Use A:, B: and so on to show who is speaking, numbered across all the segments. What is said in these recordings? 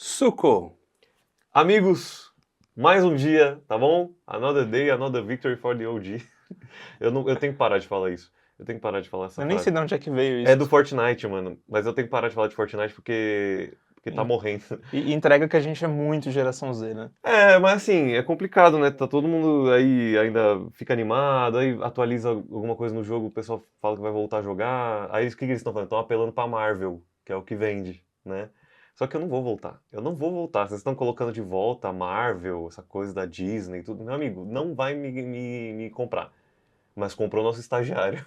A: Suco!
B: Amigos, mais um dia, tá bom? Another day, another victory for the OG. Eu tenho que parar de falar isso. Eu tenho que parar de falar essa
C: Eu
B: frase.
C: nem sei de onde é que veio isso.
B: É do Fortnite, mano. Mas eu tenho que parar de falar de Fortnite porque tá morrendo.
C: E entrega que a gente é muito geração Z, né?
B: É, mas assim, é complicado, né? Tá todo mundo aí ainda fica animado, aí atualiza alguma coisa no jogo, o pessoal fala que vai voltar a jogar. Aí o que eles estão fazendo? Estão apelando pra Marvel, que é o que vende, né? Só que eu não vou voltar. Eu não vou voltar. Vocês estão colocando de volta a Marvel, essa coisa da Disney e tudo. Meu amigo, não vai me comprar. Mas comprou nosso estagiário.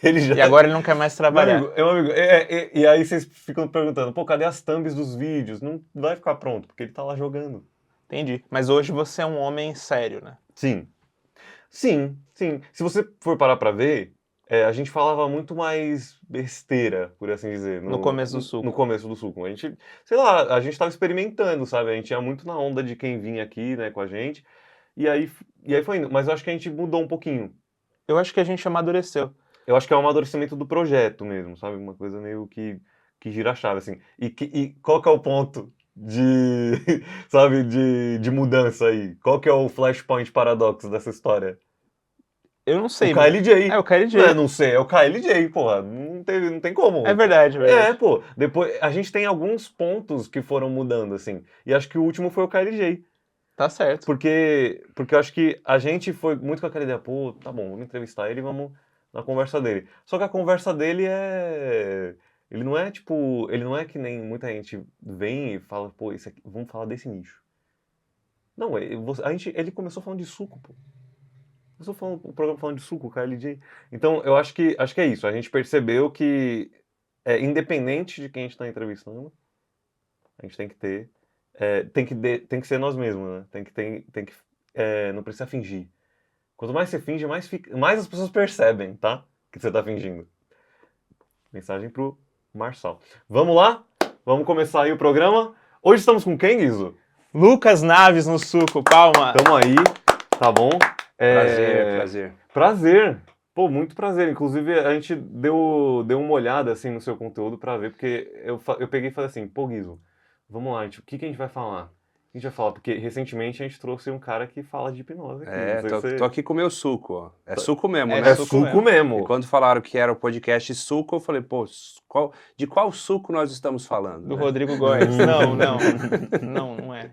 B: Ele já...
C: E agora ele não quer mais trabalhar.
B: Meu amigo, e aí vocês ficam perguntando, pô, cadê as thumbs dos vídeos? Não vai ficar pronto, porque ele tá lá jogando.
C: Entendi. Mas hoje você é um homem sério, né?
B: Sim. Sim. Se você for parar pra ver, a gente falava muito mais besteira, por assim dizer.
C: No começo do Suco.
B: No começo do Suco. A gente, sei lá, a gente tava experimentando, sabe? A gente ia muito na onda de quem vinha aqui, né, com a gente. E aí foi indo. Mas eu acho que a gente mudou um pouquinho.
C: Eu acho que a gente amadureceu.
B: Eu acho que é um amadurecimento do projeto mesmo, sabe? Uma coisa meio que gira a chave, assim. E qual que é o ponto de, sabe, de mudança aí? Qual que é o flashpoint paradoxo dessa história?
C: Eu não sei.
B: O KLJ.
C: É o KLJ.
B: Não sei, é o KLJ, porra. Não tem como.
C: É verdade, é verdade.
B: Pô. Depois, a gente tem alguns pontos que foram mudando, assim. E acho que o último foi o KLJ.
C: Tá certo.
B: Porque eu acho que a gente foi muito com aquela ideia, pô, tá bom, vamos entrevistar ele, vamos na conversa dele. Só que a conversa dele ele não é tipo, ele não é que nem muita gente vem e fala, pô, isso aqui, vamos falar desse nicho. Não, ele começou falando de suco, pô. O programa falando de suco, KLJ. Então, eu acho que é isso. A gente percebeu que, independente de quem a gente está entrevistando, a gente tem que ter tem que ser nós mesmos, né? Não precisa fingir. Quanto mais você finge, mais as pessoas percebem, tá? Que você tá fingindo. Mensagem pro Marçal. Vamos lá? Vamos começar aí o programa. Hoje estamos com quem, Guizo?
C: Lucas Naves no Suco, palma.
B: Tamo aí, tá bom? Prazer. Pô, muito prazer. Inclusive, a gente deu uma olhada, assim, no seu conteúdo pra ver, porque eu peguei e falei assim, pô, Guizo, vamos lá, o que a gente vai falar? O que a gente vai falar? Porque recentemente a gente trouxe um cara que fala de hipnose aqui.
A: Tô aqui com o meu suco, ó. É suco mesmo, né?
B: É suco mesmo.
A: E quando falaram que era o podcast Suco, eu falei, pô, de qual suco nós estamos falando?
C: Do
A: né?
C: Rodrigo Góes. Não é.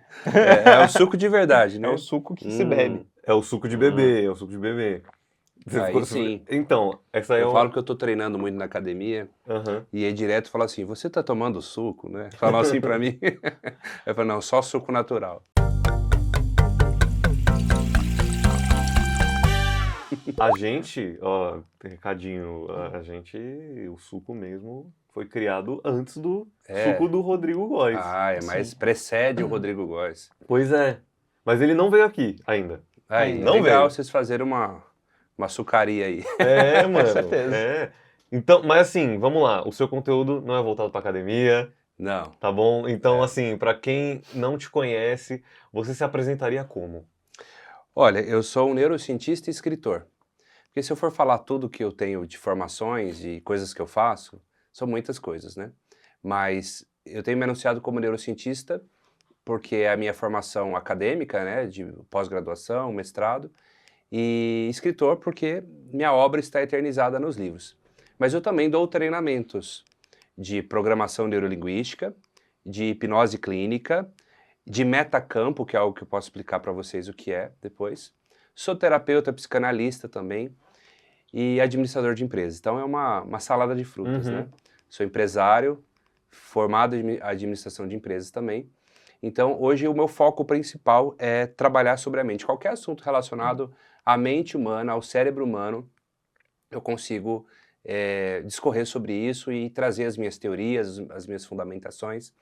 A: É o suco de verdade, né?
C: É o suco que se bebe.
B: É o suco de bebê, é o suco de bebê.
A: Aí sim.
B: Então, essa aí
A: eu falo que eu tô treinando muito na academia e aí direto fala assim, você tá tomando suco, né? Falam assim pra mim. Eu falo, não, só suco natural.
B: A gente, ó, recadinho, o suco mesmo foi criado antes do suco do Rodrigo Góes.
A: Mas precede o Rodrigo Góes.
B: Pois é, mas ele não veio aqui ainda.
A: Aí,
B: não
A: legal
B: veio.
A: Vocês fazerem uma açucaria aí.
B: Mano.
C: Com certeza.
B: Então, mas assim, vamos lá. O seu conteúdo não é voltado pra academia.
A: Não.
B: Tá bom? Então, assim, pra quem não te conhece, você se apresentaria como?
A: Olha, eu sou um neurocientista e escritor. Porque se eu for falar tudo que eu tenho de formações e coisas que eu faço, são muitas coisas, né? Mas eu tenho me anunciado como neurocientista porque é a minha formação acadêmica, né, de pós-graduação, mestrado, e escritor porque minha obra está eternizada nos livros. Mas eu também dou treinamentos de programação neurolinguística, de hipnose clínica, de metacampo, que é algo que eu posso explicar para vocês o que é depois. Sou terapeuta, psicanalista também e administrador de empresas. Então é uma salada de frutas, né? Sou empresário, formado em administração de empresas também. Então hoje o meu foco principal é trabalhar sobre a mente. Qualquer assunto relacionado à mente humana, ao cérebro humano, eu consigo discorrer sobre isso e trazer as minhas teorias, as minhas fundamentações.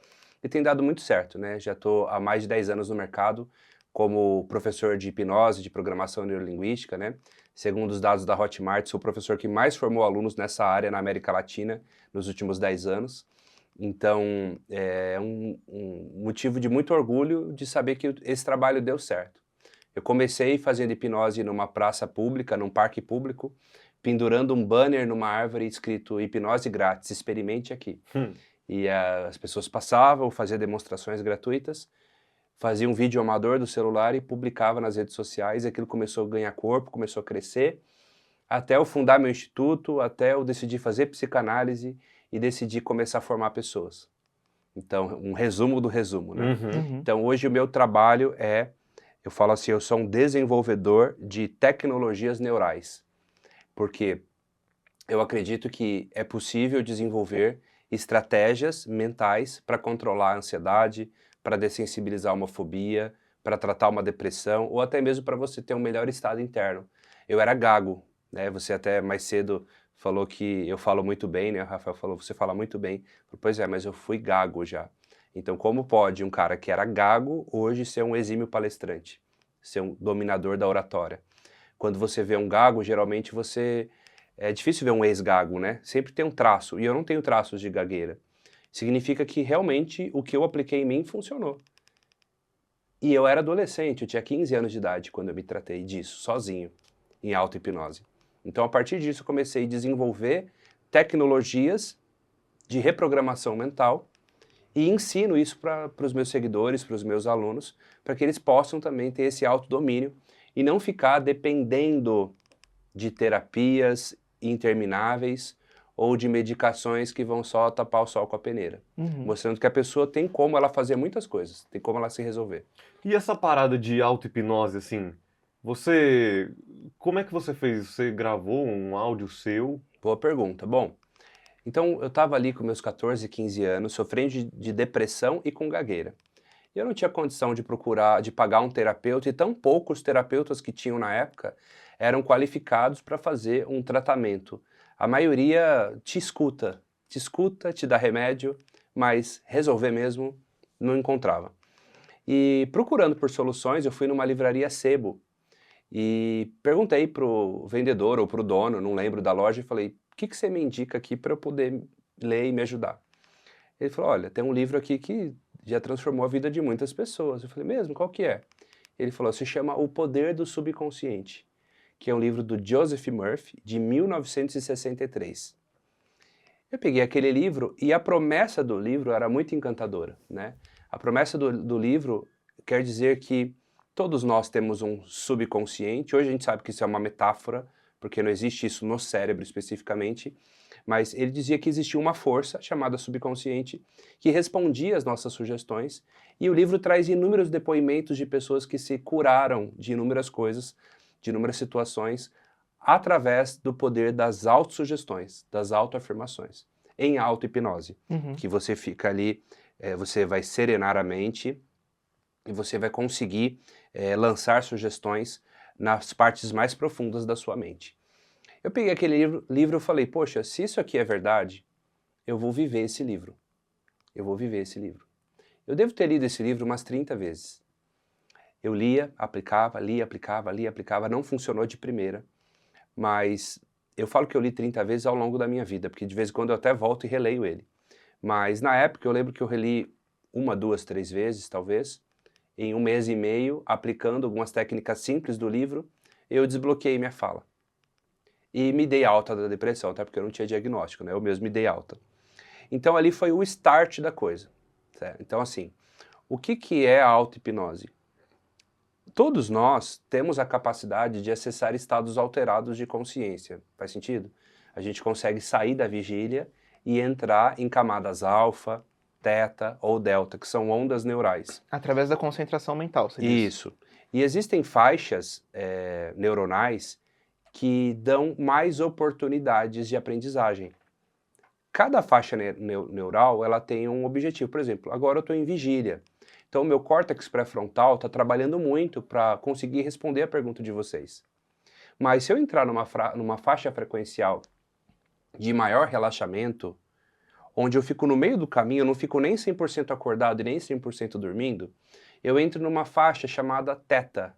A: E tem dado muito certo, né? Já estou há mais de 10 anos no mercado como professor de hipnose, de programação neurolinguística, né? Segundo os dados da Hotmart, sou o professor que mais formou alunos nessa área na América Latina nos últimos 10 anos. Então, é um motivo de muito orgulho de saber que esse trabalho deu certo. Eu comecei fazendo hipnose numa praça pública, num parque público, pendurando um banner numa árvore escrito hipnose grátis, experimente aqui. E as pessoas passavam, faziam demonstrações gratuitas, fazia um vídeo amador do celular e publicava nas redes sociais, e aquilo começou a ganhar corpo, começou a crescer, até eu fundar meu instituto, até eu decidir fazer psicanálise e decidir começar a formar pessoas. Então, um resumo do resumo, né?
C: Uhum.
A: Então, hoje o meu trabalho eu falo assim, eu sou um desenvolvedor de tecnologias neurais, porque eu acredito que é possível desenvolver estratégias mentais para controlar a ansiedade, para dessensibilizar uma fobia, para tratar uma depressão, ou até mesmo para você ter um melhor estado interno. Eu era gago, né? Você até mais cedo falou que eu falo muito bem, né? O Rafael falou, você fala muito bem. Eu falei, pois é, mas eu fui gago já. Então, como pode um cara que era gago hoje ser um exímio palestrante, ser um dominador da oratória? Quando você vê um gago, geralmente é difícil ver um ex-gago, né? Sempre tem um traço, e eu não tenho traços de gagueira. Significa que realmente o que eu apliquei em mim funcionou. E eu era adolescente, eu tinha 15 anos de idade quando eu me tratei disso, sozinho, em auto-hipnose. Então, a partir disso, eu comecei a desenvolver tecnologias de reprogramação mental e ensino isso para os meus seguidores, para os meus alunos, para que eles possam também ter esse autodomínio e não ficar dependendo de terapias intermináveis ou de medicações que vão só tapar o sol com a peneira.
C: Uhum.
A: Mostrando que a pessoa tem como ela fazer muitas coisas, tem como ela se resolver.
B: E essa parada de auto-hipnose, assim, como é que você fez? Você gravou um áudio seu?
A: Boa pergunta. Bom, então eu estava ali com meus 14, 15 anos, sofrendo de depressão e com gagueira. E eu não tinha condição de pagar um terapeuta, e tão poucos terapeutas que tinham na época eram qualificados para fazer um tratamento. A maioria te escuta, te dá remédio, mas resolver mesmo não encontrava. E procurando por soluções, eu fui numa livraria Sebo e perguntei pro vendedor ou pro dono, não lembro da loja, e falei, o que você me indica aqui para eu poder ler e me ajudar? Ele falou, olha, tem um livro aqui que já transformou a vida de muitas pessoas. Eu falei, mesmo? Qual que é? Ele falou, se chama O Poder do Subconsciente, que é um livro do Joseph Murphy, de 1963. Eu peguei aquele livro e a promessa do livro era muito encantadora, né? A promessa do livro quer dizer que todos nós temos um subconsciente. Hoje a gente sabe que isso é uma metáfora, porque não existe isso no cérebro especificamente, mas ele dizia que existia uma força chamada subconsciente que respondia às nossas sugestões, e o livro traz inúmeros depoimentos de pessoas que se curaram de inúmeras coisas, de inúmeras situações, através do poder das autossugestões, das autoafirmações, em auto-hipnose,
C: Uhum.
A: que você fica ali, você vai serenar a mente e você vai conseguir lançar sugestões nas partes mais profundas da sua mente. Eu peguei aquele livro e falei, poxa, se isso aqui é verdade, eu vou viver esse livro. Eu vou viver esse livro. Eu devo ter lido esse livro umas 30 vezes. Eu lia, aplicava, não funcionou de primeira, mas eu falo que eu li 30 vezes ao longo da minha vida, porque de vez em quando eu até volto e releio ele. Mas na época eu lembro que eu reli 1, 2, 3 vezes, talvez, em 1 mês e meio, aplicando algumas técnicas simples do livro, eu desbloqueei minha fala. E me dei alta da depressão, até porque eu não tinha diagnóstico, né? Eu mesmo me dei alta. Então ali foi o start da coisa. Certo? Então assim, o que é a auto-hipnose? Todos nós temos a capacidade de acessar estados alterados de consciência. Faz sentido? A gente consegue sair da vigília e entrar em camadas alfa, teta ou delta, que são ondas neurais.
C: Através da concentração mental, você disse.
A: Isso. E existem faixas neuronais que dão mais oportunidades de aprendizagem. Cada faixa neural ela tem um objetivo. Por exemplo, agora eu estou em vigília. Então, o meu córtex pré-frontal está trabalhando muito para conseguir responder a pergunta de vocês. Mas se eu entrar numa faixa frequencial de maior relaxamento, onde eu fico no meio do caminho, eu não fico nem 100% acordado e nem 100% dormindo, eu entro numa faixa chamada teta.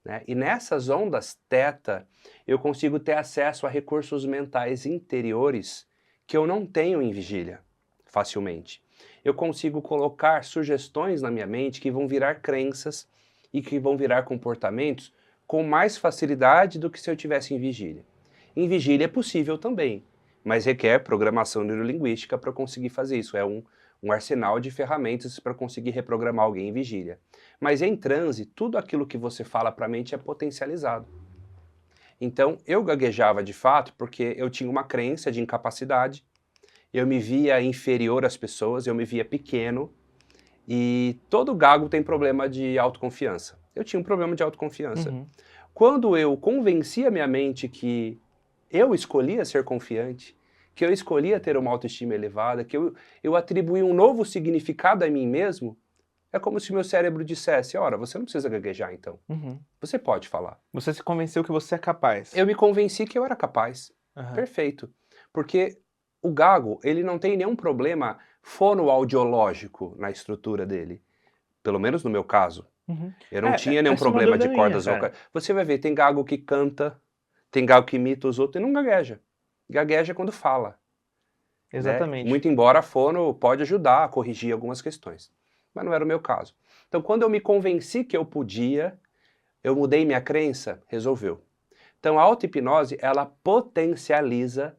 A: Né? E nessas ondas teta, eu consigo ter acesso a recursos mentais interiores que eu não tenho em vigília, facilmente. Eu consigo colocar sugestões na minha mente que vão virar crenças e que vão virar comportamentos com mais facilidade do que se eu tivesse em vigília. Em vigília é possível também, mas requer programação neurolinguística para conseguir fazer isso. É um arsenal de ferramentas para conseguir reprogramar alguém em vigília. Mas em transe, tudo aquilo que você fala para a mente é potencializado. Então, eu gaguejava de fato porque eu tinha uma crença de incapacidade, eu me via inferior às pessoas, eu me via pequeno, e todo gago tem problema de autoconfiança. Eu tinha um problema de autoconfiança.
C: Uhum.
A: Quando eu convenci a minha mente que eu escolhia ser confiante, que eu escolhia ter uma autoestima elevada, que eu atribuí um novo significado a mim mesmo, é como se meu cérebro dissesse, ora, você não precisa gaguejar então,
C: Uhum.
A: você pode falar.
C: Você se convenceu que você é capaz.
A: Eu me convenci que eu era capaz.
C: Aham.
A: Perfeito. Porque o gago, ele não tem nenhum problema fonoaudiológico na estrutura dele. Pelo menos no meu caso.
C: Uhum.
A: Eu não tinha nenhum
C: essa é uma
A: problema de
C: dúvida minha,
A: cordas
C: cara.
A: vocais. Você vai ver, tem gago que canta, tem gago que imita os outros e não gagueja. Gagueja quando fala. Né?
C: Exatamente.
A: Muito embora a fono pode ajudar a corrigir algumas questões. Mas não era o meu caso. Então, quando eu me convenci que eu podia, eu mudei minha crença, resolveu. Então, a auto-hipnose, ela potencializa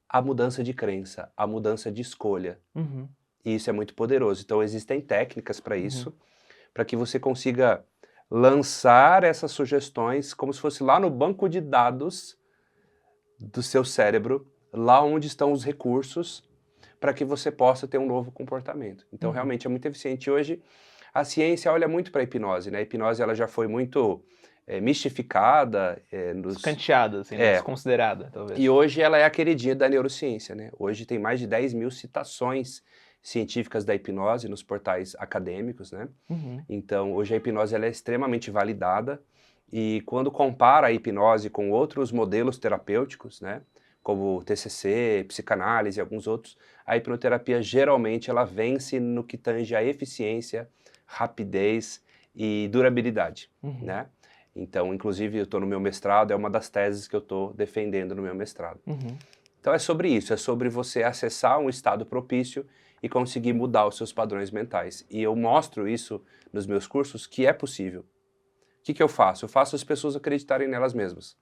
A: a mudança de crença, a mudança de escolha.
C: Uhum.
A: E isso é muito poderoso. Então, existem técnicas para isso, para que você consiga lançar essas sugestões como se fosse lá no banco de dados do seu cérebro, lá onde estão os recursos, para que você possa ter um novo comportamento. Então, realmente é muito eficiente. Hoje, a ciência olha muito para a hipnose, né? A hipnose ela já foi muito mistificada.
C: Escanteada, assim, né? Desconsiderada, talvez.
A: E hoje ela é a queridinha da neurociência, né? Hoje tem mais de 10 mil citações científicas da hipnose nos portais acadêmicos, né? Então, hoje a hipnose ela é extremamente validada e quando compara a hipnose com outros modelos terapêuticos, né? Como TCC, psicanálise e alguns outros, a hipnoterapia geralmente ela vence no que tange a eficiência, rapidez e durabilidade, né? Então, inclusive, eu estou no meu mestrado, é uma das teses que eu estou defendendo no meu mestrado. Então é sobre isso, é sobre você acessar um estado propício e conseguir mudar os seus padrões mentais. E eu mostro isso nos meus cursos que é possível. O que eu faço? Eu faço as pessoas acreditarem nelas mesmas.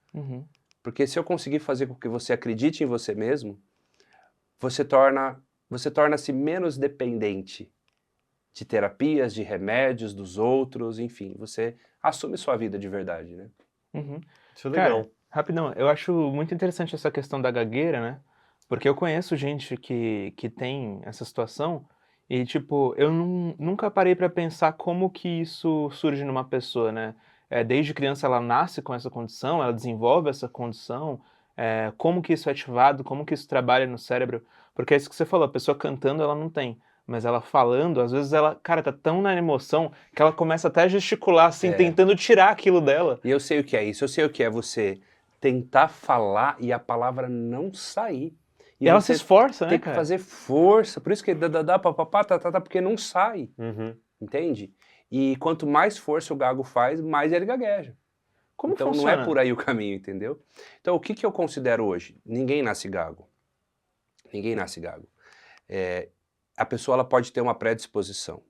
A: Porque se eu conseguir fazer com que você acredite em você mesmo, você torna-se menos dependente de terapias, de remédios, dos outros, enfim, você assume sua vida de verdade, né?
B: Isso é legal.
C: Cara, rapidão, eu acho muito interessante essa questão da gagueira, né? Porque eu conheço gente que tem essa situação e, tipo, eu nunca parei pra pensar como que isso surge numa pessoa, né? Desde criança ela nasce com essa condição, ela desenvolve essa condição, como que isso é ativado, como que isso trabalha no cérebro, porque é isso que você falou, a pessoa cantando ela não tem, mas ela falando, às vezes ela, cara, tá tão na emoção que ela começa até a gesticular, assim, tentando tirar aquilo dela.
A: E eu sei o que é isso, eu sei o que é você tentar falar e a palavra não sair.
C: E ela se esforça, né,
A: tem que
C: cara?
A: fazer força, por isso que dá, papapá, tá, porque não sai, entende? E quanto mais força o gago faz, mais ele gagueja.
C: Como
A: Então
C: funciona?
A: não é por aí o caminho, entendeu? Então o que eu considero hoje? Ninguém nasce gago. Ninguém nasce gago. A pessoa ela pode ter uma predisposição.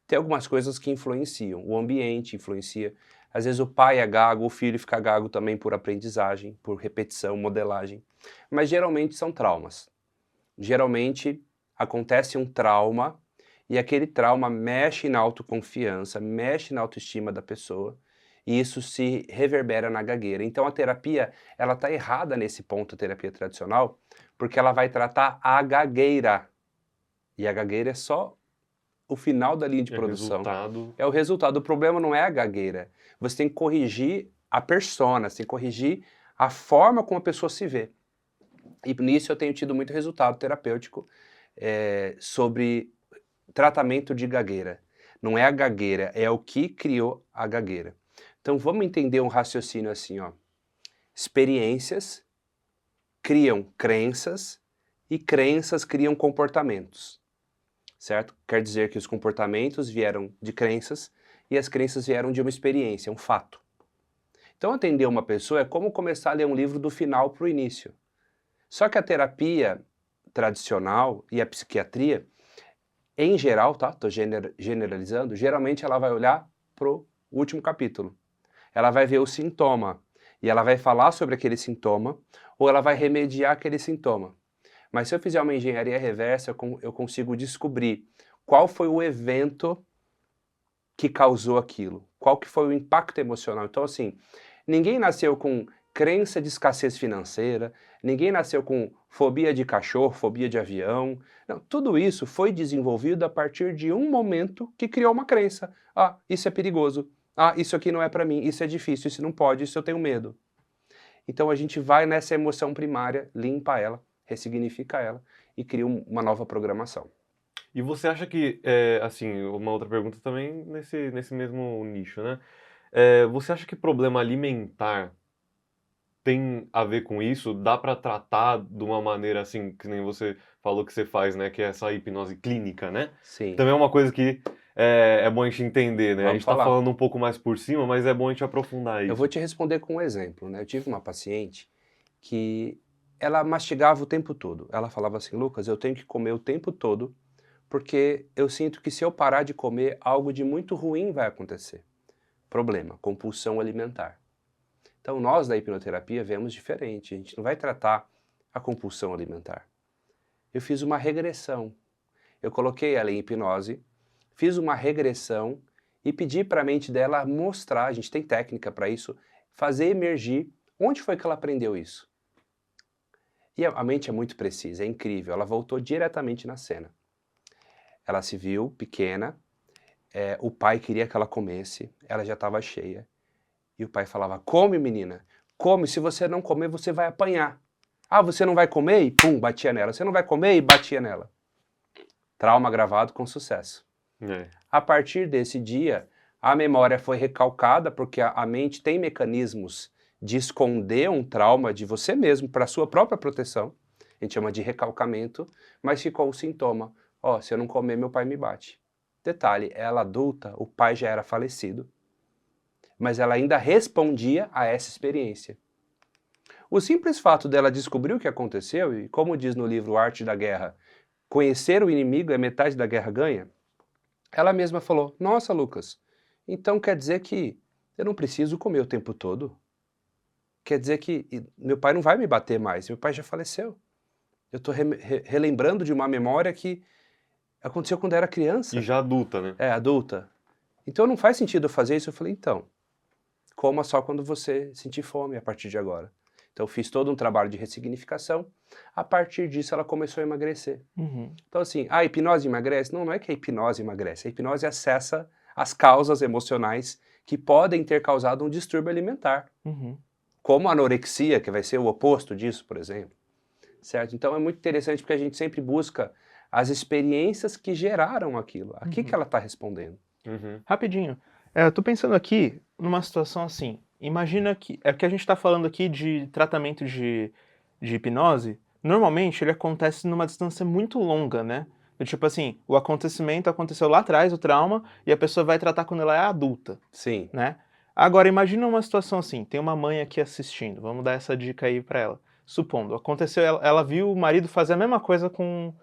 A: Tem algumas coisas que influenciam. O ambiente influencia. Às vezes o pai é gago, o filho fica gago também por aprendizagem, por repetição, modelagem. Mas geralmente são traumas. Geralmente acontece um trauma e aquele trauma mexe na autoconfiança, mexe na autoestima da pessoa e isso se reverbera na gagueira. Então a terapia, ela está errada nesse ponto, a terapia tradicional, porque ela vai tratar a gagueira. E a gagueira é só o final da linha de produção. É o resultado. O problema não é a gagueira. Você tem que corrigir a persona, você tem que corrigir a forma como a pessoa se vê. E nisso eu tenho tido muito resultado terapêutico sobre tratamento de gagueira. Não é a gagueira, é o que criou a gagueira. Então vamos entender um raciocínio assim, ó. Experiências criam crenças e crenças criam comportamentos, certo? Quer dizer que os comportamentos vieram de crenças e as crenças vieram de uma experiência, um fato. Então atender uma pessoa é como começar a ler um livro do final para o início. Só que a terapia tradicional e a psiquiatria, em geral, tá? Estou generalizando, geralmente ela vai olhar pro último capítulo. Ela vai ver o sintoma e ela vai falar sobre aquele sintoma ou ela vai remediar aquele sintoma. Mas se eu fizer uma engenharia reversa, eu consigo descobrir qual foi o evento que causou aquilo, qual que foi o impacto emocional. Então, assim, ninguém nasceu com crença de escassez financeira, ninguém nasceu com fobia de cachorro, fobia de avião. Não, tudo isso foi desenvolvido a partir de um momento que criou uma crença. Ah, isso é perigoso. Ah, isso aqui não é para mim, isso é difícil, isso não pode, isso eu tenho medo. Então a gente vai nessa emoção primária, limpa ela, ressignifica ela e cria uma nova programação.
B: E você acha que, assim, uma outra pergunta também nesse mesmo nicho, né? Você acha que problema alimentar tem a ver com isso? Dá para tratar de uma maneira assim, que nem você falou que você faz, né? Que é essa hipnose clínica, né?
A: Sim,
B: Também é uma coisa que é bom a gente entender, né? A
A: vamos
B: gente tá
A: falar.
B: falando um pouco mais por cima, mas é bom a gente aprofundar
A: Eu
B: isso.
A: vou te responder com um exemplo, né? Eu tive uma paciente que ela mastigava o tempo todo. Ela falava assim, Lucas, eu tenho que comer o tempo todo porque eu sinto que se eu parar de comer, algo de muito ruim vai acontecer. Problema, compulsão alimentar. Então nós da hipnoterapia vemos diferente, a gente não vai tratar a compulsão alimentar. Eu fiz uma regressão. Eu coloquei ela em hipnose, fiz uma regressão e pedi para a mente dela mostrar, a gente tem técnica para isso, fazer emergir onde foi que ela aprendeu isso. E a mente é muito precisa, é incrível, ela voltou diretamente na cena. Ela se viu pequena, o pai queria que ela comesse, ela já estava cheia. E o pai falava, come menina, come, se você não comer você vai apanhar. Ah, você não vai comer? E pum, batia nela. Você não vai comer? E batia nela. Trauma gravado com sucesso. A partir desse dia, a memória foi recalcada, porque a mente tem mecanismos de esconder um trauma de você mesmo para sua própria proteção. A gente chama de recalcamento, mas ficou o sintoma. Ó, se eu não comer, meu pai me bate. Detalhe, ela adulta, o pai já era falecido, mas ela ainda respondia a essa experiência. O simples fato dela descobrir o que aconteceu, e como diz no livro Arte da Guerra, conhecer o inimigo é metade da guerra ganha, ela mesma falou, nossa Lucas, então quer dizer que eu não preciso comer o tempo todo? Quer dizer que meu pai não vai me bater mais, meu pai já faleceu. Eu estou relembrando de uma memória que aconteceu quando eu era criança.
B: E já adulta, né?
A: Adulta. Então não faz sentido eu fazer isso. Eu falei, então, coma só quando você sentir fome a partir de agora. Então eu fiz todo um trabalho de ressignificação. A partir disso ela começou a emagrecer.
C: Uhum.
A: Então assim, a hipnose emagrece? Não, não é que a hipnose emagrece. A hipnose acessa as causas emocionais que podem ter causado um distúrbio alimentar.
C: Uhum.
A: Como a anorexia, que vai ser o oposto disso, por exemplo. Certo? Então é muito interessante porque a gente sempre busca as experiências que geraram aquilo. A que ela está respondendo?
B: Uhum.
C: Rapidinho. Eu tô pensando aqui numa situação assim. Imagina que. É que a gente tá falando aqui de tratamento de hipnose. Normalmente ele acontece numa distância muito longa, né? Do tipo assim, o acontecimento aconteceu lá atrás, o trauma, e a pessoa vai tratar quando ela é adulta,
A: Sim.
C: né? Agora, imagina uma situação assim, tem uma mãe aqui assistindo, vamos dar essa dica aí pra ela. Supondo, aconteceu, ela viu o marido fazer a mesma coisa com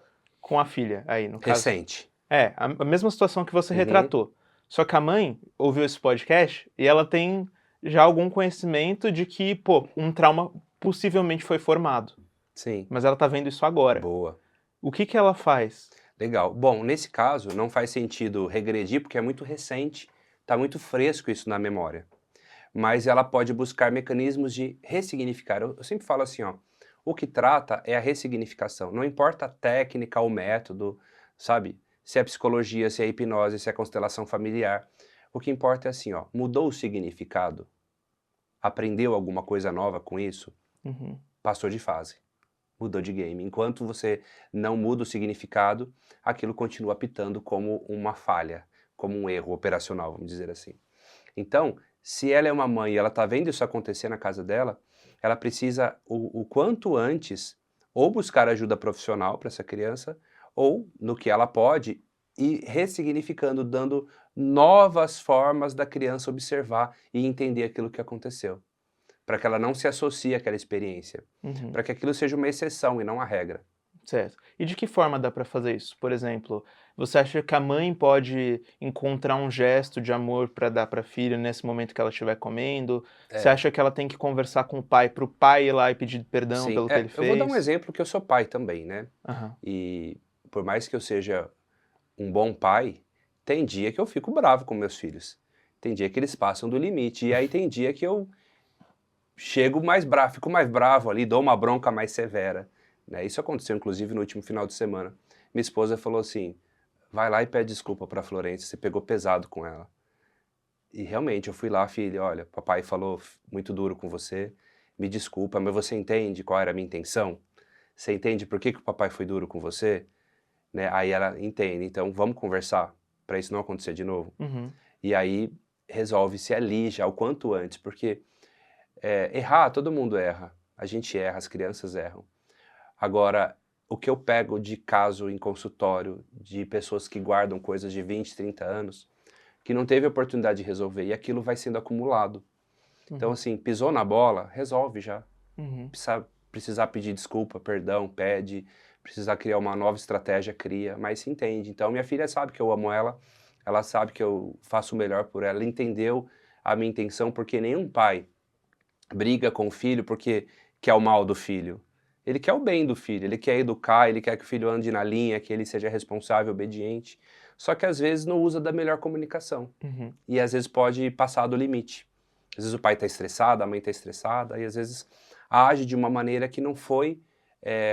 C: a filha, aí, no caso.
A: Recente.
C: A mesma situação que você
A: Uhum.
C: retratou. Só que a mãe ouviu esse podcast e ela tem já algum conhecimento de que, pô, um trauma possivelmente foi formado.
A: Sim.
C: Mas ela tá vendo isso agora.
A: Boa.
C: O que ela faz?
A: Legal. Bom, nesse caso não faz sentido regredir porque é muito recente, está muito fresco isso na memória. Mas ela pode buscar mecanismos de ressignificar. Eu sempre falo assim, ó, o que trata é a ressignificação. Não importa a técnica, o método, sabe? Se é psicologia, se é hipnose, se é constelação familiar. O que importa é assim, ó, mudou o significado? Aprendeu alguma coisa nova com isso?
C: Uhum.
A: Passou de fase. Mudou de game. Enquanto você não muda o significado, aquilo continua apitando como uma falha, como um erro operacional, vamos dizer assim. Então, se ela é uma mãe e ela está vendo isso acontecer na casa dela, ela precisa, o quanto antes, ou buscar ajuda profissional para essa criança, ou, no que ela pode, ir ressignificando, dando novas formas da criança observar e entender aquilo que aconteceu. Para que ela não se associe àquela experiência.
C: Uhum.
A: Para que aquilo seja uma exceção e não a regra.
C: Certo. E de que forma dá para fazer isso? Por exemplo, você acha que a mãe pode encontrar um gesto de amor para dar para a filha nesse momento que ela estiver comendo? Você
A: É,
C: acha que ela tem que conversar com o pai para o pai ir lá e pedir perdão
A: sim.
C: pelo que ele
A: Eu vou dar um
C: fez?
A: exemplo que eu sou pai também, né?
C: Aham.
A: E por mais que eu seja um bom pai, tem dia que eu fico bravo com meus filhos. Tem dia que eles passam do limite. E aí tem dia que eu chego mais bravo, fico mais bravo ali, dou uma bronca mais severa, né? Isso aconteceu inclusive no último final de semana. Minha esposa falou assim: vai lá e pede desculpa para Florência, você pegou pesado com ela. E realmente eu fui lá, filha, olha, papai falou muito duro com você, me desculpa, mas você entende qual era a minha intenção? Você entende por que que o papai foi duro com você? Né? Aí ela entende, então vamos conversar para isso não acontecer de novo.
C: Uhum.
A: E aí resolve-se ali já o quanto antes, porque errar, todo mundo erra. A gente erra, as crianças erram. Agora, o que eu pego de caso em consultório de pessoas que guardam coisas de 20, 30 anos, que não teve oportunidade de resolver, e aquilo vai sendo acumulado. Então,
C: Uhum.
A: assim, pisou na bola, resolve já.
C: Uhum.
A: Precisar pedir desculpa, perdão, pede. Precisar criar uma nova estratégia, cria, mas se entende. Então, minha filha sabe que eu amo ela sabe que eu faço o melhor por ela, ela entendeu a minha intenção, porque nenhum pai briga com o filho porque quer o mal do filho. Ele quer o bem do filho, ele quer educar, ele quer que o filho ande na linha, que ele seja responsável, obediente. Só que às vezes não usa da melhor comunicação.
C: Uhum.
A: E às vezes pode passar do limite. Às vezes o pai está estressado, a mãe está estressada, e às vezes age de uma maneira que não foi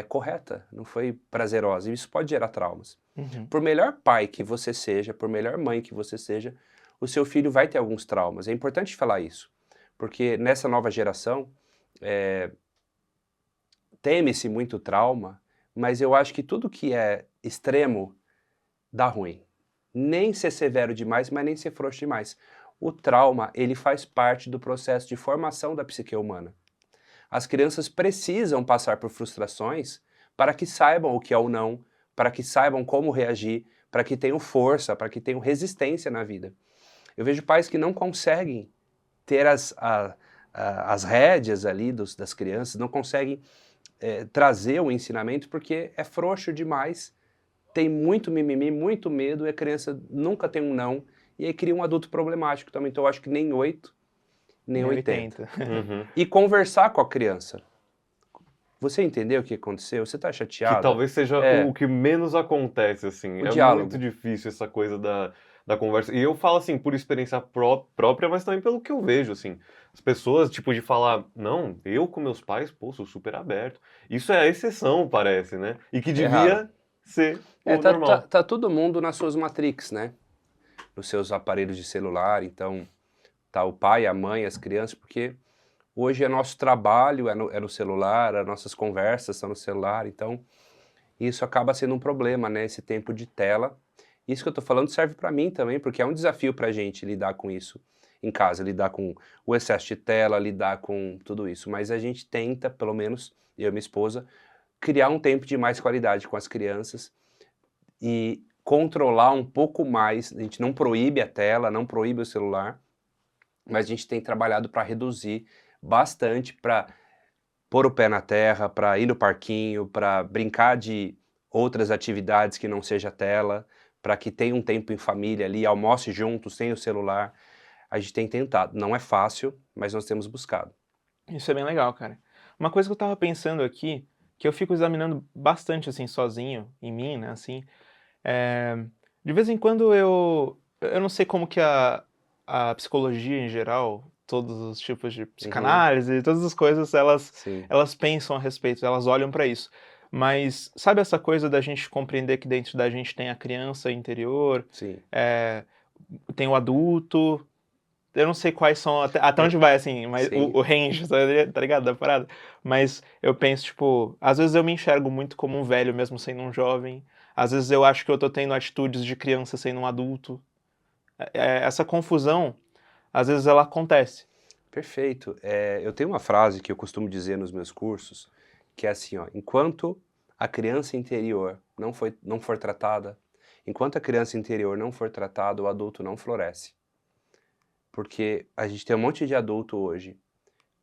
A: correta, não foi prazerosa. E isso pode gerar traumas.
C: Uhum.
A: Por melhor pai que você seja, por melhor mãe que você seja, o seu filho vai ter alguns traumas. É importante falar isso, porque nessa nova geração teme-se muito trauma, mas eu acho que tudo que é extremo dá ruim. Nem ser severo demais, mas nem ser frouxo demais. O trauma, ele faz parte do processo de formação da psique humana. As crianças precisam passar por frustrações para que saibam o que é o não, para que saibam como reagir, para que tenham força, para que tenham resistência na vida. Eu vejo pais que não conseguem ter as rédeas ali das crianças, não conseguem trazer o ensinamento porque é frouxo demais, tem muito mimimi, muito medo, e a criança nunca tem um não, e aí cria um adulto problemático também. Então eu acho que nem 8, nem
C: Nem
A: 80.
C: 80.
B: Uhum.
A: E conversar com a criança. Você entendeu o que aconteceu? Você está
B: Que
A: chateada?
B: talvez seja
A: É,
B: o que menos acontece, assim.
A: o
B: É muito
A: diálogo.
B: difícil essa coisa da conversa. E eu falo, assim, por experiência própria, mas também pelo que eu vejo, assim. As pessoas, tipo, de falar, não, eu com meus pais, pô, sou super aberto. Isso é a exceção, parece, né? E que
A: É raro.
B: devia ser o
A: Tá,
B: normal.
A: tá todo mundo nas suas Matrix, né? Nos seus aparelhos de celular. Então, tá o pai, a mãe, as crianças, porque hoje é nosso trabalho, é no celular, as nossas conversas são no celular. Então, isso acaba sendo um problema, né? Esse tempo de tela. Isso que eu tô falando serve para mim também, porque é um desafio pra gente lidar com isso em casa, lidar com o excesso de tela, lidar com tudo isso. Mas a gente tenta, pelo menos, eu e minha esposa, criar um tempo de mais qualidade com as crianças e controlar um pouco mais. A gente não proíbe a tela, não proíbe o celular, mas a gente tem trabalhado para reduzir bastante, para pôr o pé na terra, para ir no parquinho, para brincar de outras atividades que não seja tela, para que tenha um tempo em família ali, almoce juntos, sem o celular. A gente tem tentado. Não é fácil, mas nós temos buscado.
C: Isso é bem legal, cara. Uma coisa que eu tava pensando aqui, que eu fico examinando bastante, assim, sozinho, em mim, né, assim, é... de vez em quando eu não sei como que a psicologia em geral, todos os tipos de
A: Uhum,
C: psicanálise, todas as coisas,
A: sim,
C: elas pensam a respeito, elas olham pra isso. Mas sabe essa coisa da gente compreender que dentro da gente tem a criança interior,
A: sim.
C: é, tem o adulto, eu não sei quais são, até
A: Eu-
C: onde vai, assim, mas
A: sim,
C: o range, tá ligado? Da parada. Mas eu penso, tipo, às vezes eu me enxergo muito como um velho, mesmo sendo um jovem. Às vezes eu acho que eu tô tendo atitudes de criança sendo um adulto. Essa confusão, às vezes ela acontece.
A: perfeito. Eu tenho uma frase que eu costumo dizer nos meus cursos, que é assim, ó, enquanto a criança interior não for tratada, enquanto a criança interior não for tratada, o adulto não floresce. Porque a gente tem um monte de adulto hoje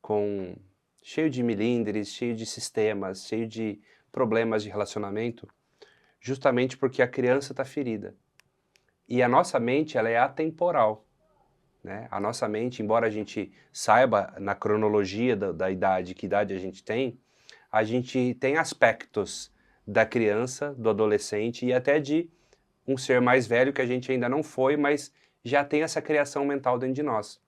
A: com cheio de milímetros, cheio de sistemas, cheio de problemas de relacionamento justamente porque a criança está ferida. E a nossa mente, ela é atemporal, né? A nossa mente, embora a gente saiba na cronologia da idade, que idade a gente tem aspectos da criança, do adolescente e até de um ser mais velho que a gente ainda não foi, mas já tem essa criação mental dentro de nós,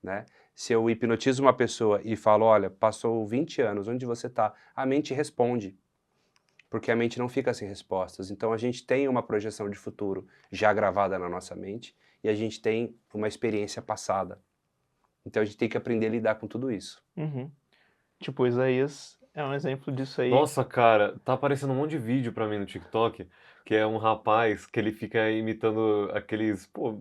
A: né? Se eu hipnotizo uma pessoa e falo, olha, passou 20 anos, onde você está? A mente responde, porque a mente não fica sem respostas. Então a gente tem uma projeção de futuro já gravada na nossa mente e a gente tem uma experiência passada. Então a gente tem que aprender a lidar com tudo isso.
C: Uhum. Tipo, Isaías é um exemplo disso aí.
B: Nossa, cara, tá aparecendo um monte de vídeo pra mim no TikTok, que é um rapaz que ele fica imitando aqueles, pô,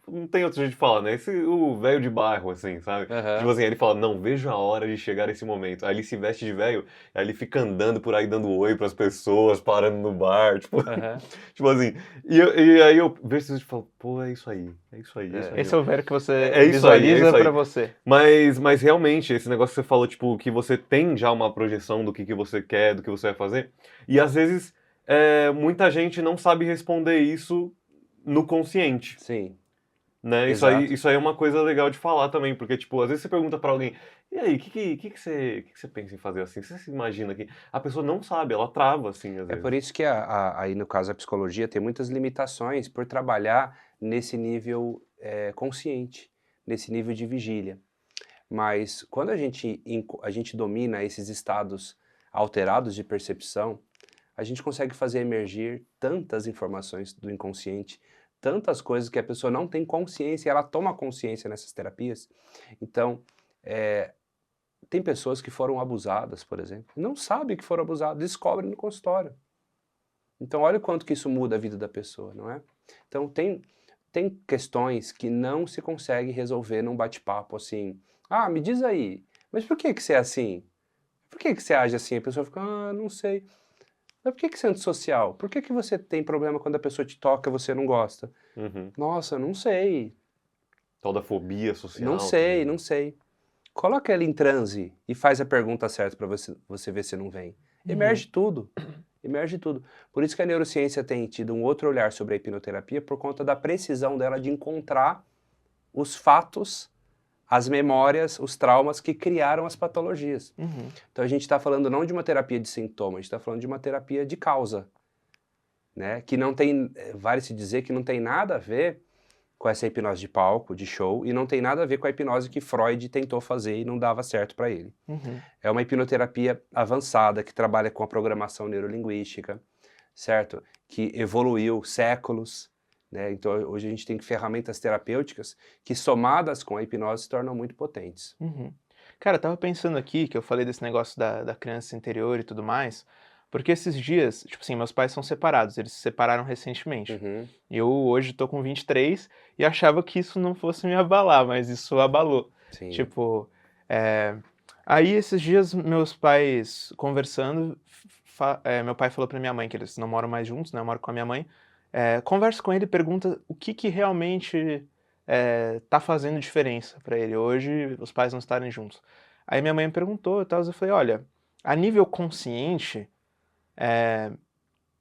B: não tem outro jeito de falar, né? O velho de bairro, assim, sabe?
A: Aham.
B: Tipo assim, ele fala, não, vejo a hora de chegar esse momento. Aí ele se veste de velho, aí ele fica andando por aí dando oi pras pessoas, parando no bar, tipo,
A: Aham.
B: tipo assim. E aí eu vejo esses vídeos e falo, pô, é isso aí, é isso aí, é isso aí.
C: Esse é o velho que você
B: É isso aí, é
C: visualiza
B: isso aí.
C: pra você.
B: Mas realmente, esse negócio que você falou, tipo, que você tem já uma projeção do que você quer, do que você vai fazer, e às vezes muita gente não sabe responder isso no consciente,
A: Sim.
B: né?
A: Exato.
B: Isso aí é uma coisa legal de falar também, porque, tipo, às vezes você pergunta pra alguém, e aí, o que você pensa em fazer assim? Você se imagina que a pessoa não sabe, ela trava, assim, às
A: É
B: vezes.
A: por isso que aí no caso a psicologia tem muitas limitações por trabalhar nesse nível consciente, nesse nível de vigília. Mas quando a gente domina esses estados alterados de percepção, a gente consegue fazer emergir tantas informações do inconsciente, tantas coisas que a pessoa não tem consciência e ela toma consciência nessas terapias. Então, tem pessoas que foram abusadas, por exemplo, não sabem que foram abusadas, descobrem no consultório. Então, olha o quanto que isso muda a vida da pessoa, não é? Então, tem questões que não se consegue resolver num bate-papo assim. Ah, me diz aí, mas por que você é assim? Por que você age assim? A pessoa fica, não sei. Mas por que você é antissocial? Por que você tem problema quando a pessoa te toca e você não gosta?
B: Uhum.
A: Nossa, não sei.
B: Tal da fobia social
A: Não
B: também,
A: sei,
B: né?
A: não sei. Coloca ele em transe e faz a pergunta certa para você ver se não vem. Emerge tudo. Emerge tudo. Por isso que a neurociência tem tido um outro olhar sobre a hipnoterapia por conta da precisão dela de encontrar os fatos, as memórias, os traumas que criaram as patologias.
C: Uhum.
A: Então a gente está falando não de uma terapia de sintoma, a gente está falando de uma terapia de causa, né? Que não tem, vale se dizer que não tem nada a ver com essa hipnose de palco, de show, e não tem nada a ver com a hipnose que Freud tentou fazer e não dava certo para ele.
C: Uhum.
A: É uma hipnoterapia avançada que trabalha com a programação neurolinguística, certo? Que evoluiu séculos, né? Então hoje a gente tem ferramentas terapêuticas que somadas com a hipnose se tornam muito potentes.
C: Uhum. Cara, eu tava pensando aqui, que eu falei desse negócio da criança interior e tudo mais, porque esses dias, tipo assim, meus pais são separados, eles se separaram recentemente.
A: Uhum.
C: Eu hoje tô com 23 e achava que isso não fosse me abalar, mas isso abalou.
A: Sim.
C: Tipo, aí esses dias meus pais conversando, meu pai falou pra minha mãe, que eles não moram mais juntos, né, eu moro com a minha mãe, conversa com ele e pergunta o que realmente tá fazendo diferença pra ele hoje os pais não estarem juntos. Aí minha mãe me perguntou e tal, eu falei, olha, a nível consciente,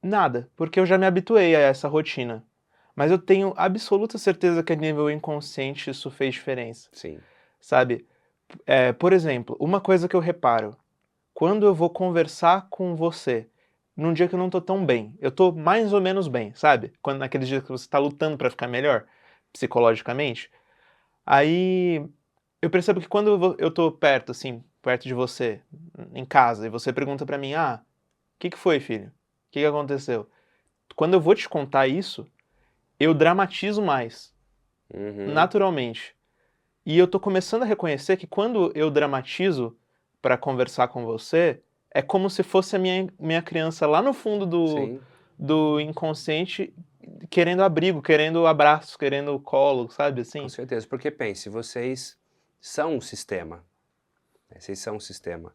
C: nada, porque eu já me habituei a essa rotina. Mas eu tenho absoluta certeza que a nível inconsciente isso fez diferença,
A: Sim.
C: sabe? Por exemplo, uma coisa que eu reparo, quando eu vou conversar com você, num dia que eu não tô tão bem, eu tô mais ou menos bem, sabe? Quando naqueles dias que você tá lutando pra ficar melhor, psicologicamente, aí eu percebo que quando eu tô perto, assim, perto de você, em casa, e você pergunta pra mim, o que foi, filho? O que aconteceu? Quando eu vou te contar isso, eu dramatizo mais,
A: Uhum.
C: naturalmente. E eu tô começando a reconhecer que quando eu dramatizo pra conversar com você, é como se fosse a minha criança lá no fundo
A: Sim.
C: do inconsciente querendo abrigo, querendo abraço, querendo colo, sabe assim?
A: Com certeza, porque pense, vocês são um sistema, né? Vocês são um sistema.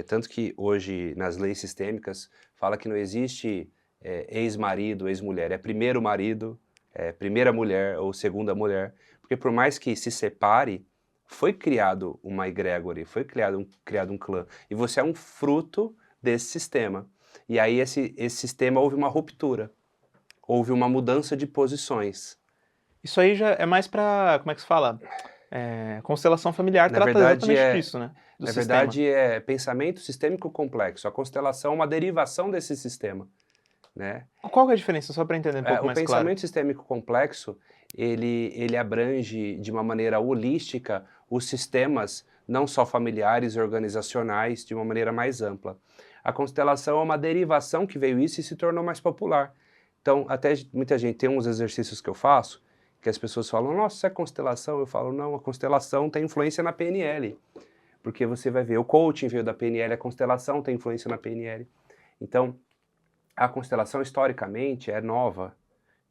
A: Tanto que hoje nas leis sistêmicas fala que não existe ex-marido, ex-mulher, é primeiro marido, primeira mulher ou segunda mulher, porque por mais que se separe, foi criado uma egrégore, foi criado um clã, e você é um fruto desse sistema. E aí esse sistema houve uma ruptura, houve uma mudança de posições.
C: Isso aí já é mais pra, como é que se fala? Constelação familiar
A: Na
C: trata
A: verdade,
C: exatamente disso, né? Do
A: Na
C: sistema.
A: verdade, é pensamento sistêmico complexo. A constelação é uma derivação desse sistema, né?
C: Qual que é a diferença, só para entender um pouco
A: O
C: mais claro?
A: pensamento sistêmico complexo, ele abrange de uma maneira holística os sistemas, não só familiares e organizacionais, de uma maneira mais ampla. A constelação é uma derivação que veio isso e se tornou mais popular. Então, até muita gente tem uns exercícios que eu faço, que as pessoas falam, nossa, isso é constelação? Eu falo, não, a constelação tem influência na PNL. Porque você vai ver, o coaching veio da PNL, a constelação tem influência na PNL. Então, a constelação historicamente é nova,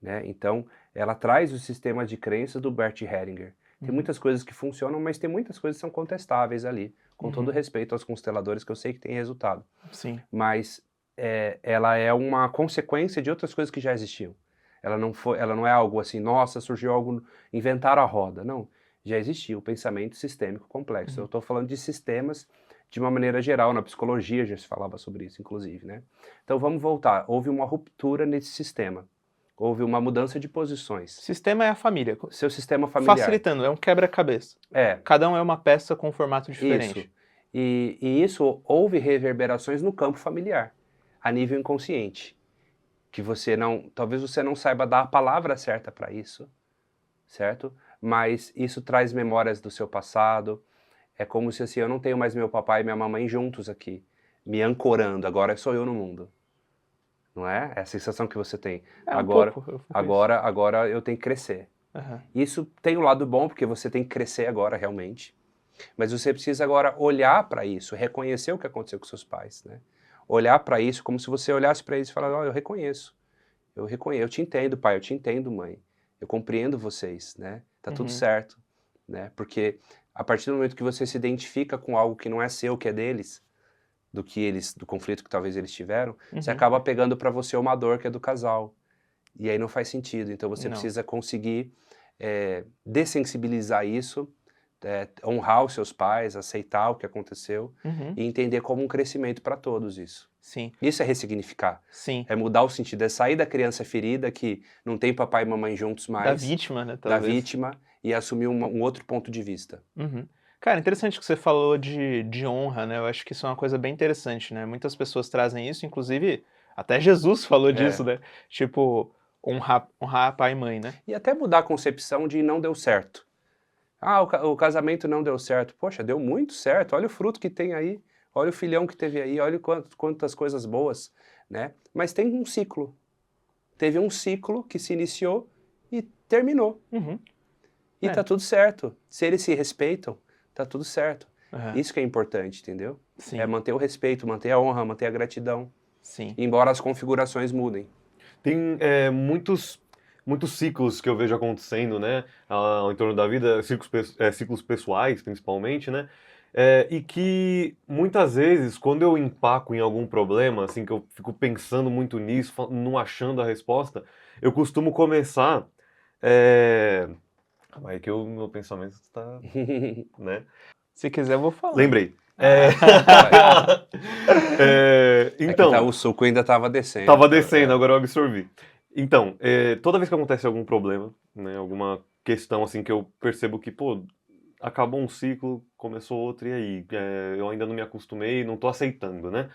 A: né? Então, ela traz o sistema de crenças do Bert Hellinger. Tem muitas coisas que funcionam, mas tem muitas coisas que são contestáveis ali, com todo respeito aos consteladores, que eu sei que tem resultado.
C: Sim.
A: Mas ela é uma consequência de outras coisas que já existiam. Ela não é algo assim, nossa, surgiu algo, inventaram a roda. Não, já existia o pensamento sistêmico complexo. Eu estou falando de sistemas de uma maneira geral, na psicologia já se falava sobre isso, inclusive, né? Então vamos voltar, houve uma ruptura nesse sistema, houve uma mudança de posições.
C: Sistema é a família.
A: Seu sistema familiar.
C: Facilitando, é um quebra-cabeça.
A: É.
C: Cada um é uma peça com um formato diferente.
A: Isso. E isso houve reverberações no campo familiar, a nível inconsciente, que talvez você não saiba dar a palavra certa para isso, certo? Mas isso traz memórias do seu passado. É como se assim, eu não tenho mais meu papai e minha mamãe juntos aqui, me ancorando, agora sou eu no mundo. Não é? É a sensação que você tem. Agora eu tenho que crescer. Isso tem um lado bom, porque você tem que crescer agora realmente. Mas você precisa agora olhar para isso, reconhecer o que aconteceu com seus pais, né? Olhar para isso como se você olhasse para eles e falasse, eu reconheço, eu te entendo, pai, eu te entendo, mãe, eu compreendo vocês, né? Tá tudo certo, né? Porque a partir do momento que você se identifica com algo que não é seu, que é deles, do conflito que talvez eles tiveram, você acaba pegando para você uma dor que é do casal. E aí não faz sentido. Então você precisa conseguir dessensibilizar isso, honrar os seus pais, aceitar o que aconteceu e entender como um crescimento para todos isso.
C: Sim.
A: Isso é ressignificar.
C: Sim.
A: É mudar o sentido, é sair da criança ferida que não tem papai e mamãe juntos mais.
C: Da vítima, né? Talvez.
A: Da vítima e assumir um outro ponto de vista.
C: Cara, interessante que você falou de honra, né? Eu acho que isso é uma coisa bem interessante, né? Muitas pessoas trazem isso, inclusive até Jesus falou disso, né? Tipo, honrar pai e mãe, né?
A: E até mudar a concepção de não deu certo. Ah, o casamento não deu certo. Poxa, deu muito certo. Olha o fruto que tem aí. Olha o filhão que teve aí. Olha quantas coisas boas, né? Mas tem um ciclo. Teve um ciclo que se iniciou e terminou. E tá tudo certo. Se eles se respeitam, tá tudo certo. Isso que é importante, entendeu?
C: Sim.
A: É manter o respeito, manter a honra, manter a gratidão.
C: Sim.
A: Embora as configurações mudem.
B: Tem muitos ciclos que eu vejo acontecendo, né, ao entorno da vida, ciclos pessoais, principalmente, né, e que muitas vezes, quando eu empaco em algum problema, assim, que eu fico pensando muito nisso, não achando a resposta, eu costumo começar... Aí que o meu pensamento está, né?
C: Se quiser, eu vou falar.
B: Lembrei. Então,
A: o suco ainda estava descendo.
B: Tava descendo, agora eu absorvi. Então, toda vez que acontece algum problema, né, alguma questão assim que eu percebo que, pô, acabou um ciclo, começou outro, e aí? Eu ainda não me acostumei, não tô aceitando, né?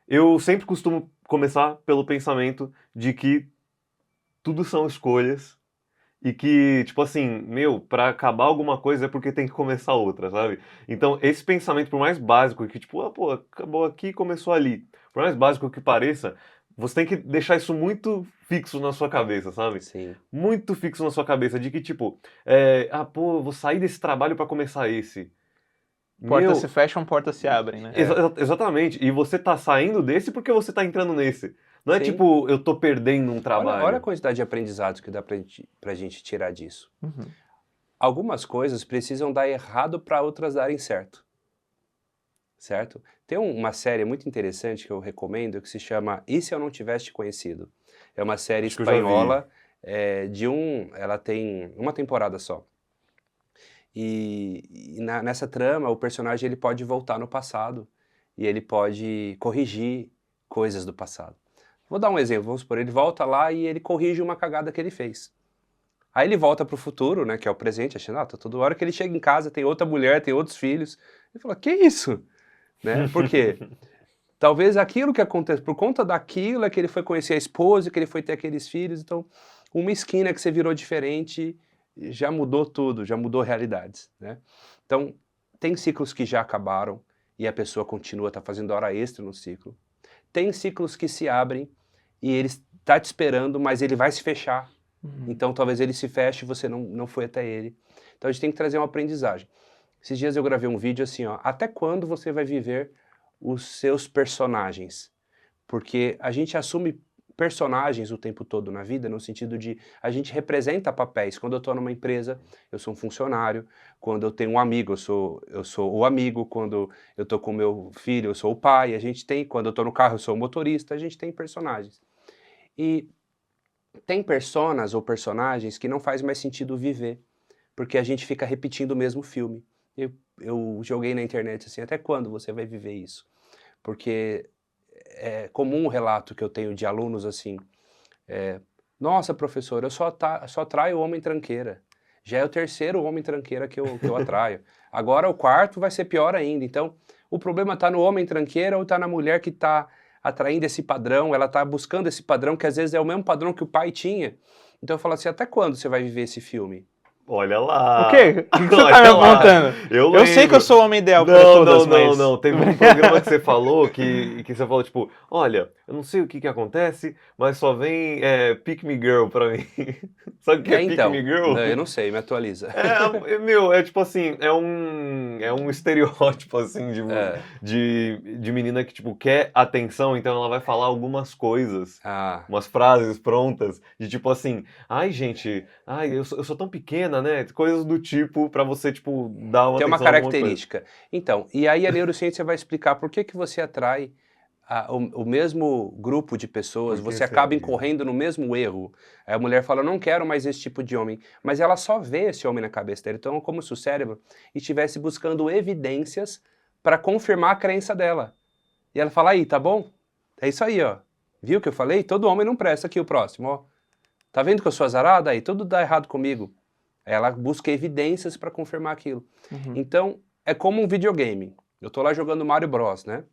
B: Eu sempre costumo começar pelo pensamento de que tudo são escolhas e que, tipo assim, pra acabar alguma coisa é porque tem que começar outra, sabe? Então, esse pensamento, por mais básico, que tipo, acabou aqui, começou ali, por mais básico que pareça, você tem que deixar isso muito fixo na sua cabeça, sabe?
A: Sim.
B: Muito fixo na sua cabeça, de que tipo, vou sair desse trabalho pra começar esse.
C: Portas se fecham, portas se abrem, né?
B: Exatamente, e você tá saindo desse porque você tá entrando nesse. Não é tipo, eu tô perdendo um trabalho.
A: Olha a quantidade de aprendizados que dá pra gente tirar disso. Algumas coisas precisam dar errado para outras darem certo. Certo? Tem uma série muito interessante que eu recomendo que se chama E Se Eu Não Tivesse Te Conhecido? É uma série espanhola, ela tem uma temporada só. E nessa trama, o personagem ele pode voltar no passado e ele pode corrigir coisas do passado. Vou dar um exemplo, vamos supor, ele volta lá e ele corrige uma cagada que ele fez. Aí ele volta pro futuro, né, que é o presente, achando, tá toda hora que ele chega em casa, tem outra mulher, tem outros filhos. Ele fala, que isso? Né? Por quê? Talvez aquilo que acontece, por conta daquilo é que ele foi conhecer a esposa, que ele foi ter aqueles filhos, então uma esquina que você virou diferente já mudou tudo, já mudou realidades, né? Então, tem ciclos que já acabaram e a pessoa continua, tá fazendo hora extra no ciclo. Tem ciclos que se abrem e ele está te esperando, mas ele vai se fechar. Então talvez ele se feche e você não foi até ele. Então a gente tem que trazer uma aprendizagem. Esses dias eu gravei um vídeo assim, ó, até quando você vai viver os seus personagens? Porque a gente assume personagens o tempo todo na vida, no sentido de a gente representa papéis. Quando eu estou numa empresa, eu sou um funcionário. Quando eu tenho um amigo, eu sou o amigo. Quando eu estou com meu filho, eu sou o pai. A gente tem, quando eu estou no carro, eu sou o motorista. A gente tem personagens. E tem personas ou personagens que não faz mais sentido viver, porque a gente fica repetindo o mesmo filme. Eu joguei na internet assim, até quando você vai viver isso? Porque é comum um relato que eu tenho de alunos assim, nossa, professor, eu só atraio homem tranqueira. Já é o terceiro homem tranqueira que eu atraio. Agora o quarto vai ser pior ainda. Então, o problema está no homem tranqueira ou está na mulher que está atraindo esse padrão, ela está buscando esse padrão, que às vezes é o mesmo padrão que o pai tinha. Então eu falo assim, até quando você vai viver esse filme?
B: Olha lá.
C: O quê? O que você tá me
B: Olha lá.
C: apontando? Eu sei que eu sou o homem ideal pra todas, mas...
B: Não. Teve um programa que você falou que você falou, tipo, olha, eu não sei o que acontece, mas só vem Pick Me Girl pra mim. Sabe o que é Pick
A: Então,
B: Me Girl?
A: não, eu não sei, me atualiza.
B: É tipo assim, é um estereótipo, assim, de menina que, tipo, quer atenção, então ela vai falar algumas coisas, umas frases prontas, de tipo assim, ai, gente, eu sou tão pequena, né? Coisas do tipo pra você, tipo, dar uma
A: Tem uma
B: atenção a alguma
A: característica. Então, e aí a neurociência vai explicar por que você atrai o mesmo grupo de pessoas,
B: Por que
A: você acaba
B: seria?
A: incorrendo no mesmo erro. Aí a mulher fala, não quero mais esse tipo de homem, mas ela só vê esse homem na cabeça dela. Então é como se o cérebro estivesse buscando evidências para confirmar a crença dela. E ela fala, aí, tá bom? É isso aí, ó. Viu o que eu falei? Todo homem não presta aqui o próximo, ó. Tá vendo que eu sou azarada? Aí tudo dá errado comigo. Ela busca evidências para confirmar aquilo. Então, é como um videogame. Eu tô lá jogando Mario Bros, né?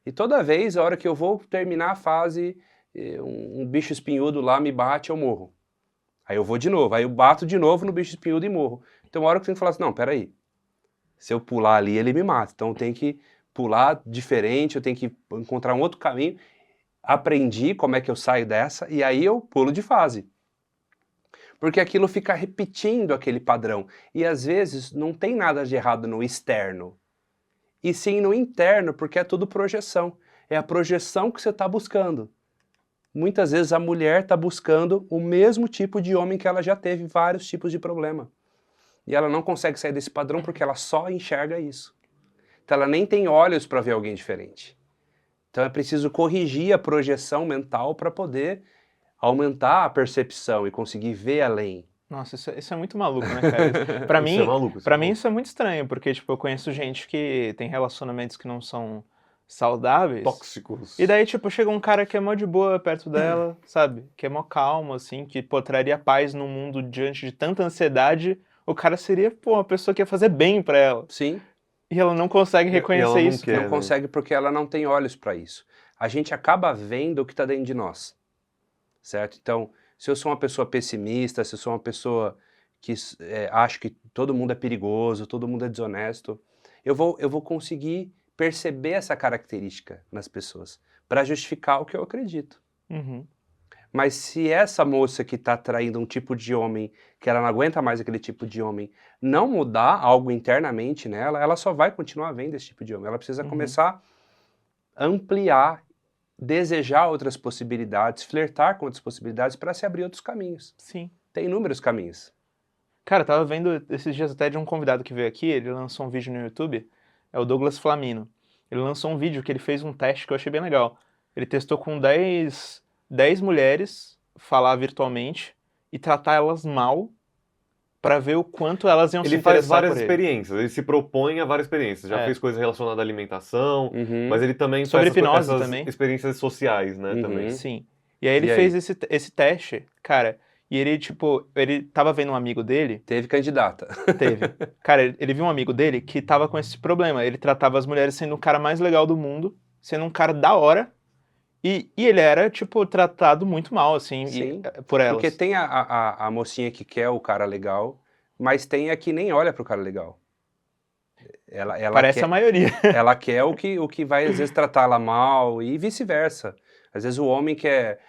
A: E toda vez, a hora que eu vou terminar a fase, um bicho espinhudo lá me bate, eu morro. Aí eu vou de novo, aí eu bato de novo no bicho espinhudo e morro. Então, uma hora que você tem que falar assim, não, peraí. Se eu pular ali, ele me mata. Então, eu tenho que pular diferente, eu tenho que encontrar um outro caminho. Aprendi como é que eu saio dessa e aí eu pulo de fase. Porque aquilo fica repetindo aquele padrão. E às vezes não tem nada de errado no externo, e sim no interno, porque é tudo projeção. É a projeção que você está buscando. Muitas vezes a mulher está buscando o mesmo tipo de homem que ela já teve vários tipos de problema. E ela não consegue sair desse padrão porque ela só enxerga isso. Então ela nem tem olhos para ver alguém diferente. Então é preciso corrigir a projeção mental para poder aumentar a percepção e conseguir ver além.
C: Nossa, isso é muito maluco, né, cara? Pra mim,
B: Isso é maluco.
C: pra mim isso é muito estranho, porque, tipo, eu conheço gente que tem relacionamentos que não são saudáveis.
B: Tóxicos.
C: E daí, tipo, chega um cara que é mó de boa perto dela, sabe? Que é mó calmo, assim, que, pô, traria paz no mundo diante de tanta ansiedade. O cara seria, pô, uma pessoa que ia fazer bem pra ela.
A: Sim.
C: E ela não consegue reconhecer isso.
B: quer,
A: Não
B: né?
A: consegue porque ela não tem olhos para isso. A gente acaba vendo o que está dentro de nós, certo? Então, se eu sou uma pessoa pessimista, se eu sou uma pessoa que acho que todo mundo é perigoso, todo mundo é desonesto, eu vou conseguir perceber essa característica nas pessoas para justificar o que eu acredito.
C: Uhum.
A: Mas se essa moça que está atraindo um tipo de homem, que ela não aguenta mais aquele tipo de homem, não mudar algo internamente nela, ela só vai continuar vendo esse tipo de homem. Ela precisa começar a ampliar, desejar outras possibilidades, flertar com outras possibilidades para se abrir outros caminhos.
C: Sim.
A: Tem inúmeros caminhos.
C: Cara, eu tava vendo esses dias até de um convidado que veio aqui, ele lançou um vídeo no YouTube, é o Douglas Flamino. Ele lançou um vídeo que ele fez um teste que eu achei bem legal. Ele testou com 10 mulheres falar virtualmente e tratar elas mal pra ver o quanto elas iam se
B: Ele faz
C: interessar
B: várias
C: por ele.
B: experiências, ele se propõe a várias experiências. Já
C: É.
B: fez coisa relacionada à alimentação,
A: Uhum.
B: mas ele também
C: Sobre
B: faz
C: hipnose
B: essas
C: também.
B: experiências sociais, né, também.
A: Uhum.
C: Sim. E aí ele
A: E aí?
C: fez esse teste, cara, e ele, tipo, ele tava vendo um amigo dele,
A: Teve candidata.
C: teve. Cara, ele viu um amigo dele que tava com esse problema. Ele tratava as mulheres sendo o cara mais legal do mundo, sendo um cara da hora, e ele era, tipo, tratado muito mal, assim,
A: Sim.
C: por elas.
A: Porque tem a mocinha que quer o cara legal, mas tem a que nem olha pro cara legal. Ela
C: Parece
A: quer,
C: a maioria.
A: ela quer o que vai, às vezes, tratá-la mal e vice-versa. Às vezes o homem quer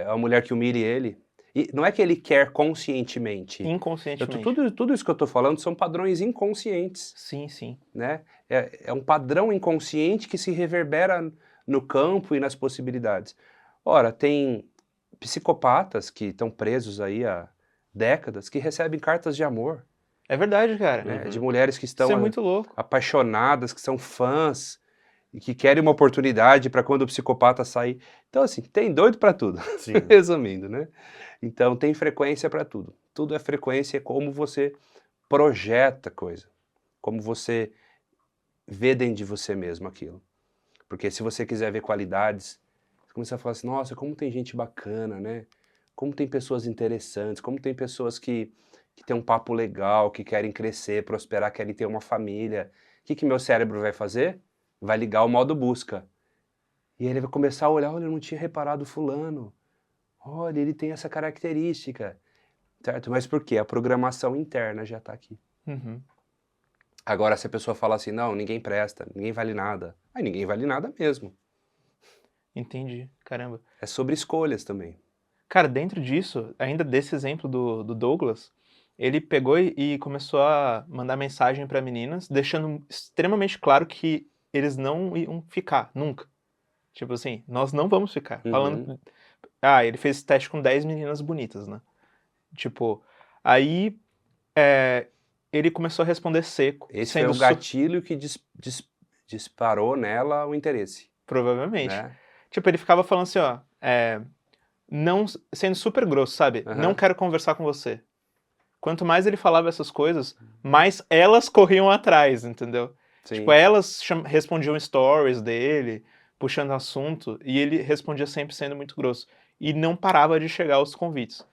A: a mulher que humilhe ele. E não é que ele quer conscientemente.
C: Inconscientemente.
A: Tudo isso que eu tô falando são padrões inconscientes,
C: Sim, sim.
A: né? É um padrão inconsciente que se reverbera no campo e nas possibilidades. Ora, tem psicopatas que estão presos aí há décadas que recebem cartas de amor,
C: É verdade, cara.
A: né?
B: Uhum.
A: De mulheres que
C: Isso
A: estão
C: é muito louco.
A: apaixonadas, que são fãs e que querem uma oportunidade para quando o psicopata sair. Então, assim, tem doido para tudo,
B: Sim.
A: resumindo, né? Então, tem frequência para tudo. Tudo é frequência, é como você projeta coisa, como você vê dentro de você mesmo aquilo. Porque se você quiser ver qualidades, você começa a falar assim, nossa, como tem gente bacana, né? Como tem pessoas interessantes, como tem pessoas que têm um papo legal, que querem crescer, prosperar, querem ter uma família. O que meu cérebro vai fazer? Vai ligar o modo busca. E ele vai começar a olhar, olha, eu não tinha reparado fulano. Olha, ele tem essa característica. Certo? Mas por quê? A programação interna já está aqui.
C: Uhum.
A: Agora, se a pessoa fala assim, não, ninguém presta, ninguém vale nada. Aí ninguém vale nada mesmo.
C: Entendi. Caramba.
A: É sobre escolhas também.
C: Cara, dentro disso, ainda desse exemplo do Douglas, ele pegou e começou a mandar mensagem para meninas, deixando extremamente claro que eles não iam ficar, nunca. Tipo assim, nós não vamos ficar.
A: Uhum.
C: Falando. Ele fez esse teste com 10 meninas bonitas, né? Tipo, aí ele começou a responder seco.
A: Esse
C: sendo
A: foi o gatilho que disparou nela o interesse.
C: Provavelmente.
A: Né?
C: Tipo, ele ficava falando assim, ó, não, sendo super grosso, sabe?
A: Aham.
C: Não quero conversar com você. Quanto mais ele falava essas coisas, mais elas corriam atrás, entendeu?
A: Sim.
C: Tipo, elas respondiam stories dele, puxando assunto, e ele respondia sempre sendo muito grosso. E não parava de chegar os convites.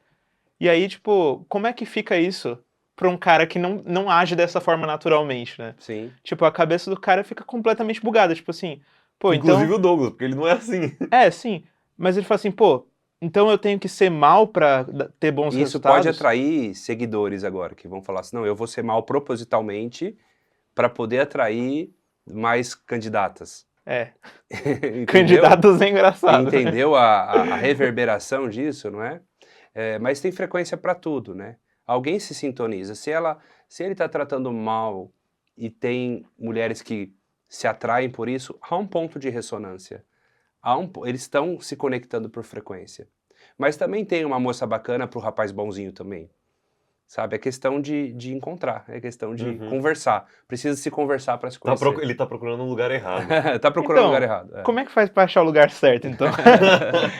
C: E aí, tipo, como é que fica isso pra um cara que não age dessa forma naturalmente, né?
A: Sim.
C: Tipo, a cabeça do cara fica completamente bugada, tipo assim, pô,
B: Inclusive
C: então...
B: o Douglas, porque ele não é assim.
C: Sim, mas ele fala assim, pô, então eu tenho que ser mal pra ter bons
A: Isso
C: resultados?
A: pode atrair seguidores agora, que vão falar assim, não, eu vou ser mal propositalmente para poder atrair mais candidatas. Entendeu?
C: Candidatos é engraçado.
A: Entendeu a reverberação disso, não é? Mas tem frequência para tudo, né? Alguém se sintoniza. Se ele está tratando mal e tem mulheres que se atraem por isso, há um ponto de ressonância. Eles estão se conectando por frequência. Mas também tem uma moça bacana para o rapaz bonzinho também. Sabe? É questão de encontrar, é questão de conversar. Precisa se conversar para se conhecer.
B: Ele tá procurando um lugar errado.
A: Tá procurando
C: Então,
A: o lugar errado.
C: como é que faz pra achar o lugar certo, então?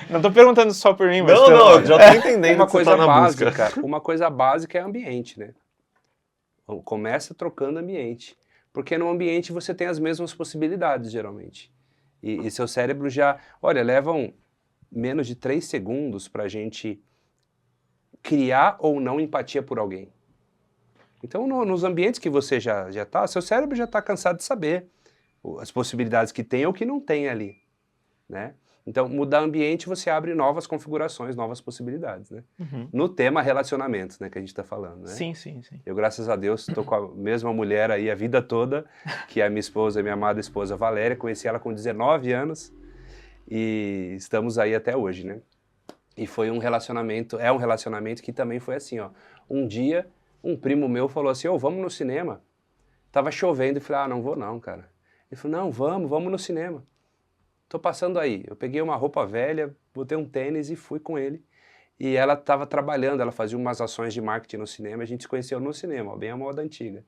C: Não tô perguntando só por mim, mas...
B: Não,
C: pelo-
B: eu já tô entendendo
A: Uma
B: que você
A: coisa
B: tá na
A: básica,
B: busca.
A: uma coisa básica é ambiente, né? Começa trocando ambiente. Porque no ambiente você tem as mesmas possibilidades, geralmente. E seu cérebro já... Olha, levam menos de 3 segundos pra gente criar ou não empatia por alguém. Então, nos ambientes que você já tá, seu cérebro já está cansado de saber as possibilidades que tem ou que não tem ali, né? Então, mudar ambiente, você abre novas configurações, novas possibilidades, né?
C: Uhum.
A: No tema relacionamentos, né, que a gente está falando, né?
C: Sim, sim, sim.
A: Eu, graças a Deus, estou com a mesma mulher aí a vida toda, que é a minha esposa, minha amada esposa Valéria. Conheci ela com 19 anos e estamos aí até hoje, né? E foi um relacionamento que também foi assim, ó. Um dia, um primo meu falou assim, vamos no cinema. Tava chovendo e falei, não vou não, cara. Ele falou, não, vamos no cinema. Tô passando aí. Eu peguei uma roupa velha, botei um tênis e fui com ele. E ela estava trabalhando, ela fazia umas ações de marketing no cinema, a gente se conheceu no cinema, ó, bem a moda antiga.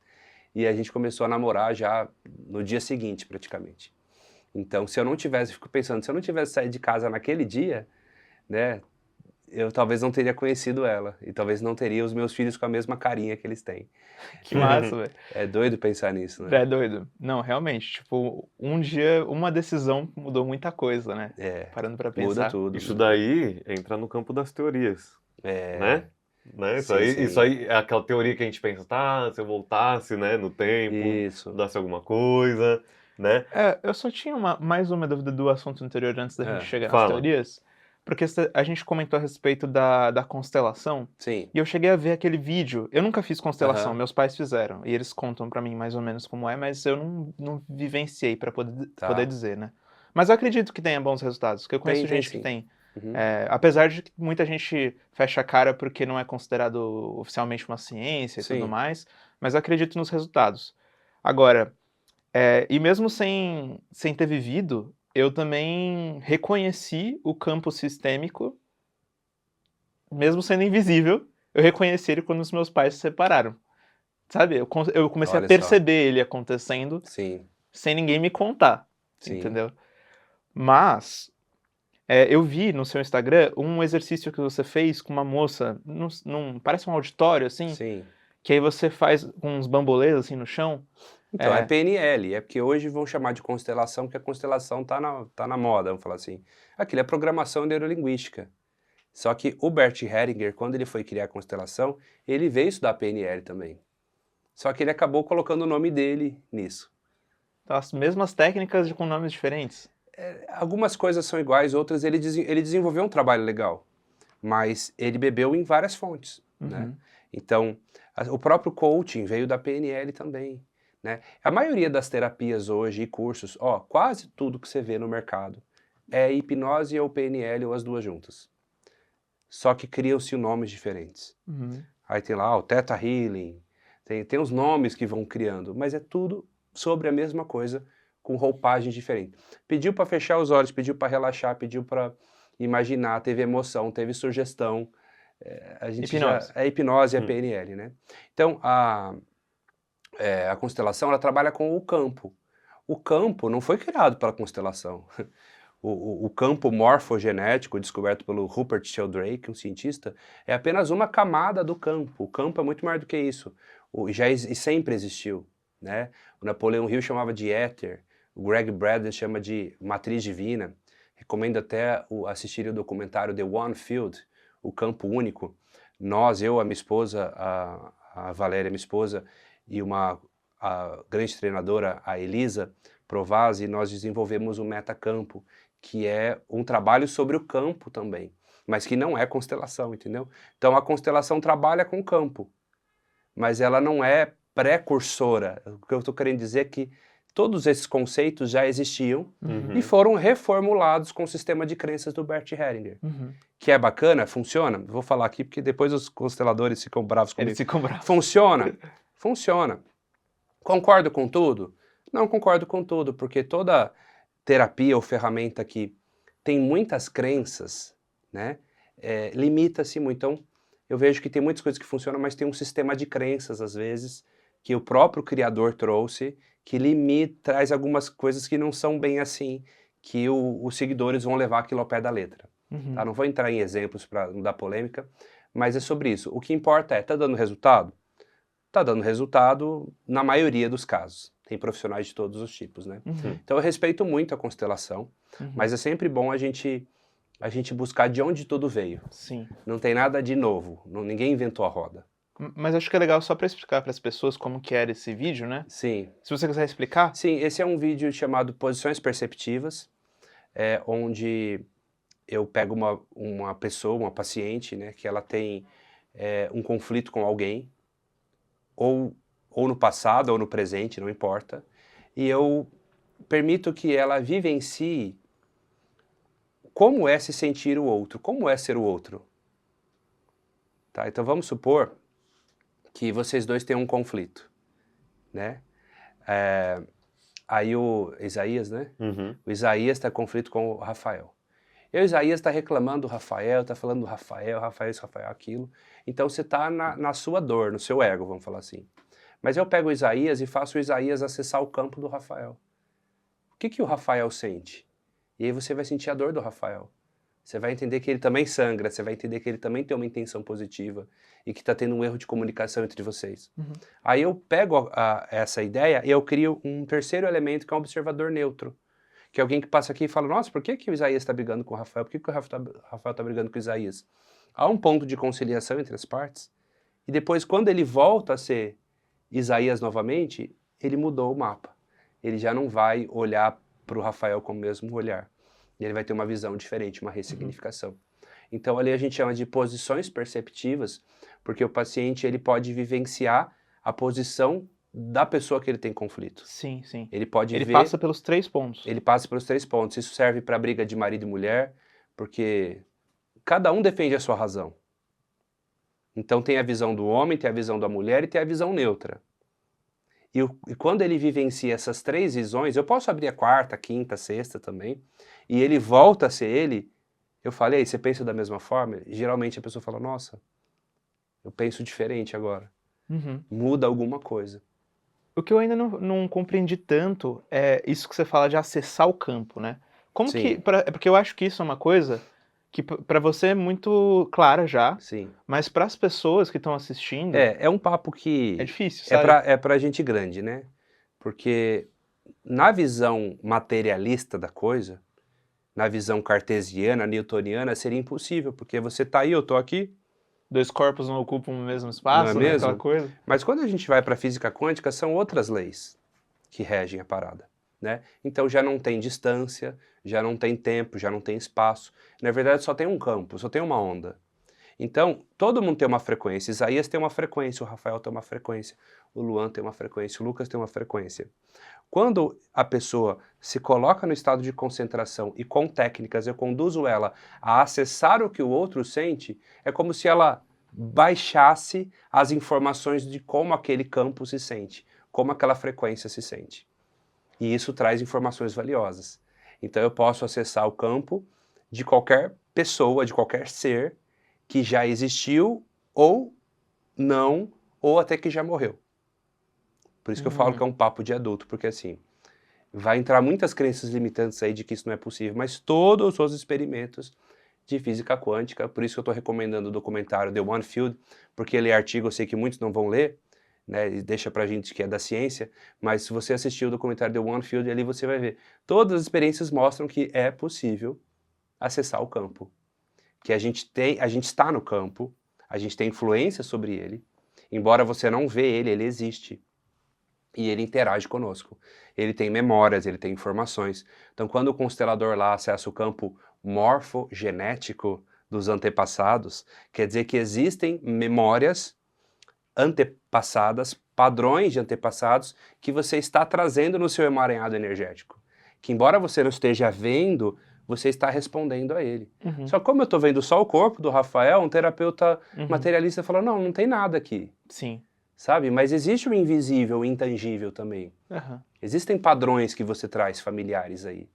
A: E a gente começou a namorar já no dia seguinte, praticamente. Então, fico pensando, se eu não tivesse saído de casa naquele dia, né, eu talvez não teria conhecido ela. E talvez não teria os meus filhos com a mesma carinha que eles têm.
C: Que massa, velho.
A: É doido pensar nisso, né?
C: É doido. Não, realmente, tipo, um dia, uma decisão mudou muita coisa, né?
A: É,
C: Parando pra
A: muda
C: pensar.
A: tudo.
B: Isso
A: muda
B: daí entra no campo das teorias,
A: É,
B: né?
A: sim,
B: Isso aí é aquela teoria que a gente pensa, tá, se eu voltasse, né, no tempo,
A: isso.
B: mudasse alguma coisa, né?
C: Eu só tinha mais uma dúvida do assunto anterior antes da gente chegar nas
B: Fala.
C: teorias, porque a gente comentou a respeito da constelação,
A: Sim.
C: e eu cheguei a ver aquele vídeo. Eu nunca fiz constelação,
A: Aham.
C: meus pais fizeram, e eles contam pra mim mais ou menos como é, mas eu não vivenciei pra poder
A: Tá.
C: dizer, né? Mas eu acredito que tenha bons resultados, porque eu conheço
A: Tem
C: gente que
A: sim.
C: tem.
A: Uhum.
C: Apesar de que muita gente fecha a cara porque não é considerado oficialmente uma ciência e tudo
A: Sim.
C: mais, mas eu acredito nos resultados. Agora, e mesmo sem ter vivido, eu também reconheci o campo sistêmico, mesmo sendo invisível, eu reconheci ele quando os meus pais se separaram. Sabe, eu comecei a
A: Olha só.
C: perceber ele acontecendo
A: Sim,
C: sem ninguém me contar,
A: sim.
C: entendeu? Mas, eu vi no seu Instagram um exercício que você fez com uma moça, parece um auditório, assim,
A: Sim.
C: que aí você faz com uns bambolês, assim, no chão.
A: Então, é PNL, é porque hoje vão chamar de constelação, porque a constelação tá na moda, vamos falar assim. Aquilo é programação neurolinguística. Só que o Bert Hellinger, quando ele foi criar a constelação, ele veio estudar PNL também. Só que ele acabou colocando o nome dele nisso.
C: Então, as mesmas técnicas com nomes diferentes.
A: Algumas coisas são iguais, outras ele desenvolveu um trabalho legal, mas ele bebeu em várias fontes, né?
C: Uhum.
A: Então, o próprio coaching veio da PNL também, né? A maioria das terapias hoje e cursos, quase tudo que você vê no mercado é hipnose ou PNL ou as duas juntas. Só que criam-se nomes diferentes.
C: Uhum.
A: Aí tem lá o Theta Healing, tem os nomes que vão criando, mas é tudo sobre a mesma coisa, com roupagens diferentes. Pediu para fechar os olhos, pediu para relaxar, pediu para imaginar, teve emoção, teve sugestão. A gente
C: Hipnose.
A: é hipnose, é PNL, né? Então, a constelação, ela trabalha com o campo. O campo não foi criado pela constelação. O campo morfogenético, descoberto pelo Rupert Sheldrake, um cientista, é apenas uma camada do campo. O campo é muito maior do que isso. E sempre existiu, né? O Napoleão Hill chamava de éter, o Greg Braden chama de matriz divina. Recomendo até assistir o documentário The One Field, o campo único. Nós, eu, a minha esposa, a Valéria, minha esposa, e a grande treinadora, a Elisa Provazzi, nós desenvolvemos o Metacampo, que é um trabalho sobre o campo também, mas que não é constelação, entendeu? Então a constelação trabalha com o campo, mas ela não é precursora. O que eu estou querendo dizer é que todos esses conceitos já existiam e foram reformulados com o sistema de crenças do Bert Hellinger.
C: Uhum.
A: Que é bacana, funciona. Vou falar aqui porque depois os consteladores ficam bravos comigo.
C: Eles ficam bravos.
A: Funciona? Funciona. Concordo com tudo? Não concordo com tudo, porque toda terapia ou ferramenta que tem muitas crenças, né, limita-se muito. Então, eu vejo que tem muitas coisas que funcionam, mas tem um sistema de crenças, às vezes, que o próprio criador trouxe, que traz algumas coisas que não são bem assim, que os seguidores vão levar aquilo ao pé da letra.
C: Uhum.
A: Tá? Não vou entrar em exemplos para não dar polêmica, mas é sobre isso. O que importa tá dando resultado? Tá dando resultado na maioria dos casos. Tem profissionais de todos os tipos, né?
C: Uhum.
A: Então eu respeito muito a constelação, mas é sempre bom a gente buscar de onde tudo veio.
C: Sim.
A: Não tem nada de novo, ninguém inventou a roda.
C: Mas acho que é legal só para explicar para as pessoas como que era esse vídeo, né?
A: Sim.
C: Se você quiser explicar.
A: Sim, esse é um vídeo chamado Posições Perceptivas, onde eu pego uma pessoa, uma paciente, né, que ela tem um conflito com alguém, ou no passado ou no presente, não importa, e eu permito que ela vivencie como é se sentir o outro, como é ser o outro. Tá? Então vamos supor que vocês dois têm um conflito, né? Aí o Isaías, né? O Isaías está em conflito com o Rafael. E o Isaías está reclamando do Rafael, está falando do Rafael isso, Rafael aquilo. Então você está na sua dor, no seu ego, vamos falar assim. Mas eu pego o Isaías e faço o Isaías acessar o campo do Rafael. O que o Rafael sente? E aí você vai sentir a dor do Rafael. Você vai entender que ele também sangra, você vai entender que ele também tem uma intenção positiva e que está tendo um erro de comunicação entre vocês.
C: Uhum.
A: Aí eu pego essa ideia e eu crio um terceiro elemento que é um observador neutro, que é alguém que passa aqui e fala, nossa, por que o Isaías está brigando com o Rafael? Por que o Rafael está brigando com o Isaías? Há um ponto de conciliação entre as partes e depois, quando ele volta a ser Isaías novamente, ele mudou o mapa. Ele já não vai olhar para o Rafael com o mesmo olhar. E ele vai ter uma visão diferente, uma ressignificação. Então ali a gente chama de posições perceptivas, porque o paciente ele pode vivenciar a posição da pessoa que ele tem conflito.
C: Sim, sim.
A: Ele pode
C: Ele
A: ver...
C: passa pelos 3 pontos.
A: Ele passa pelos 3 pontos. Isso serve para briga de marido e mulher, porque cada um defende a sua razão. Então tem a visão do homem, tem a visão da mulher e tem a visão neutra. E quando ele vivencia essas 3 visões, eu posso abrir a quarta, quinta, sexta também, e ele volta a ser ele, eu falei, você pensa da mesma forma? E geralmente a pessoa fala, nossa, eu penso diferente agora.
C: Uhum.
A: Muda alguma coisa.
C: O que eu ainda não compreendi tanto é isso que você fala de acessar o campo, né? Como
A: Sim.
C: que... É porque eu acho que isso é uma coisa que para você é muito clara já,
A: Sim.
C: mas para as pessoas que estão assistindo
A: É um papo que
C: é difícil, sabe?
A: é pra gente grande, né? Porque na visão materialista da coisa, na visão cartesiana, newtoniana, seria impossível, porque você tá aí, eu tô aqui,
C: 2 corpos não ocupam o mesmo
A: não
C: espaço,
A: é
C: né? Aquela
A: mesmo?
C: coisa.
A: Mas quando a gente vai para a física quântica, são outras leis que regem a parada, né? Então já não tem distância, já não tem tempo, já não tem espaço. Na verdade só tem um campo, só tem uma onda. Então todo mundo tem uma frequência. Isaías tem uma frequência, o Rafael tem uma frequência, o Luan tem uma frequência, o Lucas tem uma frequência. Quando a pessoa se coloca no estado de concentração e com técnicas eu conduzo ela a acessar o que o outro sente, é como se ela baixasse as informações de como aquele campo se sente, como aquela frequência se sente. E isso traz informações valiosas. Então eu posso acessar o campo de qualquer pessoa, de qualquer ser que já existiu ou não, ou até que já morreu. Por isso que eu falo que é um papo de adulto, porque assim, vai entrar muitas crenças limitantes aí de que isso não é possível, mas todos os experimentos de física quântica, por isso que eu estou recomendando o documentário The One Field, porque ele é artigo, eu sei que muitos não vão ler, né, e deixa pra gente que é da ciência, mas se você assistir o documentário The One Field, ali você vai ver. Todas as experiências mostram que é possível acessar o campo, que a gente está no campo, a gente tem influência sobre ele, embora você não vê ele, ele existe. E ele interage conosco. Ele tem memórias, ele tem informações. Então, quando o constelador lá acessa o campo morfogenético dos antepassados, quer dizer que existem memórias antepassadas, padrões de antepassados, que você está trazendo no seu emaranhado energético. Que embora você não esteja vendo, você está respondendo a ele.
C: Uhum.
A: Só que como eu estou vendo só o corpo do Rafael, um terapeuta
C: Uhum.
A: materialista fala, não tem nada aqui.
C: Sim.
A: Sabe? Mas existe o invisível, o intangível também.
C: Uhum.
A: Existem padrões que você traz familiares aí.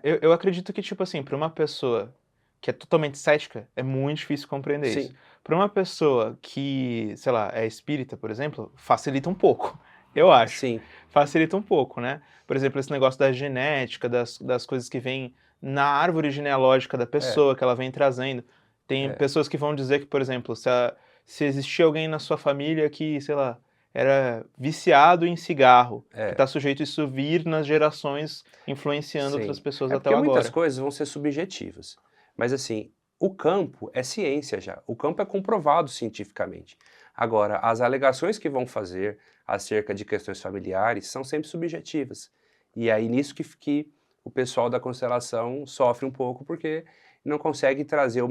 C: Eu acredito que, tipo assim, para uma pessoa que é totalmente cética, é muito difícil compreender
A: Sim.
C: isso. Para uma pessoa que, sei lá, é espírita, por exemplo, facilita um pouco, eu acho.
A: Sim.
C: Facilita um pouco, né? Por exemplo, esse negócio da genética, das coisas que vêm na árvore genealógica da pessoa, que ela vem trazendo. Tem pessoas que vão dizer que, por exemplo, se existia alguém na sua família que, sei lá, era viciado em cigarro, que está sujeito a isso vir nas gerações, influenciando
A: Sim.
C: outras pessoas
A: É
C: até
A: porque
C: o agora.
A: muitas coisas vão ser subjetivas. Mas assim, o campo é ciência já. O campo é comprovado cientificamente. Agora, as alegações que vão fazer acerca de questões familiares são sempre subjetivas. E é aí nisso que o pessoal da constelação sofre um pouco, porque não consegue trazer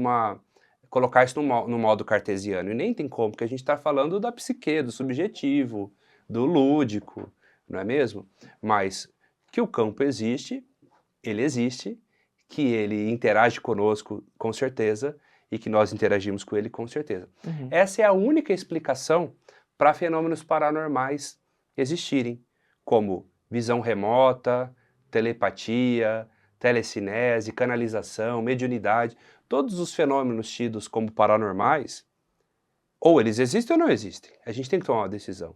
A: colocar isso no modo cartesiano. E nem tem como, porque a gente está falando da psique, do subjetivo, do lúdico, não é mesmo? Mas que o campo existe, ele existe, que ele interage conosco com certeza, e que nós interagimos com ele com certeza.
C: Uhum.
A: Essa é a única explicação para fenômenos paranormais existirem, como visão remota, telepatia, telecinese, canalização, mediunidade. Todos os fenômenos tidos como paranormais, ou eles existem ou não existem. A gente tem que tomar uma decisão,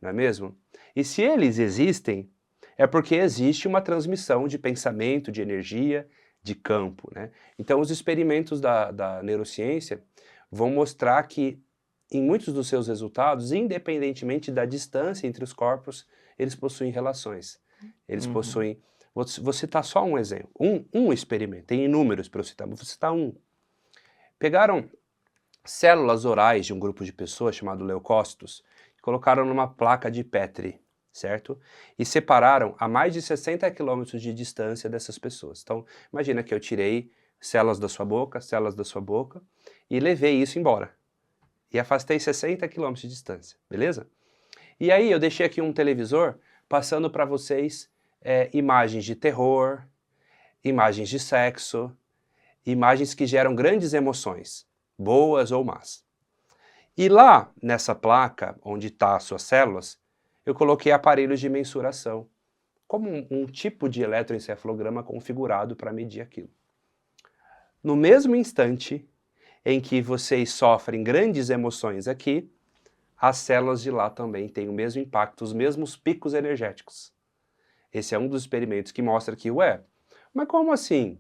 A: não é mesmo? E se eles existem, é porque existe uma transmissão de pensamento, de energia, de campo, né? Então, os experimentos da neurociência vão mostrar que, em muitos dos seus resultados, independentemente da distância entre os corpos, eles possuem relações. Eles possuem... Vou citar só um exemplo, um experimento, tem inúmeros para eu citar, mas vou citar um. Pegaram células orais de um grupo de pessoas chamado leucócitos e colocaram numa placa de Petri, certo? E separaram a mais de 60 quilômetros de distância dessas pessoas. Então, imagina que eu tirei células da sua boca e levei isso embora. E afastei 60 quilômetros de distância, beleza? E aí eu deixei aqui um televisor passando para vocês imagens de terror, imagens de sexo, imagens que geram grandes emoções, boas ou más. E lá, nessa placa, onde estão as suas células, eu coloquei aparelhos de mensuração, como um tipo de eletroencefalograma configurado para medir aquilo. No mesmo instante em que vocês sofrem grandes emoções aqui, as células de lá também têm o mesmo impacto, os mesmos picos energéticos. Esse é um dos experimentos que mostra que, mas como assim?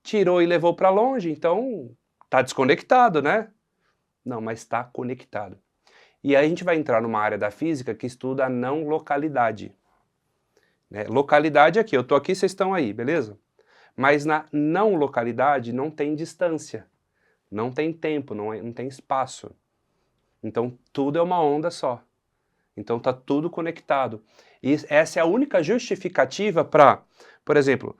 A: Tirou e levou para longe, então está desconectado, né? Não, mas está conectado. E aí a gente vai entrar numa área da física que estuda a não localidade. Né? Localidade é aqui, eu estou aqui, vocês estão aí, beleza? Mas na não localidade não tem distância, não tem tempo, não tem espaço. Então tudo é uma onda só. Então está tudo conectado. E essa é a única justificativa para, por exemplo,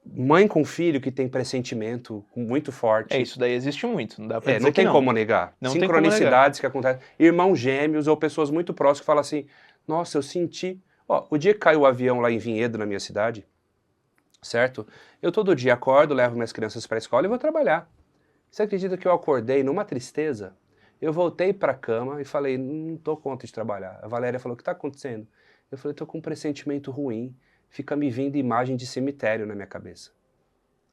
A: mãe com filho que tem pressentimento muito forte.
C: Isso daí existe muito, não dá pra dizer
A: não tem
C: que não.
A: como negar.
C: Não tem como negar.
A: Sincronicidades que acontecem. Irmãos gêmeos ou pessoas muito próximas que falam assim, nossa, eu senti... o dia que caiu o avião lá em Vinhedo, na minha cidade, certo? Eu todo dia acordo, levo minhas crianças para a escola e vou trabalhar. Você acredita que eu acordei numa tristeza? Eu voltei para a cama e falei, não estou conta de trabalhar. A Valéria falou, o que está acontecendo? Eu falei, estou com um pressentimento ruim. Fica me vindo imagem de cemitério na minha cabeça.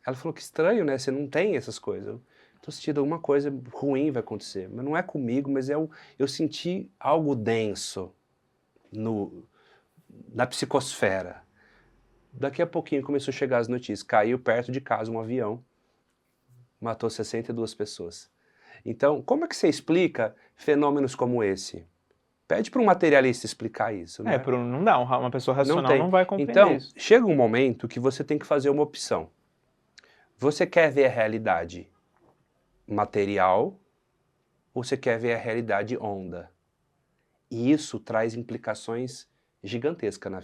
A: Ela falou, que estranho, né? Você não tem essas coisas. Eu estou sentindo alguma coisa ruim vai acontecer. Mas não é comigo, mas eu senti algo denso na psicosfera. Daqui a pouquinho começou a chegar as notícias. Caiu perto de casa um avião, matou 62 pessoas. Então, como é que você explica fenômenos como esse? Pede para um materialista explicar isso. Né?
C: Não dá, uma pessoa racional não vai compreender
A: então,
C: isso.
A: Chega um momento que você tem que fazer uma opção. Você quer ver a realidade material ou você quer ver a realidade onda? E isso traz implicações gigantescas na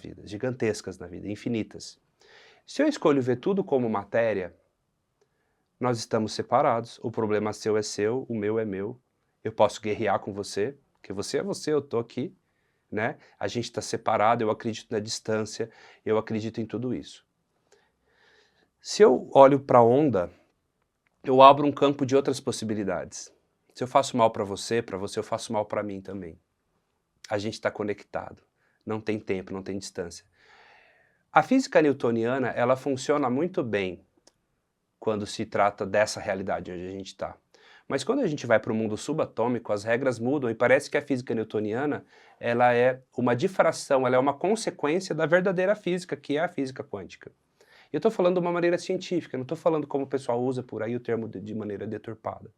A: vida, infinitas. Se eu escolho ver tudo como matéria, nós estamos separados, o problema seu é seu, o meu é meu, eu posso guerrear com você, porque você é você, eu estou aqui, né? A gente está separado, eu acredito na distância, eu acredito em tudo isso. Se eu olho para a onda, eu abro um campo de outras possibilidades. Se eu faço mal para você eu faço mal para mim também. A gente está conectado, não tem tempo, não tem distância. A física newtoniana, ela funciona muito bem quando se trata dessa realidade onde a gente está. Mas quando a gente vai para o mundo subatômico, as regras mudam e parece que a física newtoniana ela é uma difração, ela é uma consequência da verdadeira física, que é a física quântica. E eu estou falando de uma maneira científica, não estou falando como o pessoal usa por aí o termo de maneira deturpada,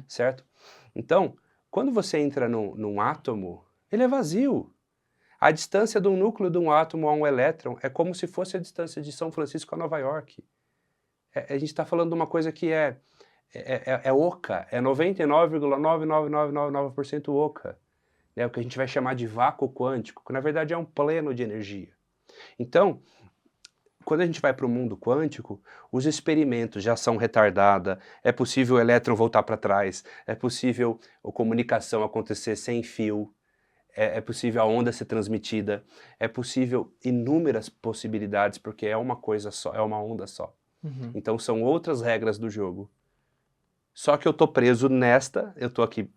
A: certo? Então, quando você entra num átomo, ele é vazio. A distância de um núcleo de um átomo a um elétron é como se fosse a distância de São Francisco a Nova York. A gente está falando de uma coisa que é oca, é 99,99999% oca. É o que a gente vai chamar de vácuo quântico, que na verdade é um pleno de energia. Então, quando a gente vai para o mundo quântico, os experimentos já são retardados, é possível o elétron voltar para trás, é possível a comunicação acontecer sem fio, é possível a onda ser transmitida, é possível inúmeras possibilidades, porque é uma coisa só, é uma onda só. Então são outras regras do jogo. Só que eu estou preso eu estou aqui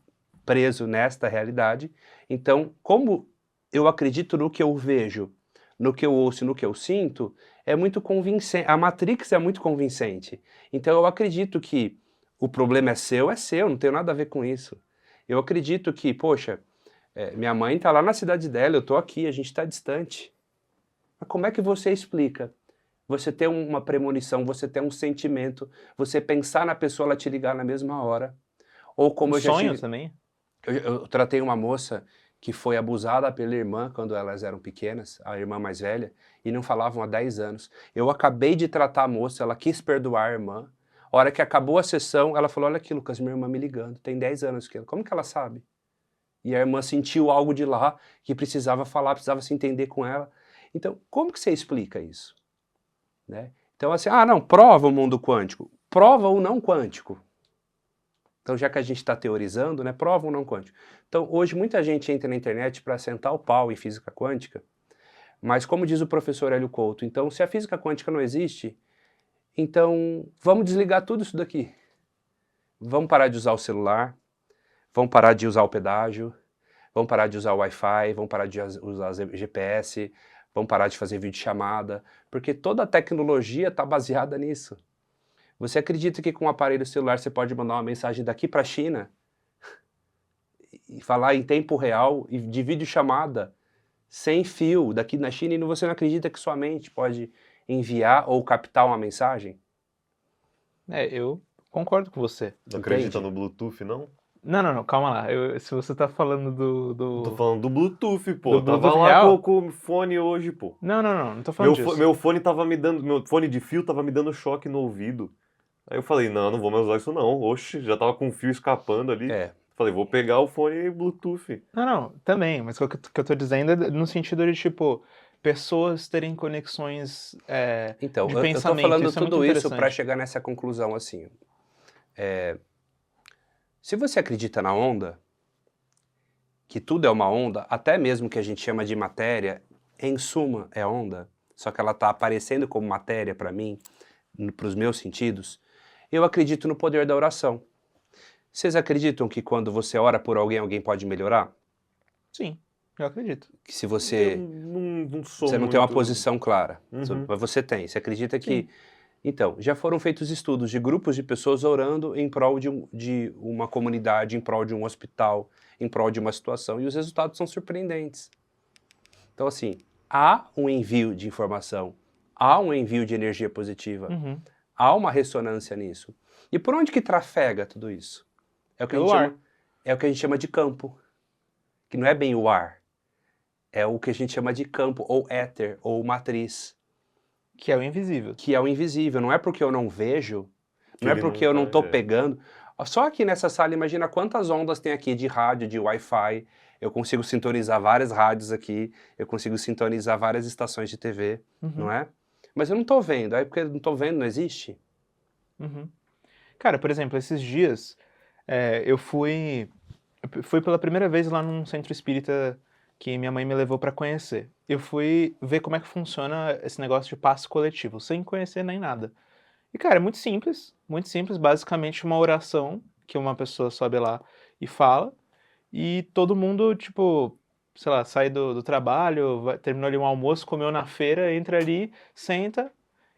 A: preso nesta realidade, então como eu acredito no que eu vejo, no que eu ouço, no que eu sinto, é muito convincente, a Matrix é muito convincente. Então eu acredito que o problema é seu, não tenho nada a ver com isso. Eu acredito que, poxa, minha mãe está lá na cidade dela, eu estou aqui, a gente está distante. Mas como é que você explica? você ter uma premonição, você ter um sentimento, você pensar na pessoa, ela te ligar na mesma hora. Ou como eu já
C: Sonho
A: tive...
C: também.
A: Eu tratei uma moça que foi abusada pela irmã quando elas eram pequenas, a irmã mais velha, e não falavam há 10 anos. Eu acabei de tratar a moça, ela quis perdoar a irmã. A hora que acabou a sessão, ela falou, olha aqui, Lucas, minha irmã me ligando, tem 10 anos que ela... Como que ela sabe? E a irmã sentiu algo de lá que precisava falar, precisava se entender com ela. Então, como que você explica isso? Né? Então, assim, não, prova o mundo quântico. Prova o não quântico. Então, já que a gente está teorizando, né, prova o não quântico. Então, hoje, muita gente entra na internet para sentar o pau em física quântica, mas como diz o professor Hélio Couto, então, se a física quântica não existe, então, vamos desligar tudo isso daqui. Vamos parar de usar o celular, vamos parar de usar o pedágio, vamos parar de usar o Wi-Fi, vamos parar de usar GPS, vamos parar de fazer videochamada, porque toda a tecnologia está baseada nisso. Você acredita que com um aparelho celular você pode mandar uma mensagem daqui para a China e falar em tempo real e de videochamada sem fio daqui na China e você não acredita que sua mente pode enviar ou captar uma mensagem?
C: Eu concordo com você.
B: Não acredita
A: Entende?
B: no Bluetooth, não?
C: Não, calma lá. Se você tá falando
B: Tô falando do Bluetooth, pô.
C: do
B: Eu tava
C: Bluetooth
B: lá
C: real?
B: com o fone hoje, pô.
C: Não tô falando disso.
B: Meu fone tava me dando. Meu fone de fio tava me dando choque no ouvido. Aí eu falei, não vou mais usar isso não. Oxe, já tava com o fio escapando ali. Falei, vou pegar o fone Bluetooth.
C: Não, também, mas o que eu tô dizendo é no sentido de, tipo, pessoas terem conexões
A: Então,
C: de
A: eu tô
C: pensamento,
A: falando
C: isso é muito
A: tudo isso para
C: interessante.
A: chegar nessa conclusão assim. Se você acredita na onda, que tudo é uma onda, até mesmo que a gente chama de matéria, em suma é onda, só que ela está aparecendo como matéria para mim, para os meus sentidos, eu acredito no poder da oração. Vocês acreditam que quando você ora por alguém, alguém pode melhorar?
C: Sim, eu acredito.
A: Que se
B: Eu
A: você...
B: não sou
A: Você não tem uma
B: muito...
A: posição clara,
B: Uhum.
A: mas você tem. Você acredita que...
C: Sim.
A: Então, já foram feitos estudos de grupos de pessoas orando em prol de uma comunidade, em prol de um hospital, em prol de uma situação, e os resultados são surpreendentes. Então, assim, há um envio de informação, há um envio de energia positiva,
C: Uhum.
A: há uma ressonância nisso. E por onde que trafega tudo isso? É o que a gente
C: Pelo ar.
A: chama, é o que a gente chama de campo, que não é bem o ar, é o que a gente chama de campo, ou éter, ou matriz,
C: Que é o invisível.
A: que é o invisível. Não é porque eu não vejo,
B: Que
A: não é
B: ele
A: porque
B: não
A: eu não
B: tá,
A: estou pegando. Só aqui nessa sala, imagina quantas ondas tem aqui de rádio, de Wi-Fi. Eu consigo sintonizar várias rádios aqui, eu consigo sintonizar várias estações de TV, não é? Mas eu não estou vendo, aí porque eu não estou vendo, não existe?
C: Uhum. Cara, por exemplo, esses dias eu fui pela primeira vez lá num centro espírita que minha mãe me levou pra conhecer. Eu fui ver como é que funciona esse negócio de passe coletivo, sem conhecer nem nada. E, cara, é muito simples, basicamente uma oração que uma pessoa sobe lá e fala, e todo mundo, tipo, sei lá, sai do trabalho, terminou ali um almoço, comeu na feira, entra ali, senta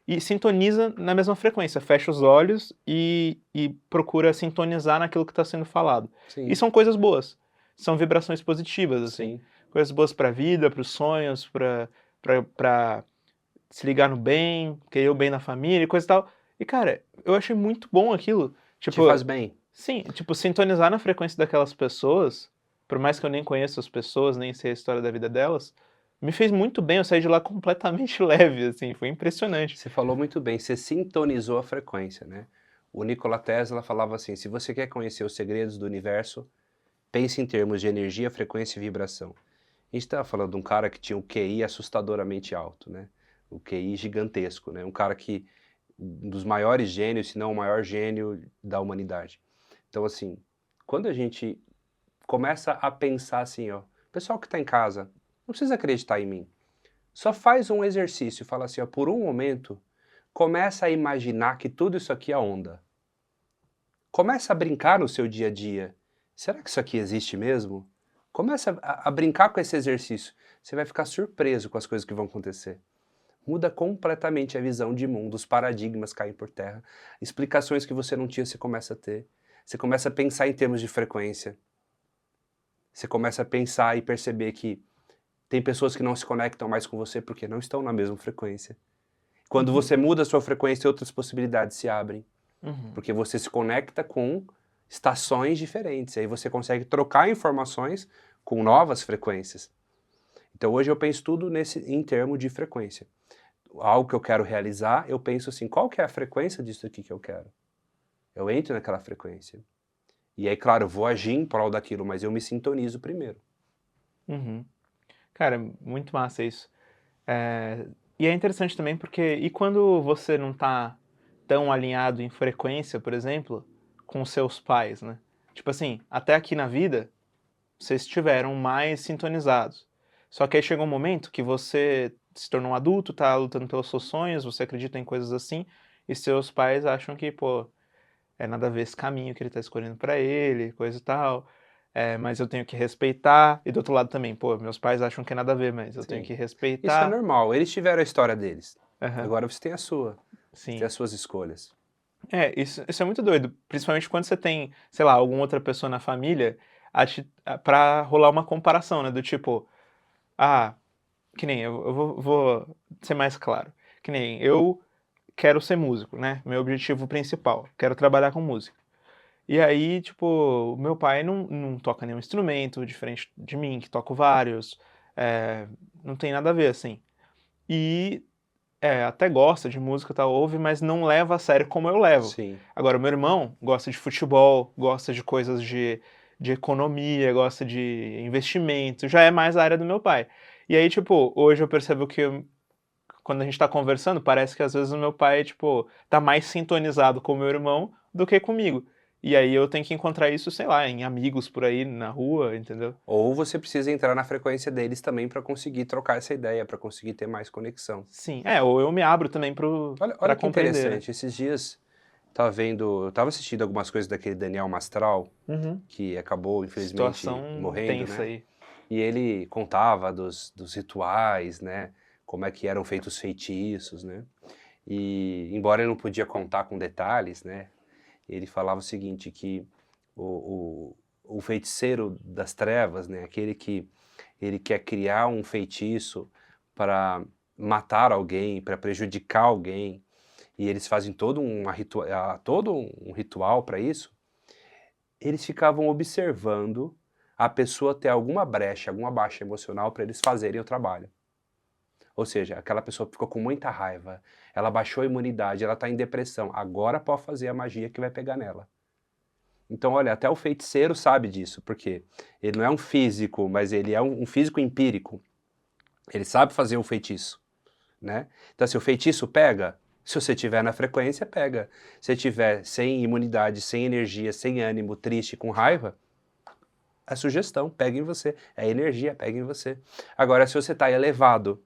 C: e sintoniza na mesma frequência, fecha os olhos e procura sintonizar naquilo que está sendo falado.
A: Sim.
C: E são coisas boas, são vibrações positivas, assim,
A: Sim.
C: coisas boas para a vida, para os sonhos, para se ligar no bem, querer o bem na família e coisa e tal. E, cara, eu achei muito bom aquilo.
A: Te
C: Tipo,
A: faz bem.
C: sim, tipo, sintonizar na frequência daquelas pessoas, por mais que eu nem conheça as pessoas, nem sei a história da vida delas, me fez muito bem, eu saí de lá completamente leve, assim, foi impressionante.
A: Você falou muito bem, você sintonizou a frequência, né? O Nikola Tesla falava assim, se você quer conhecer os segredos do universo, pense em termos de energia, frequência e vibração. A gente estava falando de um cara que tinha um QI assustadoramente alto, né? O QI gigantesco, né? Um cara que, um dos maiores gênios, se não o maior gênio da humanidade. Então, assim, quando a gente começa a pensar assim, ó, pessoal que está em casa, não precisa acreditar em mim. Só faz um exercício, fala assim, ó, por um momento, começa a imaginar que tudo isso aqui é onda. Começa a brincar no seu dia a dia. Será que isso aqui existe mesmo? Começa a brincar com esse exercício. Você vai ficar surpreso com as coisas que vão acontecer. Muda completamente a visão de mundo, os paradigmas caem por terra. Explicações que você não tinha, você começa a ter. Você começa a pensar em termos de frequência. Você começa a pensar e perceber que tem pessoas que não se conectam mais com você porque não estão na mesma frequência. Quando você muda a sua frequência, outras possibilidades se abrem.
C: Uhum.
A: Porque você se conecta com estações diferentes. Aí você consegue trocar informações com novas frequências. Então hoje eu penso tudo em termos de frequência. Algo que eu quero realizar, eu penso assim, qual que é a frequência disso aqui que eu quero? Eu entro naquela frequência. E aí, claro, eu vou agir em prol daquilo, mas eu me sintonizo primeiro.
C: Uhum. Cara, muito massa isso. E é interessante também porque, e quando você não tá tão alinhado em frequência, por exemplo, com seus pais, né? Tipo assim, até aqui na vida, vocês estiveram mais sintonizados. Só que aí chegou um momento que você se tornou um adulto, tá lutando pelos seus sonhos, você acredita em coisas assim, e seus pais acham que, pô, é nada a ver esse caminho que ele tá escolhendo pra ele, coisa e tal. Mas eu tenho que respeitar. E do outro lado também, pô, meus pais acham que é nada a ver, mas eu tenho
A: Sim.
C: que
A: Isso é
C: respeitar.
A: normal, eles tiveram a história deles.
C: Aham,
A: Agora você tem a sua. Você tem
C: sim.
A: as suas escolhas.
C: Isso é muito doido, principalmente quando você tem, sei lá, alguma outra pessoa na família pra rolar uma comparação, né? Do tipo, ah, que nem eu vou ser mais claro. Que nem eu quero ser músico, né? Meu objetivo principal, quero trabalhar com música. E aí, tipo, o meu pai não toca nenhum instrumento, diferente de mim, que toco vários, eh, não tem nada a ver, assim. E, até gosta de música, e tal, ouve, mas não leva a sério como eu levo.
A: Sim.
C: Agora, o meu irmão gosta de futebol, gosta de coisas de economia, gosta de investimento, já é mais a área do meu pai. E aí, tipo, hoje eu percebo que quando a gente tá conversando, parece que às vezes o meu pai, tipo, tá mais sintonizado com o meu irmão do que comigo. E aí eu tenho que encontrar isso, sei lá, em amigos por aí na rua, entendeu?
A: Ou você precisa entrar na frequência deles também para conseguir trocar essa ideia, para conseguir ter mais conexão.
C: Sim, ou eu me abro também pra
A: Olha que
C: compreender, né?
A: interessante, esses dias eu tava assistindo algumas coisas daquele Daniel Mastral,
B: Uhum.
A: que acabou, infelizmente,
C: Situação
A: morrendo,
C: tensa
A: né?
C: aí.
A: E ele contava dos rituais, né? Como é que eram feitos os feitiços, né? E, embora ele não podia contar com detalhes, né? Ele falava o seguinte, que o feiticeiro das trevas, né? Aquele que ele quer criar um feitiço para matar alguém, para prejudicar alguém, e eles fazem todo um ritual para isso, eles ficavam observando a pessoa ter alguma brecha, alguma baixa emocional para eles fazerem o trabalho. Ou seja, aquela pessoa ficou com muita raiva, ela baixou a imunidade, ela está em depressão, agora pode fazer a magia que vai pegar nela. Então, olha, até o feiticeiro sabe disso, porque ele não é um físico, mas ele é um físico empírico. Ele sabe fazer o feitiço, né? Então, se o feitiço pega, se você estiver na frequência, pega. Se estiver sem imunidade, sem energia, sem ânimo, triste, com raiva, é sugestão, pega em você. É energia, pega em você. Agora, se você está elevado,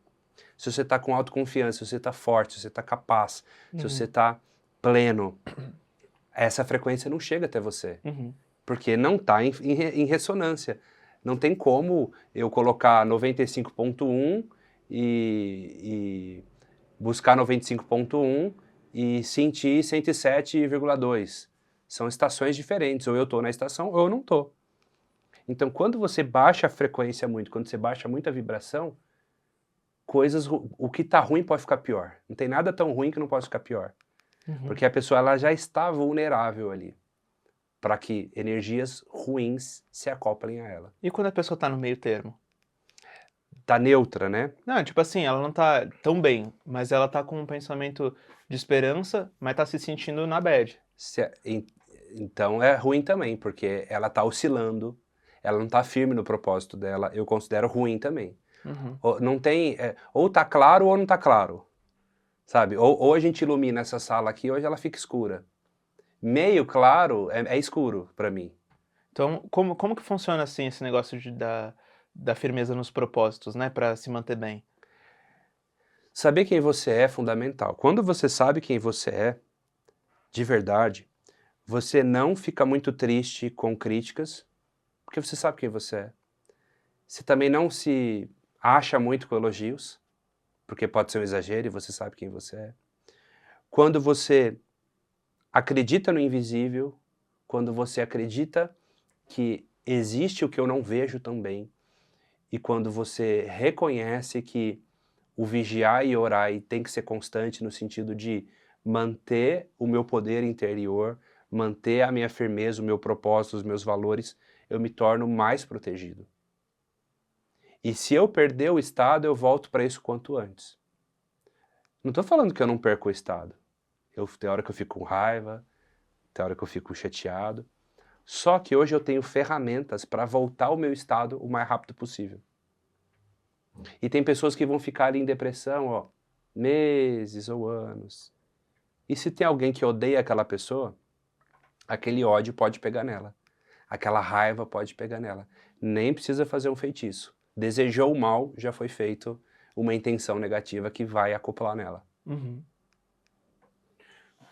A: se você está com autoconfiança, se você está forte, se você está capaz, se você
C: Uhum,
A: está pleno, essa frequência não chega até você.
C: uhum,
A: Porque não está em ressonância. Não tem como eu colocar 95.1 e buscar 95.1 e sentir 107,2. São estações diferentes, ou eu estou na estação ou eu não estou. Então, quando você baixa a frequência muito, quando você baixa muita vibração, o que está ruim pode ficar pior. Não tem nada tão ruim que não possa ficar pior.
C: uhum.
A: Porque a pessoa ela já está vulnerável ali, para que energias ruins se acoplem a ela.
C: E quando a pessoa tá no meio termo?
A: Tá neutra, né?
C: Não, tipo assim, ela não tá tão bem, mas ela tá com um pensamento de esperança, mas tá se sentindo na bad.
A: Então é ruim também, porque ela tá oscilando, ela não tá firme no propósito dela, eu considero ruim também.
C: Uhum.
A: Não tem, ou tá claro ou não tá claro, sabe? Ou a gente ilumina essa sala aqui, hoje ela fica escura. Meio claro é escuro para mim.
C: Então, como que funciona assim esse negócio da firmeza nos propósitos, né, pra se manter bem?
A: Saber quem você é fundamental. Quando você sabe quem você é, de verdade, você não fica muito triste com críticas, porque você sabe quem você é. Você também não se acha muito com elogios, porque pode ser um exagero e você sabe quem você é. Quando você acredita no invisível, quando você acredita que existe o que eu não vejo também, e quando você reconhece que o vigiar e orar e tem que ser constante no sentido de manter o meu poder interior, manter a minha firmeza, o meu propósito, os meus valores, eu me torno mais protegido. E se eu perder o estado, eu volto para isso quanto antes. Não estou falando que eu não perco o estado. Tem hora que eu fico com raiva, tem hora que eu fico chateado. Só que hoje eu tenho ferramentas para voltar ao meu estado o mais rápido possível. E tem pessoas que vão ficar ali em depressão, ó, meses ou anos. E se tem alguém que odeia aquela pessoa, aquele ódio pode pegar nela. Aquela raiva pode pegar nela. Nem precisa fazer um feitiço. Desejou o mal, já foi feito uma intenção negativa que vai acoplar nela.
C: Uhum.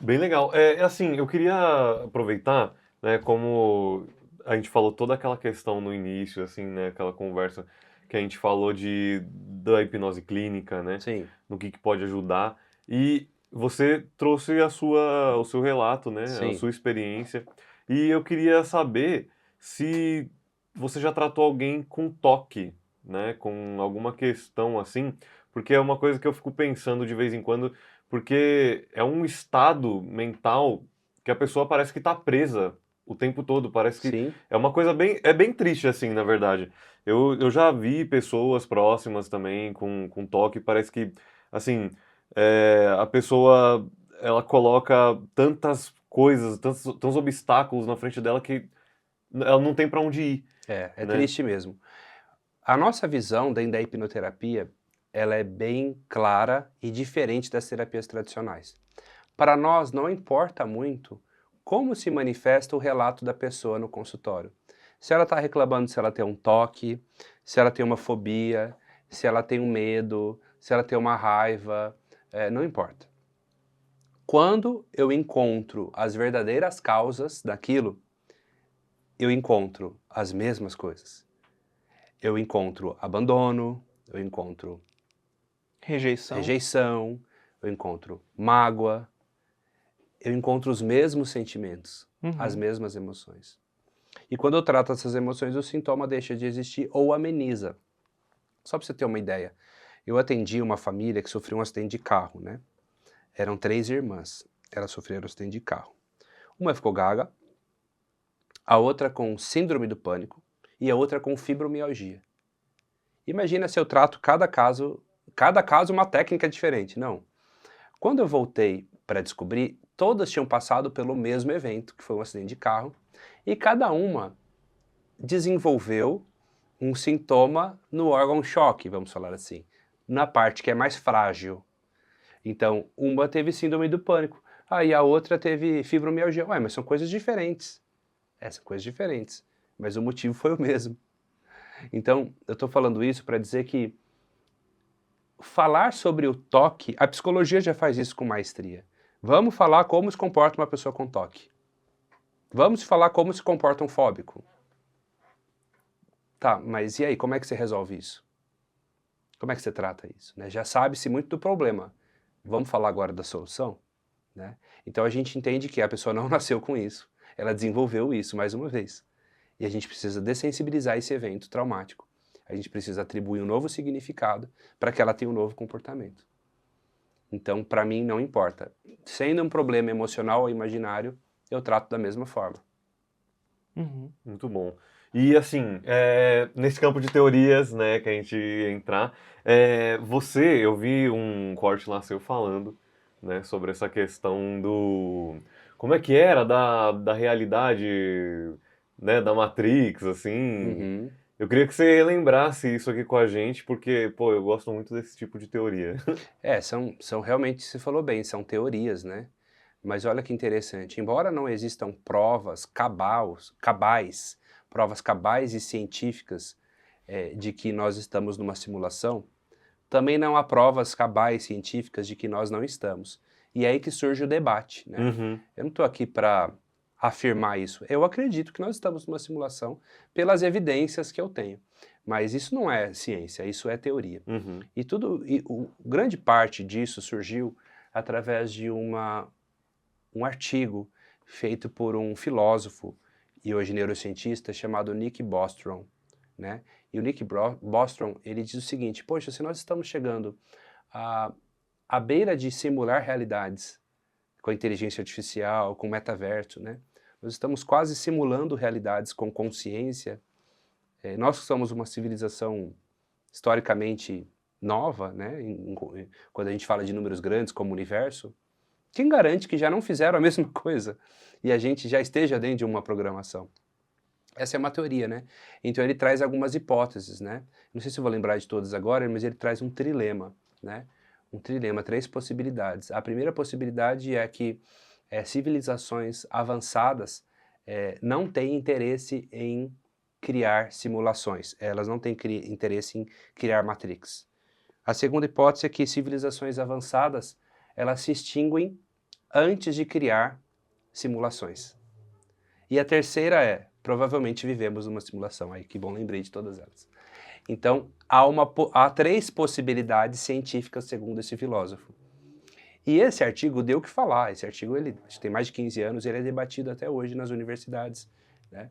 B: Bem legal. Assim, eu queria aproveitar, né, como a gente falou toda aquela questão no início, assim, né, aquela conversa que a gente falou da hipnose clínica, né,
A: Sim,
B: no que pode ajudar, e você trouxe o seu relato, né, a
A: sim.
B: sua experiência, e eu queria saber se você já tratou alguém com toque, né, com alguma questão assim, porque é uma coisa que eu fico pensando de vez em quando, porque é um estado mental que a pessoa parece que está presa o tempo todo, parece que
A: Sim,
B: é uma coisa bem triste assim, na verdade. Eu já vi pessoas próximas também com toque, parece que, assim, a pessoa, ela coloca tantas coisas, tantos obstáculos na frente dela que ela não tem para onde ir,
A: é
B: né?
A: triste mesmo. A nossa visão dentro da hipnoterapia, ela é bem clara e diferente das terapias tradicionais. Para nós não importa muito como se manifesta o relato da pessoa no consultório. Se ela está reclamando se ela tem um toque, se ela tem uma fobia, se ela tem um medo, se ela tem uma raiva, não importa. Quando eu encontro as verdadeiras causas daquilo, eu encontro as mesmas coisas. Eu encontro abandono, eu encontro
C: Rejeição.
A: rejeição, eu encontro mágoa, eu encontro os mesmos sentimentos, as
C: Uhum.
A: mesmas emoções. E quando eu trato essas emoções, o sintoma deixa de existir ou ameniza. Só para você ter uma ideia, eu atendi uma família que sofreu um acidente de carro, né? Eram 3 irmãs, elas sofreram um acidente de carro. Uma ficou gaga, a outra com síndrome do pânico e a outra com fibromialgia. Imagina se eu trato cada caso uma técnica diferente. Não. Quando eu voltei para descobrir, todas tinham passado pelo mesmo evento, que foi um acidente de carro, e cada uma desenvolveu um sintoma no órgão-choque, vamos falar assim, na parte que é mais frágil. Então, uma teve síndrome do pânico, aí a outra teve fibromialgia. Ué, mas são coisas diferentes. São coisas diferentes, mas o motivo foi o mesmo. Então, eu estou falando isso para dizer que falar sobre o toque, a psicologia já faz isso com maestria. Vamos falar como se comporta uma pessoa com toque. Vamos falar como se comporta um fóbico. Tá, mas e aí, como é que você resolve isso? Como é que você trata isso? Né? Já sabe-se muito do problema. Vamos falar agora da solução? Né? Então a gente entende que a pessoa não nasceu com isso. Ela desenvolveu isso mais uma vez. E a gente precisa dessensibilizar esse evento traumático. A gente precisa atribuir um novo significado para que ela tenha um novo comportamento. Então, para mim, não importa. Sendo um problema emocional ou imaginário, eu trato da mesma forma.
C: Uhum.
B: Muito bom. E assim, nesse campo de teorias, né, que a gente ia entrar, eu vi um corte lá seu falando, né, sobre essa questão como é que era da realidade, né, da Matrix, assim.
A: Uhum.
B: Eu queria que você relembrasse isso aqui com a gente, porque, pô, eu gosto muito desse tipo de teoria.
A: São realmente, você falou bem, são teorias, né? Mas olha que interessante, embora não existam provas cabais e científicas de que nós estamos numa simulação, também não há provas cabais científicas de que nós não estamos. E é aí que surge o debate, né?
B: Uhum,
A: Eu não estou aqui para afirmar isso. Eu acredito que nós estamos numa simulação pelas evidências que eu tenho. Mas isso não é ciência, isso é teoria.
B: uhum,
A: Grande parte disso surgiu através de um artigo feito por um filósofo e hoje neurocientista chamado Nick Bostrom, né? E o Nick Bostrom, ele diz o seguinte: poxa, se nós estamos chegando à beira de simular realidades com a inteligência artificial, com o metaverso, né? Nós estamos quase simulando realidades com consciência. Nós que somos uma civilização historicamente nova, né? Quando a gente fala de números grandes como o universo, quem garante que já não fizeram a mesma coisa e a gente já esteja dentro de uma programação? Essa é uma teoria, né? Então ele traz algumas hipóteses, né? Não sei se eu vou lembrar de todas agora, mas ele traz um trilema, né? Um trilema, 3 possibilidades. A primeira possibilidade é que civilizações avançadas não têm interesse em criar simulações, elas não têm interesse em criar Matrix. A segunda hipótese é que civilizações avançadas, elas se extinguem antes de criar simulações. E a terceira provavelmente vivemos uma simulação. Aí, que bom, lembrei de todas elas. Então, há 3 possibilidades científicas, segundo esse filósofo. E esse artigo deu o que falar. Esse artigo, ele tem mais de 15 anos, ele é debatido até hoje nas universidades, né?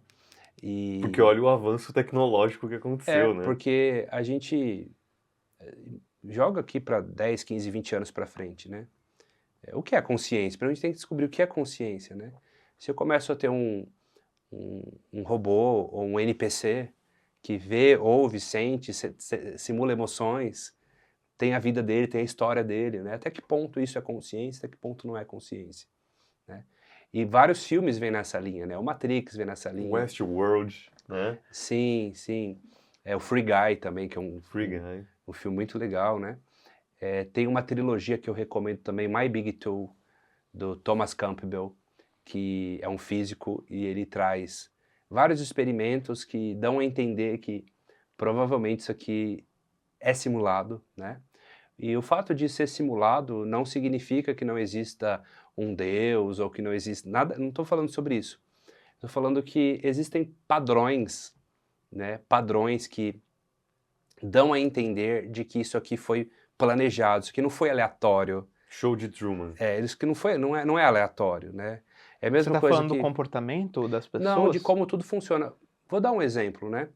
B: Porque olha o avanço tecnológico que aconteceu, né?
A: Porque a gente joga aqui para 10, 15, 20 anos para frente, né? O que é consciência? Primeiro a gente tem que descobrir o que é consciência, né? Se eu começo a ter um robô ou um NPC que vê, ouve, sente, simula emoções, tem a vida dele, tem a história dele, né? Até que ponto isso é consciência, até que ponto não é consciência, né? E vários filmes vêm nessa linha, né? O Matrix vem nessa linha.
B: Westworld, né?
A: Sim, sim. O Free Guy também, que é um filme muito legal, né? Tem uma trilogia que eu recomendo também, My Big Tool, do Thomas Campbell, que é um físico e ele traz vários experimentos que dão a entender que provavelmente isso aqui é simulado, né? E o fato de ser simulado não significa que não exista um Deus ou que não existe nada, não estou falando sobre isso. Estou falando que existem padrões, né? Padrões que dão a entender de que isso aqui foi planejado, isso aqui não foi aleatório.
B: Show de Truman.
A: Isso que não é aleatório, né? É a mesma
C: Você tá
A: coisa
C: falando
A: que...
C: do comportamento das pessoas?
A: Não, de como tudo funciona. Vou dar um exemplo, né?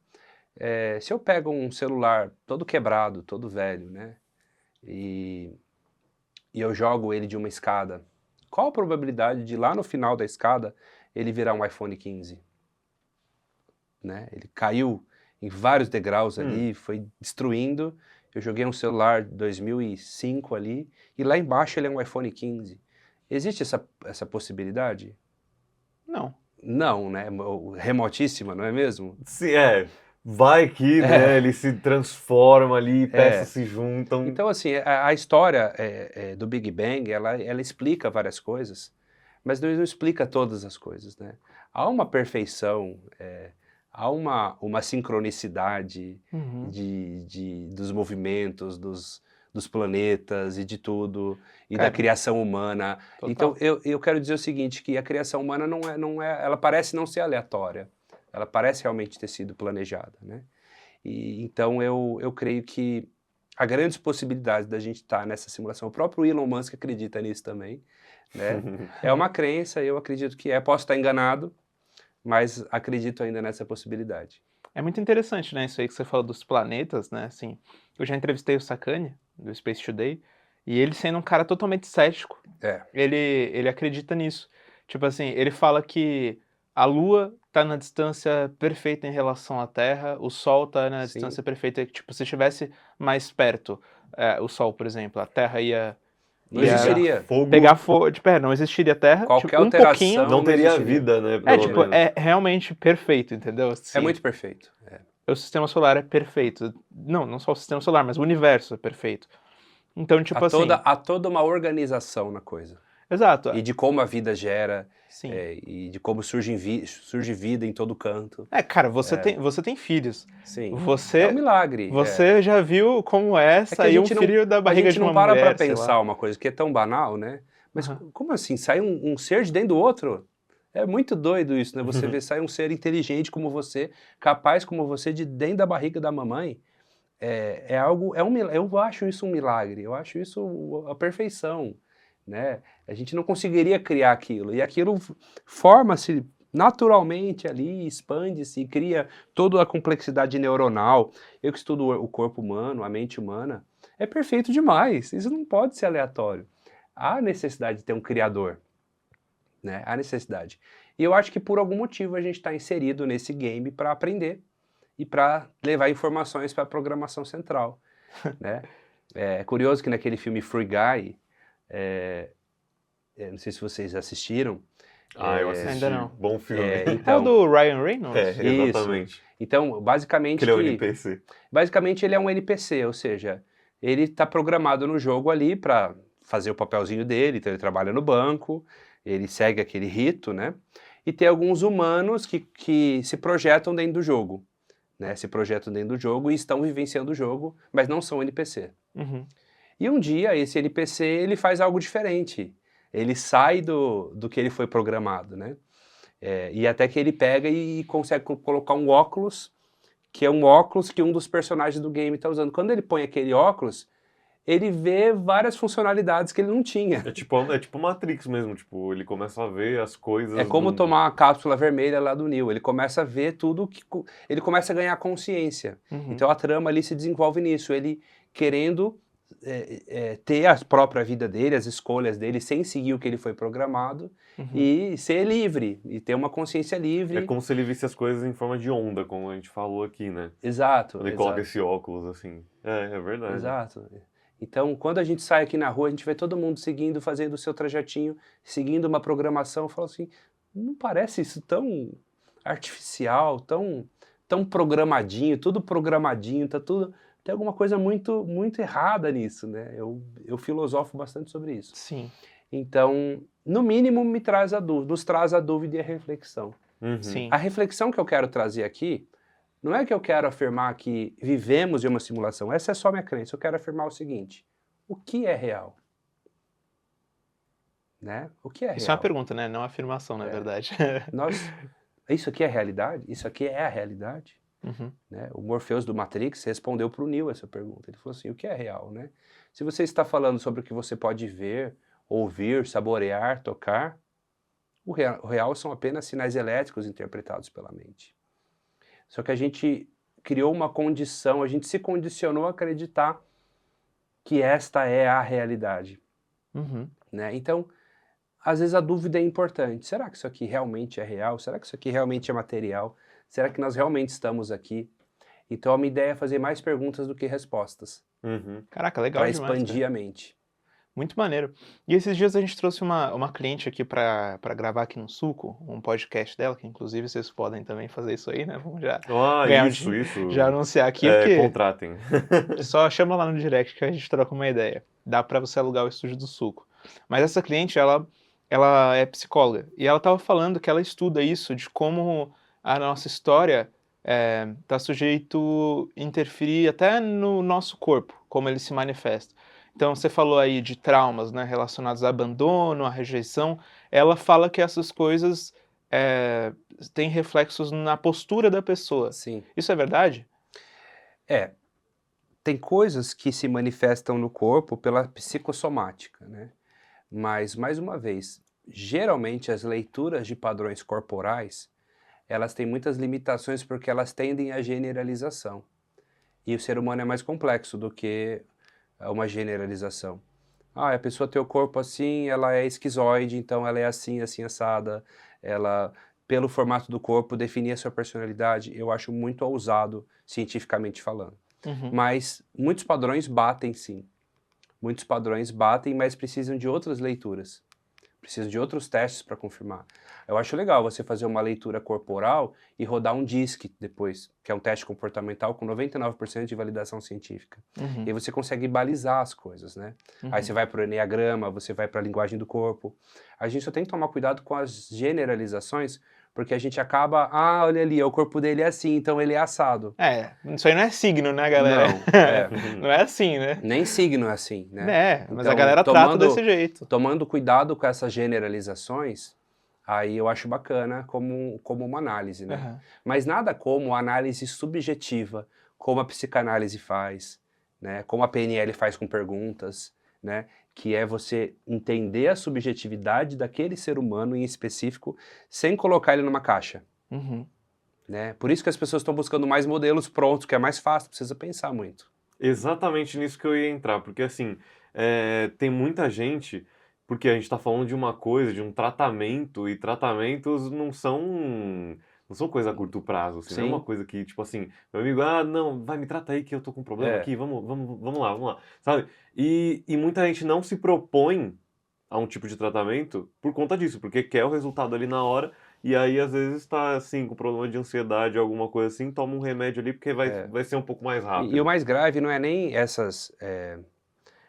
A: Se eu pego um celular todo quebrado, todo velho, né? E eu jogo ele de uma escada, qual a probabilidade de lá no final da escada ele virar um iPhone 15? Né? Ele caiu em vários degraus ali, foi destruindo. Eu joguei um celular de 2005 ali e lá embaixo ele é um iPhone 15. Existe essa possibilidade?
C: Não.
A: Não, né? Remotíssima, não é mesmo?
B: Sim, vai que, né, ele se transforma ali, peças se juntam.
A: Então, assim, a história do Big Bang, ela explica várias coisas, mas não explica todas as coisas, né? Há uma perfeição, há uma sincronicidade dos movimentos, dos planetas e de tudo, e da criação humana.
C: Total.
A: Então, eu quero dizer o seguinte, que a criação humana ela parece não ser aleatória. Ela parece realmente ter sido planejada, né? E, então, eu creio que há grandes possibilidades da gente estar nessa simulação. O próprio Elon Musk acredita nisso também, né? É uma crença, eu acredito que posso estar enganado, mas acredito ainda nessa possibilidade.
C: É muito interessante, né, isso aí que você falou dos planetas, né, assim, eu já entrevistei o Sakane, do Space Today, e ele sendo um cara totalmente cético, ele acredita nisso. Tipo assim, ele fala que a Lua tá na distância perfeita em relação à Terra, o Sol tá na distância perfeita, tipo, se estivesse mais perto, o Sol, por exemplo, a Terra ia...
A: Não existiria.
C: Pegar fogo, não existiria Terra,
A: Qualquer
C: tipo,
A: alteração
C: pouquinho...
B: Não teria
A: existiria.
B: vida, né, pelo menos.
C: É realmente perfeito, entendeu?
A: É muito perfeito.
C: O sistema solar é perfeito. Não só o sistema solar, mas o universo é perfeito. Então, tipo
A: Há toda uma organização na coisa.
C: Exato.
A: E de como a vida gera,
C: Sim.
A: E de como surge vida em todo canto.
C: Cara, você tem filhos.
A: Sim.
C: Você,
A: é um milagre.
C: Você já viu como sair um filho da barriga de uma mulher?
A: A gente não para pra pensar uma coisa que é tão banal, né? Mas como assim? Sai um ser de dentro do outro? É muito doido isso, né? Você vê sair um ser inteligente como você, capaz como você, de dentro da barriga da mamãe. Eu acho isso um milagre, eu acho isso a perfeição, né? A gente não conseguiria criar aquilo, e aquilo forma-se naturalmente ali, expande-se e cria toda a complexidade neuronal. Eu que estudo o corpo humano, a mente humana, é perfeito demais. Isso não pode ser aleatório. Há necessidade de ter um criador, né? Há necessidade. E eu acho que por algum motivo a gente está inserido nesse game para aprender e para levar informações para a programação central, né? É curioso que naquele filme Free Guy, não sei se vocês assistiram.
B: Eu assisti.
C: Ainda não.
B: Bom filme.
C: É o
A: Então,
C: do Ryan Reynolds?
B: Exatamente.
A: então basicamente,
B: Que ele é um NPC.
A: basicamente ele é um NPC, ou seja, ele está programado no jogo ali para fazer o papelzinho dele, então ele trabalha no banco, ele segue aquele rito, né? E tem alguns humanos que se projetam dentro do jogo, né? Se projetam dentro do jogo e estão vivenciando o jogo, mas não são NPC.
C: Uhum.
A: E um dia esse NPC ele faz algo diferente. Ele sai do que ele foi programado, né? E até que ele pega e consegue colocar um óculos, que é um óculos que um dos personagens do game está usando. Quando ele põe aquele óculos, ele vê várias funcionalidades que ele não tinha.
B: É tipo Matrix mesmo, tipo, ele começa a ver as coisas...
A: É como tomar uma cápsula vermelha lá do Neo. Ele começa a ver tudo, ele começa a ganhar consciência.
C: Uhum.
A: Então a trama ali se desenvolve nisso. Ele querendo ter a própria vida dele, as escolhas dele, sem seguir o que ele foi programado,
C: Uhum.
A: e ser livre, e ter uma consciência livre.
B: É como se ele visse as coisas em forma de onda, como a gente falou aqui, né?
A: Exato.
B: Quando ele coloca esse óculos, assim. É verdade.
A: Exato. Então, quando a gente sai aqui na rua, a gente vê todo mundo seguindo, fazendo o seu trajetinho, seguindo uma programação, fala assim, não parece isso tão artificial, tão programadinho, tudo programadinho, tá tudo... Tem alguma coisa muito, muito errada nisso, né? Eu filosofo bastante sobre isso.
C: Sim.
A: Então, no mínimo, nos traz a dúvida e a reflexão.
B: Uhum.
C: Sim.
A: A reflexão que eu quero trazer aqui, não é que eu quero afirmar que vivemos em uma simulação, essa é só minha crença, eu quero afirmar o seguinte, o que é real? Né? O que é real?
C: Isso é uma pergunta, né? Não uma afirmação, na verdade.
A: Isso aqui é realidade? Isso aqui é a realidade?
C: Uhum.
A: Né? O Morpheus do Matrix respondeu para o Neo essa pergunta. Ele falou assim, o que é real? Né? Se você está falando sobre o que você pode ver, ouvir, saborear, tocar, o real são apenas sinais elétricos interpretados pela mente. Só que a gente criou uma condição, a gente se condicionou a acreditar que esta é a realidade.
C: Uhum.
A: Né? Então, às vezes a dúvida é importante. Será que isso aqui realmente é real? Será que isso aqui realmente é material? Será que nós realmente estamos aqui? Então a minha ideia é fazer mais perguntas do que respostas.
B: Uhum.
C: Caraca, legal
A: Para
C: demais,
A: expandir
C: cara.
A: a mente.
C: Muito maneiro. E esses dias a gente trouxe uma cliente aqui pra gravar aqui no Suco, um podcast dela, que inclusive vocês podem também fazer isso aí, né? Vamos já ganhar
B: Isso.
C: já anunciar aqui, porque
B: Contratem.
C: só chama lá no direct que a gente troca uma ideia. Dá pra você alugar o estúdio do Suco. Mas essa cliente, ela é psicóloga, e ela tava falando que ela estuda isso, de como a nossa história tá sujeito a interferir até no nosso corpo, como ele se manifesta. Então, você falou aí de traumas, né, relacionados a abandono, a rejeição. Ela fala que essas coisas têm reflexos na postura da pessoa.
A: Sim.
C: Isso é verdade?
A: Tem coisas que se manifestam no corpo pela psicossomática, né? Mas, mais uma vez, geralmente as leituras de padrões corporais, elas têm muitas limitações porque elas tendem à generalização. E o ser humano é mais complexo do que uma generalização. A pessoa tem o corpo assim, ela é esquizoide, então ela é assim, assim, assada. Ela, pelo formato do corpo, definir a sua personalidade, eu acho muito ousado, cientificamente falando.
C: Uhum.
A: Mas muitos padrões batem, sim. Muitos padrões batem, mas precisam de outras leituras. Precisam de outros testes para confirmar. Eu acho legal você fazer uma leitura corporal e rodar um DISC depois, que é um teste comportamental com 99% de validação científica.
C: Uhum.
A: E aí você consegue balizar as coisas, né? Aí você vai para o Enneagrama, você vai para a linguagem do corpo. A gente só tem que tomar cuidado com as generalizações, porque a gente acaba, olha ali, o corpo dele é assim, então ele é assado.
C: Isso aí não é signo, né, galera?
A: Não,
C: Não é assim, né?
A: Nem signo é assim, né?
C: Mas
A: Então,
C: a galera trata desse jeito.
A: Tomando cuidado com essas generalizações, aí eu acho bacana como uma análise, né?
C: Uhum.
A: Mas nada como a análise subjetiva, como a psicanálise faz, né? Como a PNL faz com perguntas, né? Que é você entender a subjetividade daquele ser humano em específico, sem colocar ele numa caixa,
C: Uhum.
A: né? Por isso que as pessoas estão buscando mais modelos prontos, que é mais fácil, não precisa pensar muito.
B: Exatamente nisso que eu ia entrar, porque assim, tem muita gente, porque a gente está falando de uma coisa, de um tratamento, e tratamentos não são coisa a curto prazo, assim, não é uma
A: Sim,
B: coisa que, tipo assim, meu amigo, ah, não, vai, me trata aí que eu tô com um problema
A: é,
B: aqui, vamos lá, sabe? E muita gente não se propõe a um tipo de tratamento por conta disso, porque quer o resultado ali na hora, e aí às vezes tá assim, com problema de ansiedade, alguma coisa assim, toma um remédio ali porque vai,
A: é.
B: vai ser um pouco mais
A: E o
B: rápido.
A: mais grave não é nem essas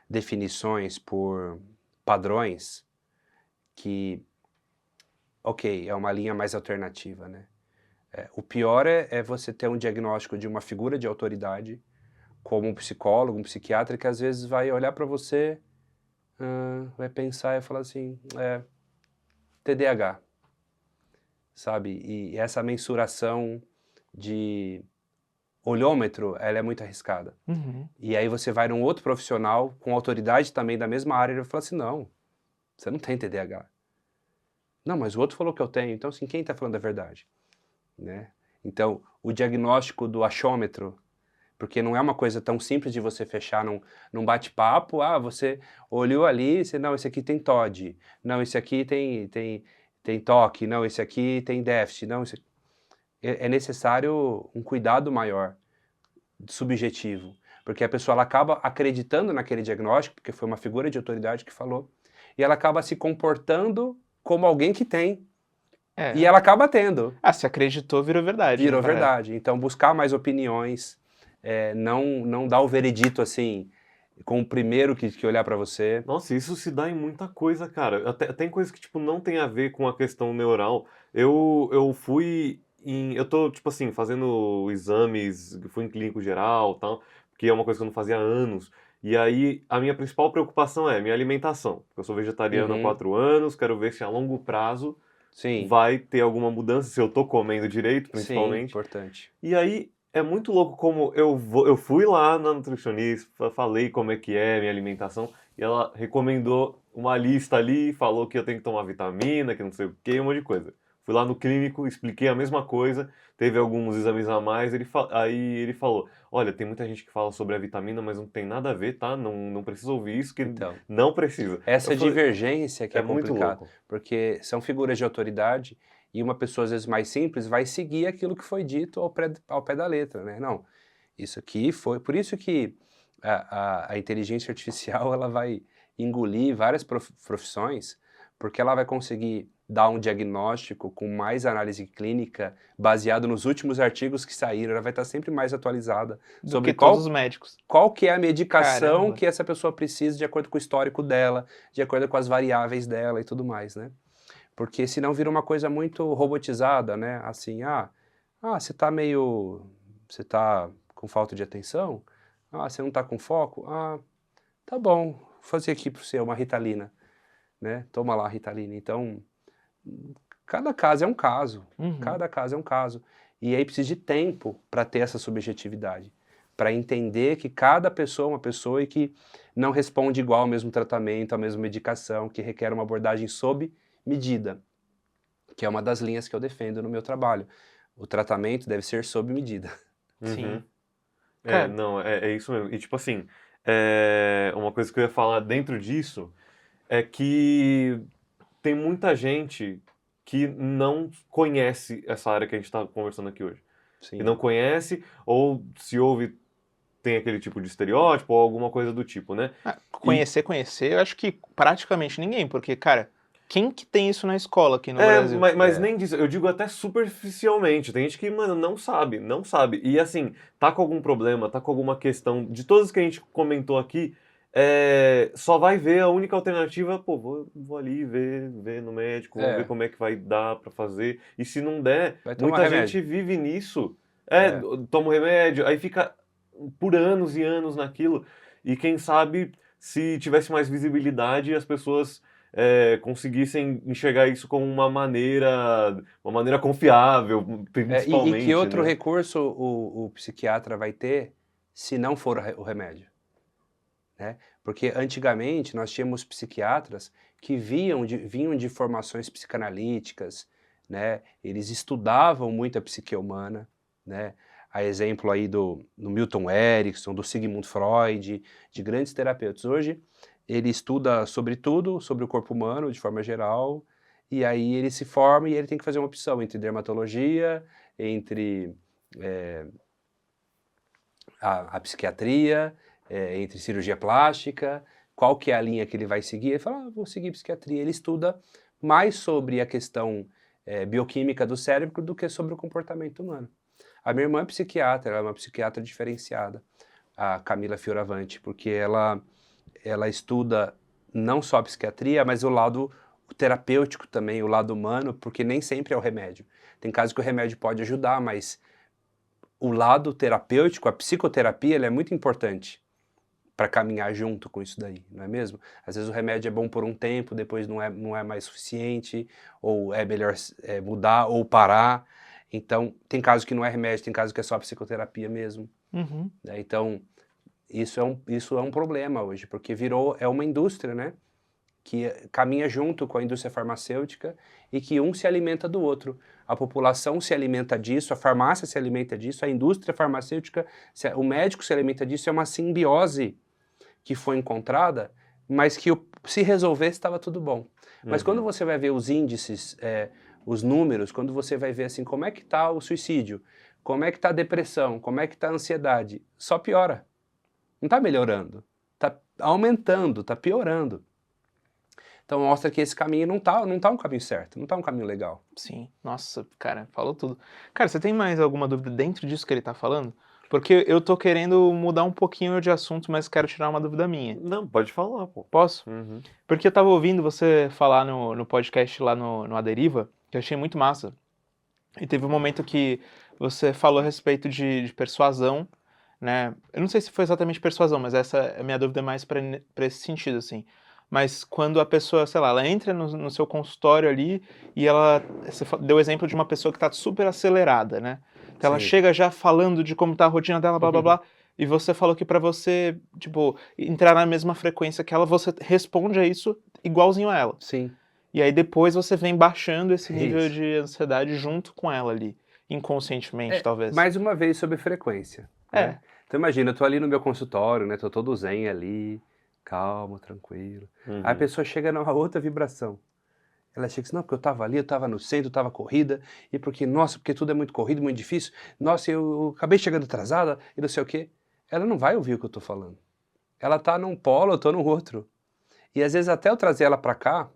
A: definições por padrões que, ok, é uma linha mais alternativa, né? O pior é você ter um diagnóstico de uma figura de autoridade, como um psicólogo, um psiquiatra, que às vezes vai olhar para você, vai pensar e falar assim, TDAH, sabe? E essa mensuração de olhômetro, ela é muito arriscada.
C: Uhum.
A: E aí você vai num outro profissional com autoridade também da mesma área e ele vai falar assim, não, você não tem TDAH. Não, mas o outro falou que eu tenho, então assim, quem está falando a verdade? Né? Então, o diagnóstico do achômetro, porque não é uma coisa tão simples de você fechar num bate-papo, você olhou ali, você, não, esse aqui tem TOD, não, esse aqui tem TOC, não, esse aqui tem déficit, não, é necessário um cuidado maior, subjetivo, porque a pessoa ela acaba acreditando naquele diagnóstico, porque foi uma figura de autoridade que falou, e ela acaba se comportando como alguém que tem, e
C: É.
A: ela acaba tendo.
C: Se acreditou, virou verdade, né,
A: Virou
C: pra ela.
A: verdade. Então, buscar mais opiniões, não dar o veredito assim, com o primeiro que olhar para você.
B: Nossa, isso se dá em muita coisa, cara. Até, tem coisas que, tipo, não tem a ver com a questão neural. Eu fui em... Eu tô, tipo assim, fazendo exames, fui em clínico geral e tal, que é uma coisa que eu não fazia há anos. E aí, a minha principal preocupação é minha alimentação. Eu sou vegetariano há
A: Uhum,
B: 4 anos, quero ver se a longo prazo
A: sim,
B: vai ter alguma mudança, se eu tô comendo direito,
A: sim,
B: principalmente.
A: importante.
B: E aí é muito louco como eu fui lá na nutricionista, falei como é que é a minha alimentação, e ela recomendou uma lista ali, falou que eu tenho que tomar vitamina, que não sei o que, um monte de coisa. Fui lá no clínico, expliquei a mesma coisa, teve alguns exames a mais, aí ele falou, olha, tem muita gente que fala sobre a vitamina, mas não tem nada a ver, tá? Não precisa ouvir isso, que
A: Então,
B: não precisa. Eu
A: essa
B: falei,
A: divergência que
B: é
A: é
B: muito
A: complicado,
B: louco.
A: porque são figuras de autoridade e uma pessoa às vezes mais simples vai seguir aquilo que foi dito ao pé da letra, né? Não, isso aqui foi... Por isso que a inteligência artificial ela vai engolir várias profissões, porque ela vai conseguir dar um diagnóstico com mais análise clínica baseado nos últimos artigos que saíram, ela vai estar sempre mais atualizada
C: Do
A: sobre
C: que todos os médicos.
A: qual que é a medicação
C: Caramba.
A: que essa pessoa precisa de acordo com o histórico dela, de acordo com as variáveis dela e tudo mais, né? Porque senão vira uma coisa muito robotizada, né? Assim, você tá meio... Você tá com falta de atenção? Você não tá com foco? Tá bom, vou fazer aqui para você uma Ritalina, né? Toma lá a Ritalina. Então, cada caso é um caso,
C: Uhum.
A: cada caso é um caso. E aí precisa de tempo para ter essa subjetividade, para entender que cada pessoa é uma pessoa e que não responde igual ao mesmo tratamento, à mesma medicação, que requer uma abordagem sob medida, que é uma das linhas que eu defendo no meu trabalho. O tratamento deve ser sob medida.
B: Uhum.
C: Sim. Cara,
B: Não, é isso mesmo. E tipo assim, uma coisa que eu ia falar dentro disso é que tem muita gente que não conhece essa área que a gente está conversando aqui hoje. Que
A: Sim.
B: não conhece, ou se ouve, tem aquele tipo de estereótipo, ou alguma coisa do tipo, né? E
C: conhecer, eu acho que praticamente ninguém, porque, cara, quem que tem isso na escola aqui no Brasil?
B: mas nem disso, eu digo até superficialmente. Tem gente que, mano, não sabe. E assim, tá com algum problema, tá com alguma questão, de todas que a gente comentou aqui, só vai ver a única alternativa, pô, vou ali ver no médico, vou ver
A: É,
B: como é que vai dar pra fazer. E se não der,
A: vai tomar
B: muita gente
A: remédio.
B: vive nisso.
A: É.
B: Toma o remédio, aí fica por anos e anos naquilo. E quem sabe, se tivesse mais visibilidade, as pessoas conseguissem enxergar isso como uma maneira confiável,
A: E que
B: principalmente,
A: outro
B: né?
A: recurso o psiquiatra vai ter se não for o remédio? né? Porque antigamente nós tínhamos psiquiatras que vinham de formações psicanalíticas, né? Eles estudavam muito a psique humana, né? A exemplo aí do Milton Erickson, do Sigmund Freud, de grandes terapeutas. Hoje ele estuda sobre tudo, sobre o corpo humano de forma geral, e aí ele se forma e ele tem que fazer uma opção entre dermatologia, entre a psiquiatria, entre cirurgia plástica, qual que é a linha que ele vai seguir. Ele fala, vou seguir psiquiatria. Ele estuda mais sobre a questão bioquímica do cérebro do que sobre o comportamento humano. A minha irmã é psiquiatra, ela é uma psiquiatra diferenciada, a Camila Fioravanti, porque ela estuda não só a psiquiatria, mas o lado terapêutico também, o lado humano, porque nem sempre é o remédio. Tem casos que o remédio pode ajudar, mas o lado terapêutico, a psicoterapia, ela é muito importante para caminhar junto com isso daí, não é mesmo? Às vezes o remédio é bom por um tempo, depois não é mais suficiente, ou é melhor mudar ou parar. Então, tem casos que não é remédio, tem casos que é só psicoterapia mesmo.
C: Uhum.
A: Né? Então, isso é um problema hoje, porque é uma indústria, né? Que caminha junto com a indústria farmacêutica e que um se alimenta do outro. A população se alimenta disso, a farmácia se alimenta disso, a indústria farmacêutica, o médico se alimenta disso. É uma simbiose que foi encontrada, mas que se resolvesse estava tudo bom. Mas quando você vai ver os índices, os números, quando você vai ver assim, como é que está o suicídio, como é que está a depressão, como é que está a ansiedade, só piora. Não está melhorando, está aumentando, está piorando. Então mostra que esse caminho não tá um caminho certo, não tá um caminho legal.
C: Sim, nossa, cara, falou tudo. Cara, você tem mais alguma dúvida dentro disso que ele tá falando? Porque eu tô querendo mudar um pouquinho de assunto, mas quero tirar uma dúvida minha.
B: Não, pode falar, pô.
C: Posso?
B: Uhum.
C: Porque eu tava ouvindo você falar no podcast lá no A Deriva, que eu achei muito massa. E teve um momento que você falou a respeito de persuasão, né? Eu não sei se foi exatamente persuasão, mas essa é a minha dúvida mais pra esse sentido, assim. Mas quando a pessoa, sei lá, ela entra no seu consultório ali e você deu o exemplo de uma pessoa que tá super acelerada, né? Então ela
A: Sim.
C: chega já falando de como tá a rotina dela, blá blá blá, e você falou que pra você, tipo, entrar na mesma frequência que ela, você responde a isso igualzinho a ela.
A: Sim.
C: E aí depois você vem baixando esse nível
A: Isso.
C: de ansiedade junto com ela ali, inconscientemente, talvez.
A: Mais uma vez sobre frequência.
C: É.
A: Né? Então imagina, eu tô ali no meu consultório, né? Tô todo zen ali, calmo, tranquilo. Aí a pessoa chega numa outra vibração. Ela chega assim, não, porque eu tava ali, eu tava no centro, eu tava corrida, e porque, nossa, porque tudo é muito corrido, muito difícil, nossa, eu acabei chegando atrasada, e não sei o quê. Ela não vai ouvir o que eu tô falando. Ela tá num polo, eu tô no outro. E às vezes até eu trazer ela pra cá,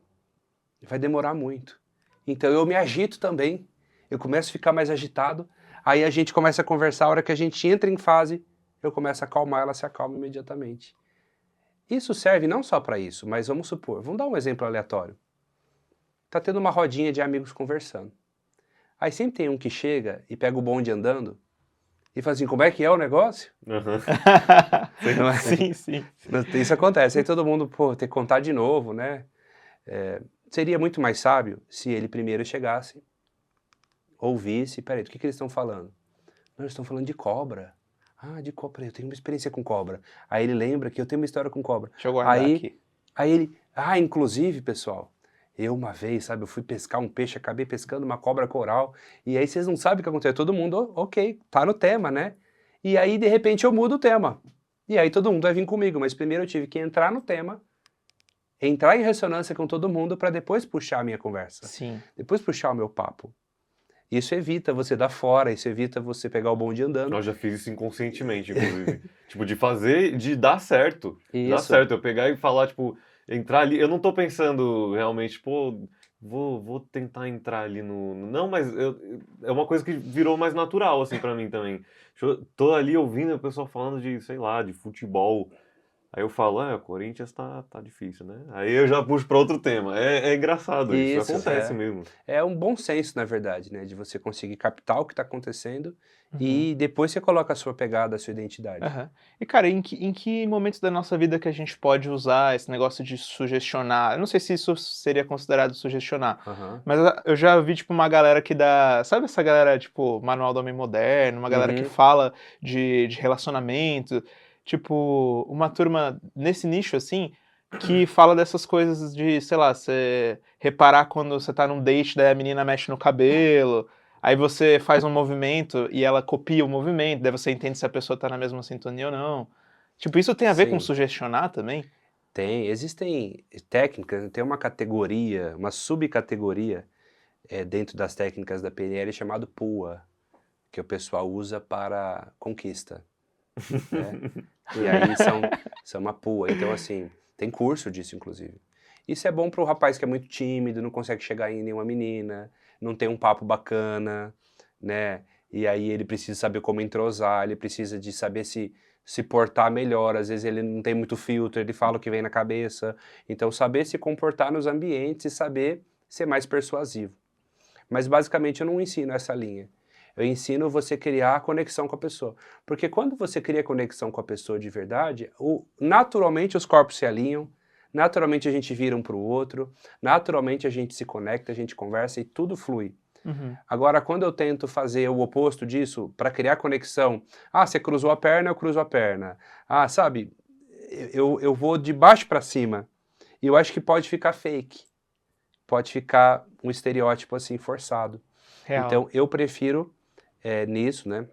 A: vai demorar muito. Então eu me agito também, eu começo a ficar mais agitado, aí a gente começa a conversar, a hora que a gente entra em fase, eu começo a acalmar, ela se acalma imediatamente. Isso serve não só para isso, mas vamos supor, vamos dar um exemplo aleatório. Tá tendo uma rodinha de amigos conversando. Aí sempre tem um que chega e pega o bonde andando e fala assim, como é que é o negócio? Não é?
C: Sim, sim.
A: Isso acontece, aí todo mundo, tem que contar de novo, né? Seria muito mais sábio se ele primeiro chegasse, ouvisse, peraí, do que eles estão falando? Não, eles estão falando de cobra. Ah, de cobra, eu tenho uma experiência com cobra. Aí ele lembra que eu tenho uma história com cobra.
C: Deixa eu guardar aqui.
A: Aí ele, inclusive, pessoal, eu uma vez, sabe, eu fui pescar um peixe, acabei pescando uma cobra coral, e aí vocês não sabem o que aconteceu. Todo mundo, ok, tá no tema, né? E aí, de repente, eu mudo o tema. E aí todo mundo vai vir comigo, mas primeiro eu tive que entrar no tema, entrar em ressonância com todo mundo para depois puxar a minha conversa.
C: Sim.
A: Depois puxar o meu papo. Isso evita você dar fora, isso evita você pegar o bonde andando.
B: Eu já fiz isso inconscientemente, inclusive. Tipo, de dar certo.
A: Isso.
B: Dar certo. Eu pegar e falar, tipo, entrar ali. Eu não tô pensando realmente, vou tentar entrar ali no. Não, mas é uma coisa que virou mais natural, assim, pra mim também. Tô ali ouvindo o pessoal falando de, sei lá, de futebol. Aí eu falo, o Corinthians tá difícil, né? Aí eu já puxo pra outro tema. É engraçado, isso acontece mesmo.
A: É um bom senso, na verdade, né? De você conseguir captar o que tá acontecendo e depois você coloca a sua pegada, a sua identidade.
C: E, cara, em que momentos da nossa vida que a gente pode usar esse negócio de sugestionar? Eu não sei se isso seria considerado sugestionar, mas eu já vi, tipo, uma galera que dá... Sabe essa galera, tipo, Manual do Homem Moderno? Uma galera que fala de relacionamento... tipo, uma turma nesse nicho, assim, que fala dessas coisas de, sei lá, você reparar quando você tá num date, daí a menina mexe no cabelo, aí você faz um movimento e ela copia o movimento, daí você entende se a pessoa tá na mesma sintonia ou não. Tipo, isso tem a ver com
A: Sim,
C: sugestionar também?
A: tem. Existem técnicas, tem uma categoria, uma subcategoria dentro das técnicas da PNL chamado PUA, que o pessoal usa para conquista, né? E aí são uma PUA. Então, assim, tem curso disso, inclusive. Isso é bom para o rapaz que é muito tímido, não consegue chegar em nenhuma menina, não tem um papo bacana, né? E aí ele precisa saber como entrosar, ele precisa de saber se portar melhor. Às vezes ele não tem muito filtro, ele fala o que vem na cabeça. Então, saber se comportar nos ambientes e saber ser mais persuasivo. Mas basicamente eu não ensino essa linha. Eu ensino você criar conexão com a pessoa. Porque quando você cria conexão com a pessoa de verdade, naturalmente os corpos se alinham, naturalmente a gente vira um para o outro, naturalmente a gente se conecta, a gente conversa e tudo flui.
C: Uhum.
A: Agora, quando eu tento fazer o oposto disso, para criar conexão, você cruzou a perna, eu cruzo a perna. Sabe, eu vou de baixo para cima. E eu acho que pode ficar fake. Pode ficar um estereótipo assim forçado.
C: Real.
A: Então, eu prefiro nisso, né?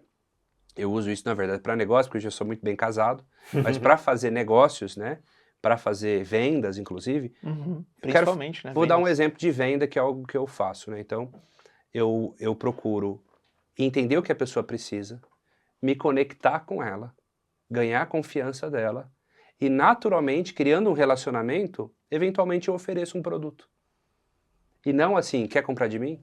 A: Eu uso isso, na verdade, para negócio, porque eu já sou muito bem casado. Mas para fazer negócios, né? Para fazer vendas, inclusive.
C: Uhum.
A: eu quero-
C: Principalmente, né?
A: Vou dar um
C: vendas.
A: exemplo de venda, que é algo que eu faço, né? Então, eu procuro entender o que a pessoa precisa, me conectar com ela, ganhar a confiança dela. E, naturalmente, criando um relacionamento, eventualmente eu ofereço um produto. E não assim, quer comprar de mim?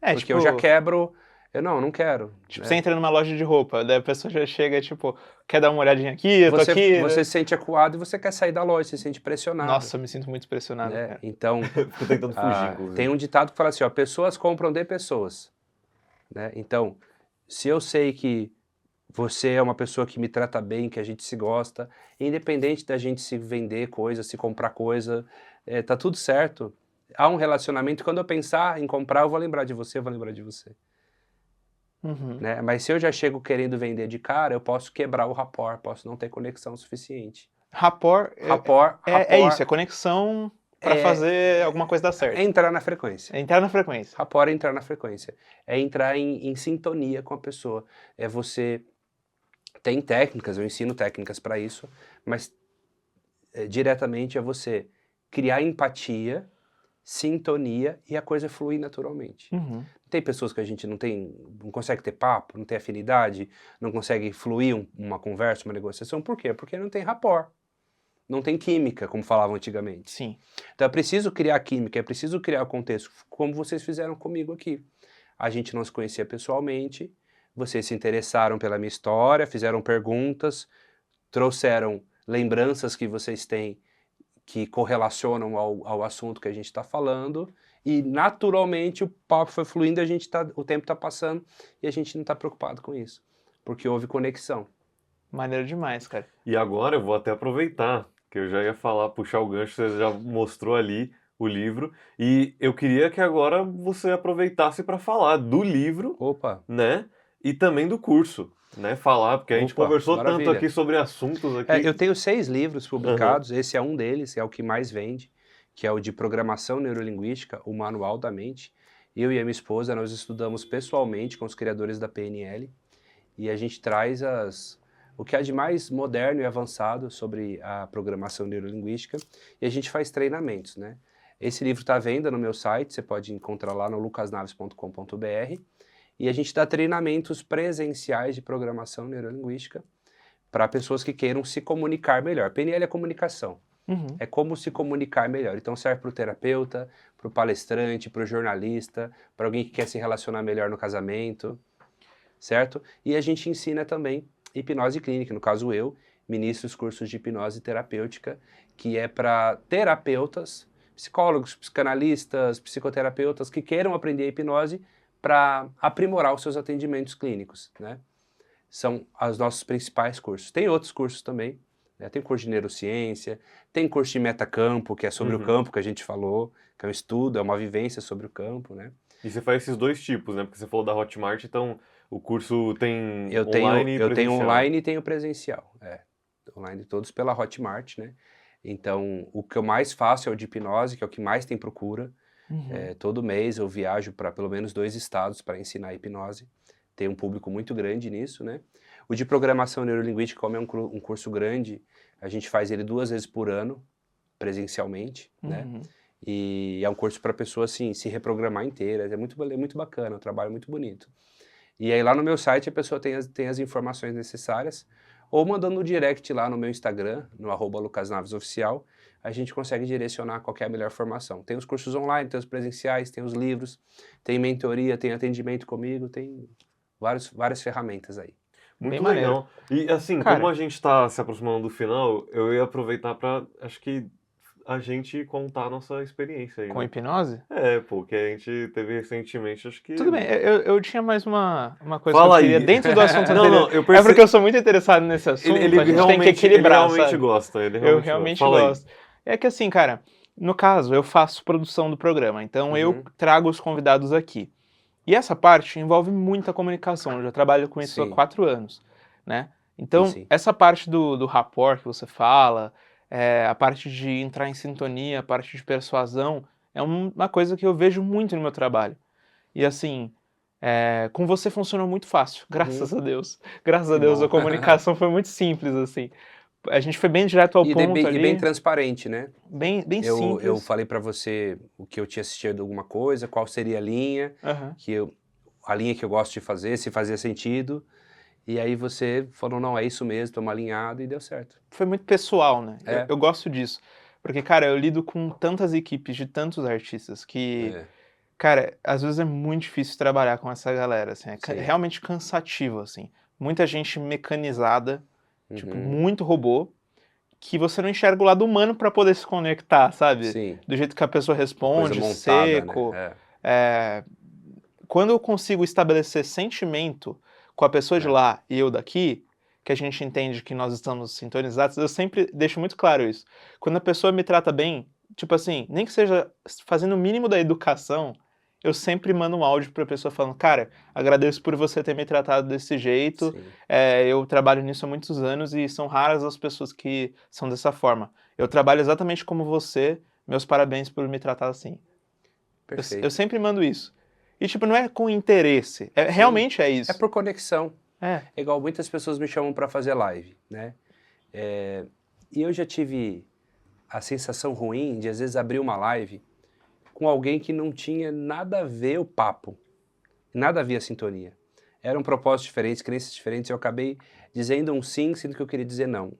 C: É,
A: Porque
C: tipo,
A: eu já quebro. Eu não quero.
C: você entra numa loja de roupa, daí a pessoa já chega, tipo, quer dar uma olhadinha aqui, eu tô
A: Você,
C: aqui,
A: você
C: né?
A: se sente acuado e você quer sair da loja, você se sente pressionado.
C: Nossa, eu me sinto muito pressionado,
A: Né?
C: cara.
A: Então,
B: Fico tentando fugir, inclusive.
A: tem um ditado que fala assim, ó, pessoas compram de pessoas. Né? Então, se eu sei que você é uma pessoa que me trata bem, que a gente se gosta, independente da gente se vender coisa, se comprar coisa, tá tudo certo. Há um relacionamento, quando eu pensar em comprar, eu vou lembrar de você, eu vou lembrar de você.
C: Uhum.
A: Né? Mas se eu já chego querendo vender de cara, eu posso quebrar o rapport, posso não ter conexão suficiente.
C: Rapport é isso, é conexão pra fazer alguma coisa dar
A: é
C: certo.
A: entrar na frequência.
C: É entrar na frequência.
A: Rapport é entrar na frequência. É entrar em sintonia com a pessoa. É você... Tem técnicas, eu ensino técnicas para isso, mas diretamente é você criar empatia, sintonia e a coisa fluir naturalmente.
C: Uhum.
A: Tem pessoas que a gente não consegue ter papo, não tem afinidade, não consegue fluir uma conversa, uma negociação. Por quê? Porque não tem rapport, não tem química, como falavam antigamente.
C: Sim.
A: Então é preciso criar química, é preciso criar o contexto, como vocês fizeram comigo aqui. A gente não se conhecia pessoalmente, vocês se interessaram pela minha história, fizeram perguntas, trouxeram lembranças que vocês têm que correlacionam ao assunto que a gente está falando, e naturalmente o papo foi fluindo, o tempo está passando e a gente não está preocupado com isso, porque houve conexão.
C: Maneiro demais, cara.
B: E agora eu vou até aproveitar, que eu já ia falar, puxar o gancho, você já mostrou ali o livro, e eu queria que agora você aproveitasse para falar do livro,
A: Opa,
B: né, e também do curso, né, falar, porque a gente
A: Opa,
B: conversou tanto
A: maravilha.
B: aqui sobre assuntos aqui.
A: eu tenho 6 livros publicados, esse é um deles, é o que mais vende, que é o de Programação Neurolinguística, o Manual da Mente. Eu e a minha esposa, nós estudamos pessoalmente com os criadores da PNL, e a gente traz o que há de mais moderno e avançado sobre a programação neurolinguística, e a gente faz treinamentos, né? Esse livro está à venda no meu site, você pode encontrar lá no lucasnaves.com.br, e a gente dá treinamentos presenciais de programação neurolinguística para pessoas que queiram se comunicar melhor. PNL é comunicação,
C: Uhum.
A: é como se comunicar melhor. Então serve para o terapeuta, para o palestrante, para o jornalista, para alguém que quer se relacionar melhor no casamento, certo? E a gente ensina também hipnose clínica, no caso eu, ministro os cursos de hipnose terapêutica, que é para terapeutas, psicólogos, psicanalistas, psicoterapeutas que queiram aprender a hipnose para aprimorar os seus atendimentos clínicos, né? São os nossos principais cursos. Tem outros cursos também, né? Tem curso de neurociência, tem curso de metacampo, que é sobre o campo que a gente falou, que é um estudo, é uma vivência sobre o campo, né?
B: E você faz esses dois tipos, né, porque você falou da Hotmart, então o curso tem
A: Eu
B: online e
A: tenho
B: presencial.
A: online e tenho presencial, online todos pela Hotmart, né? Então, o que eu mais faço é o de hipnose, que é o que mais tem procura. Todo mês eu viajo para pelo menos 2 estados para ensinar hipnose. Tem um público muito grande nisso, né? O de programação neurolinguística, como é um curso grande, a gente faz ele 2 vezes por ano, presencialmente, né? E é um curso para a pessoa, assim, se reprogramar inteira. É muito bacana, um trabalho muito bonito. E aí lá no meu site a pessoa tem as informações necessárias, ou mandando no direct lá no meu Instagram, no @lucasnavesoficial, a gente consegue direcionar qual que é a melhor formação. Tem os cursos online, tem os presenciais, tem os livros, tem mentoria, tem atendimento comigo, tem várias ferramentas aí.
C: Bem
B: Muito
C: maneiro.
B: legal. E assim,
C: Cara,
B: como a gente tá se aproximando do final, eu ia aproveitar pra, acho que, a gente contar a nossa experiência aí,
C: com
B: né?
C: hipnose?
B: Pô, que a gente teve recentemente, acho que...
C: Tudo bem, eu tinha mais uma coisa
B: Fala
C: que eu queria,
B: aí.
C: dentro do assunto
B: Não,
C: anterior.
B: não, eu
C: É
B: percebi...
C: porque eu sou muito interessado nesse assunto,
B: Ele
C: a gente tem que
B: realmente,
C: equilibrar,
B: ele realmente
C: sabe?
B: gosta, ele
C: Eu
B: realmente
C: realmente
B: gosta. Fala aí.
C: gosto. É que assim, cara, no caso, eu faço produção do programa, então eu trago os convidados aqui. E essa parte envolve muita comunicação, eu já trabalho com isso há
A: Sim.
C: 4 anos, né? Então,
A: Sim.
C: essa parte do rapport que você fala, a parte de entrar em sintonia, a parte de persuasão, é uma coisa que eu vejo muito no meu trabalho. E assim, com você funcionou muito fácil, graças a Deus. Graças a
A: Que
C: Deus, a
A: bom.
C: comunicação foi muito simples, assim. A gente foi bem direto ao ponto
A: E bem
C: ali,
A: transparente, né?
C: bem
A: Eu
C: simples.
A: falei pra você o que eu tinha assistido alguma coisa, qual seria a linha,
C: Aham.
A: a linha que eu gosto de fazer, se fazia sentido. E aí você falou, não, é isso mesmo, estamos alinhados e deu certo.
C: Foi muito pessoal, né?
A: É.
C: Eu gosto disso. Porque, cara, eu lido com tantas equipes de tantos artistas que, cara, às vezes é muito difícil trabalhar com essa galera, assim.
A: Sim.
C: Realmente cansativo, assim. Muita gente mecanizada, tipo,
A: Uhum.
C: muito robô, que você não enxerga o lado humano pra poder se conectar, sabe?
A: Sim.
C: Do jeito que a pessoa
A: Coisa
C: responde,
A: montada,
C: seco.
A: né?
C: Quando eu consigo estabelecer sentimento com a pessoa de lá e eu daqui, que a gente entende que nós estamos sintonizados, eu sempre deixo muito claro isso. Quando a pessoa me trata bem, tipo assim, nem que seja fazendo o mínimo da educação, eu sempre mando um áudio pra pessoa falando, cara, agradeço por você ter me tratado desse jeito,
A: Sim.
C: eu trabalho nisso há muitos anos e são raras as pessoas que são dessa forma. Eu trabalho exatamente como você, meus parabéns por me tratar assim.
A: Perfeito.
C: Eu sempre mando isso. E, tipo, não é com interesse.
A: Sim.
C: Realmente é isso.
A: É por conexão.
C: É.
A: É igual muitas pessoas me chamam para fazer live, né? E eu já tive a sensação ruim de, às vezes, abrir uma live com alguém que não tinha nada a ver o papo. Nada a ver a sintonia. Eram propósitos diferentes, crenças diferentes, eu acabei dizendo um sim, sendo que eu queria dizer não.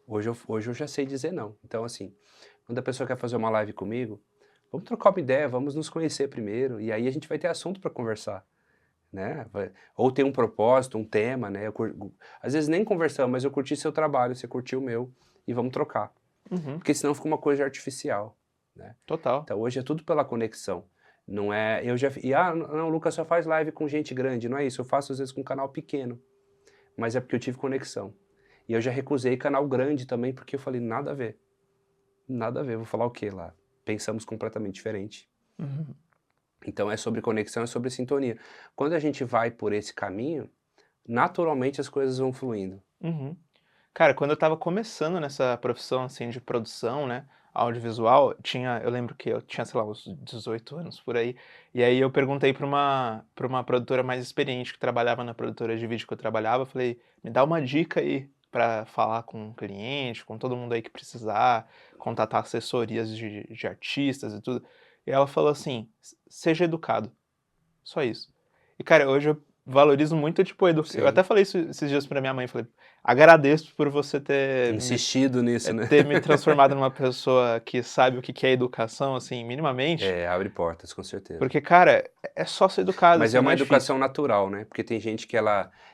A: Hoje eu já sei dizer não. Então, assim, quando a pessoa quer fazer uma live comigo, vamos trocar uma ideia, vamos nos conhecer primeiro, e aí a gente vai ter assunto para conversar, né? Ou tem um propósito, um tema, né? Às vezes nem conversamos, mas eu curti seu trabalho, você curtiu o meu, e vamos trocar. Porque senão fica uma coisa artificial, né?
C: Total.
A: Então hoje é tudo pela conexão. Não é, não, o Lucas só faz live com gente grande, não é isso, eu faço às vezes com um canal pequeno, mas é porque eu tive conexão. E eu já recusei canal grande também, porque eu falei, nada a ver, vou falar o quê lá? Pensamos completamente diferente. Então é sobre conexão, é sobre sintonia. Quando a gente vai por esse caminho, naturalmente as coisas vão fluindo.
C: Cara, quando eu tava começando nessa profissão, assim, de produção, né, audiovisual, eu lembro que eu tinha, sei lá, uns 18 anos por aí, e aí eu perguntei pra uma produtora mais experiente que trabalhava na produtora de vídeo que eu trabalhava, eu falei, me dá uma dica aí pra falar com o cliente, com todo mundo aí que precisar, contatar assessorias de artistas e tudo. E ela falou assim, seja educado, só isso. E cara, hoje eu valorizo muito, tipo, eu até falei isso esses dias pra minha mãe, falei, agradeço por você ter
A: Insistido nisso, né?
C: ter me transformado numa pessoa que sabe o que é educação, assim, minimamente.
A: Abre portas, com certeza.
C: Porque, cara, é só ser educado.
A: Mas
C: assim,
A: é uma
C: não
A: educação
C: difícil.
A: natural, né? Porque tem gente que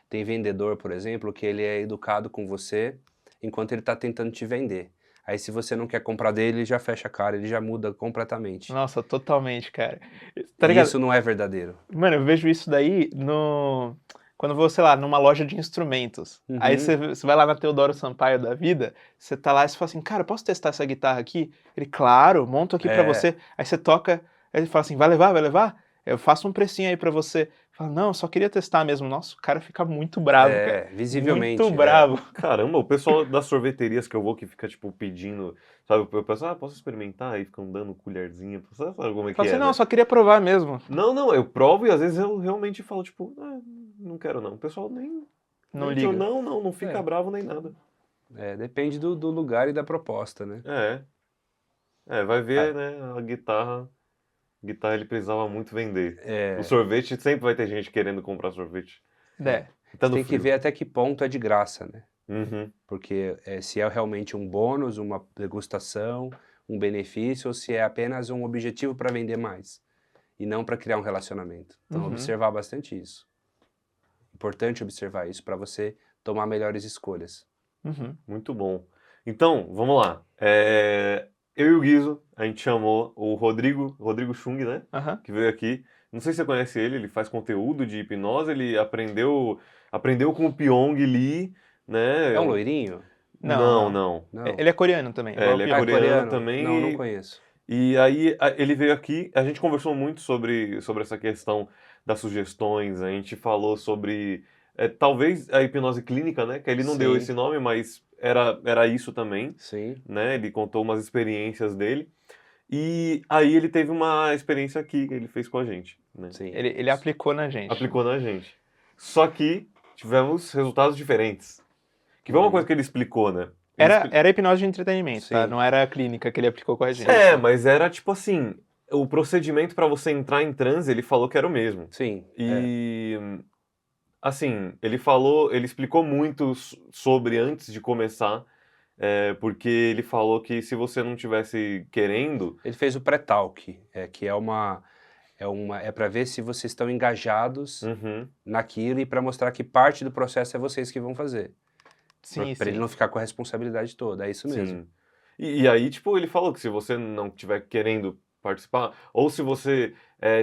A: tem vendedor, por exemplo, que ele é educado com você enquanto ele tá tentando te vender. Aí se você não quer comprar dele, ele já fecha a cara, ele já muda completamente.
C: Nossa, totalmente, cara.
A: E
C: Tá ligado?
A: isso não é verdadeiro.
C: Mano, eu vejo isso daí quando eu vou, sei lá, numa loja de instrumentos. Aí você vai lá na Teodoro Sampaio da vida, você tá lá e você fala assim, cara, posso testar essa guitarra aqui? Ele, claro, monto aqui pra você. Aí você toca, aí ele fala assim, vai levar? eu faço um precinho aí pra você. Fala, não, eu só queria testar mesmo. Nossa, o cara fica muito bravo, cara.
A: Visivelmente.
C: Muito bravo.
B: Caramba, o pessoal das sorveterias que eu vou que fica, tipo, pedindo, sabe? Eu penso, posso experimentar? Aí ficam dando colherzinha. Sabe como é que
C: Fala assim,
B: é,
C: não,
B: né?
C: eu só queria provar mesmo.
B: Não, eu provo e às vezes eu realmente falo, tipo, não quero não. O pessoal nem
C: Não
B: tipo,
C: liga.
B: não fica
A: É.
B: bravo nem nada.
A: Depende do lugar e da proposta, né?
B: Vai ver,
A: Ah,
B: né, a guitarra ele precisava muito vender. O
A: é,
B: sorvete, sempre vai ter gente querendo comprar sorvete.
C: É.
B: Tá
A: você
B: no
A: tem que
B: frio.
A: ver até que ponto é de graça, né?
B: Uhum.
A: Porque se é realmente um bônus, uma degustação, um benefício, ou se é apenas um objetivo para vender mais e não para criar um relacionamento. Então,
C: Uhum.
A: observar bastante isso. Importante observar isso para você tomar melhores escolhas.
C: Uhum.
B: Muito bom. Então, vamos lá. Eu e o Guizo, a gente chamou o Rodrigo Chung, né?
C: Aham.
B: Que veio aqui. Não sei se você conhece ele faz conteúdo de hipnose, ele aprendeu com o Pyong Lee, né?
A: É um loirinho?
C: Não.
B: Não.
A: Não.
C: Ele é coreano também, igual o
B: Ele é
C: Pyong.
B: coreano
A: Não, não
B: também.
A: conheço.
B: E aí ele veio aqui, a gente conversou muito sobre essa questão das sugestões, a gente falou sobre talvez a hipnose clínica, né? Que ele não deu
A: Sim,
B: esse nome, mas era isso também,
A: sim,
B: né? Ele contou umas experiências dele. E aí ele teve uma experiência aqui que ele fez com a gente, né?
A: sim.
C: Ele aplicou na gente.
B: Aplicou na gente. Só que tivemos resultados diferentes. Que foi uma coisa que ele explicou, né?
C: Era hipnose de entretenimento, tá?
A: Sim.
C: Não era a clínica que ele aplicou com a gente.
A: Sim.
B: Mas era tipo assim, o procedimento para você entrar em transe, ele falou que era o mesmo.
A: Sim,
B: E assim, ele explicou muito sobre antes de começar, porque ele falou que se você não tivesse querendo,
A: Ele fez o pré-talk, que é para ver se vocês estão engajados
B: uhum,
A: naquilo e para mostrar que parte do processo é vocês que vão fazer.
C: Sim,
A: Para ele
C: sim.
A: não ficar com a responsabilidade toda, é isso mesmo.
B: sim. E aí, tipo, ele falou que se você não estiver querendo participar, ou se você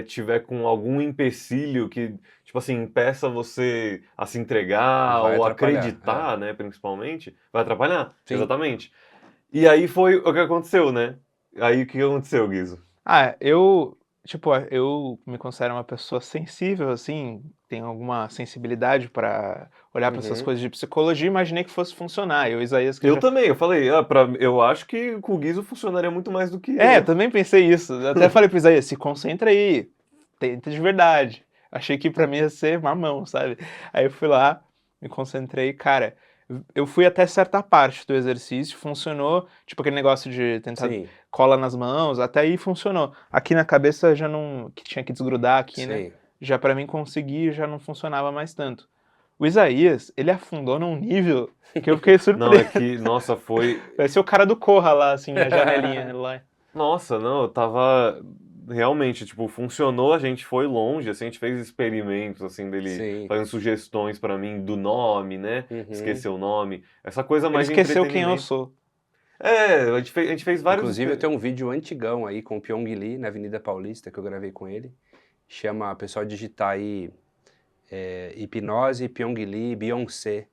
B: tiver com algum empecilho que, tipo assim, impeça você a se entregar
A: Vai
B: ou
A: atrapalhar,
B: acreditar, né, principalmente, vai atrapalhar,
A: Sim.
B: exatamente. E aí foi o que aconteceu, né? Aí o que aconteceu, Guizo?
C: Eu me considero uma pessoa sensível, assim, tenho alguma sensibilidade para olhar para essas
A: Uhum.
C: coisas de psicologia, imaginei que fosse funcionar. Eu, Isaías, que
B: Eu
C: já...
B: também, eu falei, eu acho que com o Guizo funcionaria muito mais do que
C: eu
B: eu.
C: também pensei isso. Eu até falei pro Isaías, se concentra aí, tenta de verdade. Achei que pra mim ia ser mamão, sabe? Aí eu fui lá, me concentrei, cara. Eu fui até certa parte do exercício, funcionou, tipo aquele negócio de tentar
A: Sim,
C: cola nas mãos, até aí funcionou. Aqui na cabeça já não, que tinha que desgrudar aqui, né?
A: sim.
C: Já pra mim conseguir, já não funcionava mais tanto. O Isaías, ele afundou num nível que eu fiquei
B: Não, é
C: surpreso.
B: que, nossa, foi.
C: Parecia o cara do Corra lá, assim, na janelinha lá.
B: Nossa, não, eu tava. Realmente, tipo, funcionou, a gente foi longe, assim, a gente fez experimentos, assim, dele
A: Sim.
B: fazendo sugestões pra mim do nome, né?
A: Uhum.
B: Esquecer o nome. Essa coisa
C: Ele
B: mais de
C: esqueceu quem eu
B: entretenimento.
C: sou.
B: A gente fez vários
A: Inclusive, eu tenho um vídeo antigão aí com o Pyong Lee na Avenida Paulista que eu gravei com ele. Chama, o pessoal digitar aí hipnose, Pyong Lee, Beyoncé.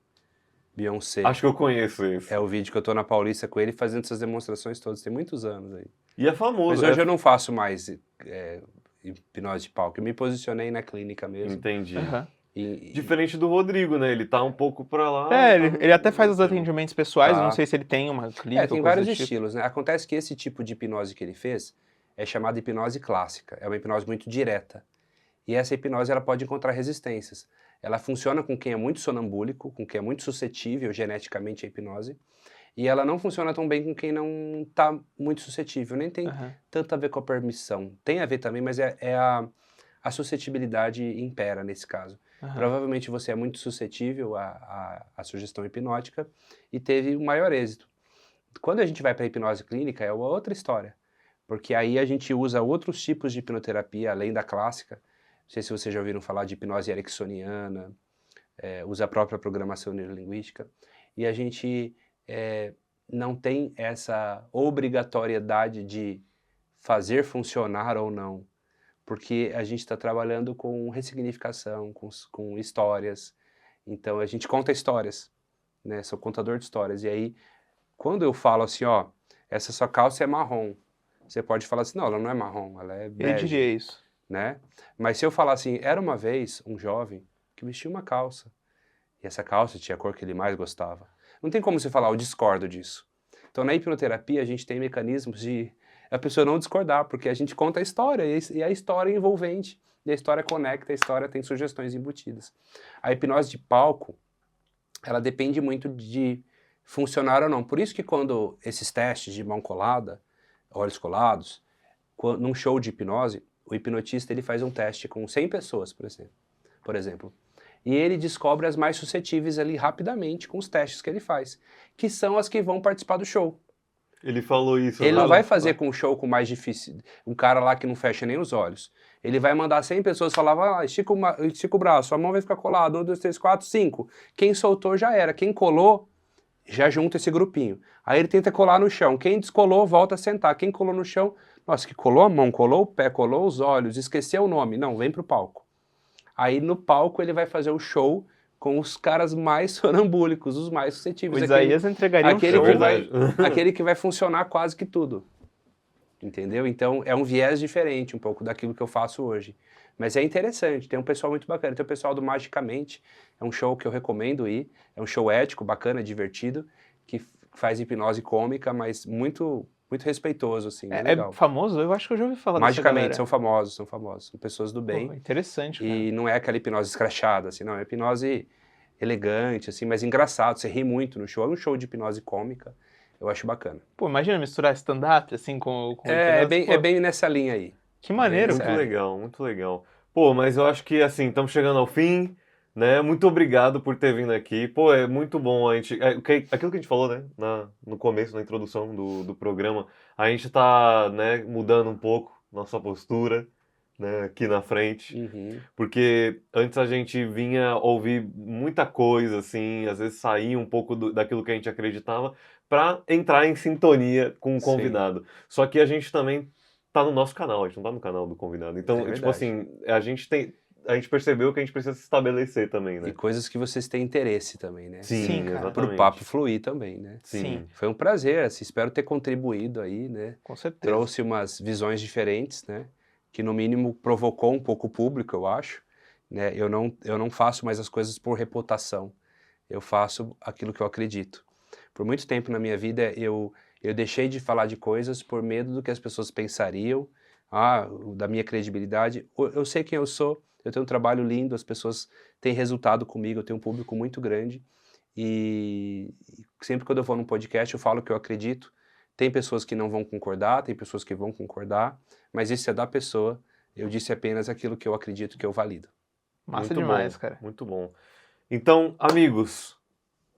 A: Beyoncé.
B: Acho que eu conheço esse.
A: É o vídeo que eu tô na Paulista com ele fazendo essas demonstrações todas. Tem muitos anos aí.
B: E é famoso.
A: Mas hoje eu não faço mais hipnose de palco. Eu me posicionei na clínica mesmo.
B: Entendi.
C: Aham.
B: Diferente do Rodrigo, né? Ele tá um pouco pra lá.
C: Ele até faz os atendimentos pessoais, eu não
A: Tá.
C: sei se ele tem uma clínica
A: Tem
C: ou coisa
A: vários
C: do tipo.
A: estilos, né? Acontece que esse tipo de hipnose que ele fez é chamada hipnose clássica. É uma hipnose muito direta. E essa hipnose ela pode encontrar resistências. Ela funciona com quem é muito sonambúlico, com quem é muito suscetível geneticamente à hipnose. E ela não funciona tão bem com quem não está muito suscetível. Nem tem
C: Aham.
A: tanto a ver com a permissão. Tem a ver também, mas a suscetibilidade impera nesse caso.
C: Aham.
A: Provavelmente você é muito suscetível à sugestão hipnótica e teve o maior êxito. Quando a gente vai para a hipnose clínica é uma outra história, porque aí a gente usa outros tipos de hipnoterapia além da clássica. Não sei se vocês já ouviram falar de hipnose ericksoniana, usa a própria programação neurolinguística, e a gente não tem essa obrigatoriedade de fazer funcionar ou não, porque a gente está trabalhando com ressignificação, com histórias, então a gente conta histórias, né? Sou contador de histórias, e aí quando eu falo assim, ó, essa sua calça é marrom, você pode falar assim, não, ela não é marrom, ela é
C: Ele
A: bege,
C: diria isso.
A: né? Mas se eu falar assim, era uma vez um jovem que vestia uma calça, e essa calça tinha a cor que ele mais gostava. Não tem como você falar, eu discordo disso. Então, na hipnoterapia, a gente tem mecanismos de a pessoa não discordar, porque a gente conta a história, e a história é envolvente, e a história conecta, a história tem sugestões embutidas. A hipnose de palco, ela depende muito de funcionar ou não. Por isso que quando esses testes de mão colada, olhos colados, num show de hipnose, o hipnotista ele faz um teste com 100 pessoas, por exemplo. E ele descobre as mais suscetíveis ali rapidamente com os testes que ele faz, que são as que vão participar do show.
B: Ele falou isso.
A: Ele
B: né?
A: não vai fazer com o show com o mais difícil, um cara lá que não fecha nem os olhos. Ele vai mandar 100 pessoas falar, vai lá, estica o braço, a mão vai ficar colada, 1, 2, 3, 4, 5. Quem soltou já era, quem colou, já junta esse grupinho. Aí ele tenta colar no chão, quem descolou volta a sentar, quem colou no chão, nossa, que colou a mão, colou o pé, colou os olhos, esqueceu o nome, não, vem pro palco. Aí no palco ele vai fazer o show com os caras mais sonambúlicos, os mais
C: O
A: suscetíveis.
C: Isaías entregaria um
A: aquele
C: show.
A: que
B: verdade.
A: aquele que vai funcionar quase que tudo. Entendeu? Então é um viés diferente um pouco daquilo que eu faço hoje. Mas é interessante, tem um pessoal muito bacana. Tem o pessoal do Magicamente, é um show que eu recomendo ir. É um show ético, bacana, divertido, que faz hipnose cômica, mas muito, muito respeitoso, assim, bem
C: É
A: legal.
C: famoso? Eu acho que eu já ouvi falar dessa
A: Magicamente,
C: galera.
A: são famosos, são pessoas do bem.
C: Pô, interessante, cara.
A: E não é aquela hipnose escrachada, assim, não. É hipnose elegante, assim, mas engraçado. Você ri muito no show. É um show de hipnose cômica. Eu acho bacana.
C: Pô, imagina misturar stand-up, assim, com
A: É
C: hipnose, pô,
A: bem nessa linha aí.
C: que maneiro,
B: Muito
C: cara.
B: legal, muito legal. Pô, mas eu acho que, assim, estamos chegando ao fim, né? Muito obrigado por ter vindo aqui. Pô, é muito bom a gente... aquilo que a gente falou, né? No começo, na introdução do programa, a gente tá, né, mudando um pouco nossa postura, né, aqui na frente.
A: Uhum.
B: Porque antes a gente vinha ouvir muita coisa, assim, às vezes saía um pouco daquilo que a gente acreditava para entrar em sintonia com o
A: Sim.
B: convidado. Só que a gente também tá no nosso canal, a gente não tá no canal do convidado. Então,
A: É
B: tipo
A: verdade.
B: assim, a gente percebeu que a gente precisa se estabelecer também, né?
A: E coisas que vocês têm interesse também, né?
C: Sim, cara.
B: exatamente.
A: Pro papo fluir também, né?
C: Sim.
A: Foi um prazer, assim, espero ter contribuído aí, né?
C: Com certeza.
A: Trouxe umas visões diferentes, né? Que no mínimo provocou um pouco o público, eu acho. Né? Eu não faço mais as coisas por reputação. Eu faço aquilo que eu acredito. Por muito tempo na minha vida eu deixei de falar de coisas por medo do que as pessoas pensariam, da minha credibilidade. Eu sei quem eu sou, eu tenho um trabalho lindo, as pessoas têm resultado comigo, eu tenho um público muito grande. E sempre quando eu vou num podcast eu falo que eu acredito. Tem pessoas que não vão concordar, tem pessoas que vão concordar, mas isso é da pessoa. Eu disse apenas aquilo que eu acredito, que eu valido.
C: Massa
B: Muito
C: demais,
B: bom,
C: cara.
B: muito bom. Então, amigos,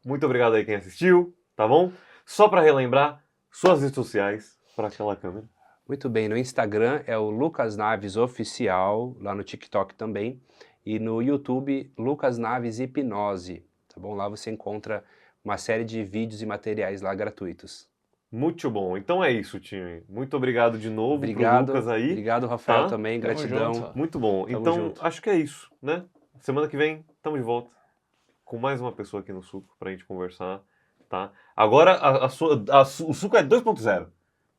B: muito obrigado aí quem assistiu, tá bom? Só para relembrar, suas redes sociais, para aquela câmera.
A: Muito bem, no Instagram é o Lucas Naves Oficial, lá no TikTok também, e no YouTube, Lucas Naves Hipnose, tá bom? Lá você encontra uma série de vídeos e materiais lá gratuitos.
B: Muito bom. Então é isso, time. Muito obrigado de novo pro
A: Obrigado,
B: Lucas aí.
A: obrigado Rafael
B: tá?
A: também,
C: Tamo
A: gratidão.
C: junto.
B: Muito bom.
A: Tamo
B: Então,
A: junto.
B: acho que é isso, né? Semana que vem, estamos de volta com mais uma pessoa aqui no Suco pra gente conversar, tá? Agora, o Suco é 2.0,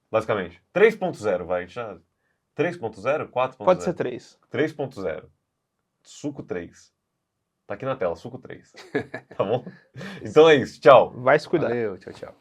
B: basicamente. 3.0, vai. A gente já... 3.0? 4.0?
C: Pode ser 3.
B: 3.0. Suco 3. Tá aqui na tela, Suco 3. Tá bom? Então é isso. Tchau.
C: Vai se cuidar.
A: Valeu, tchau, tchau.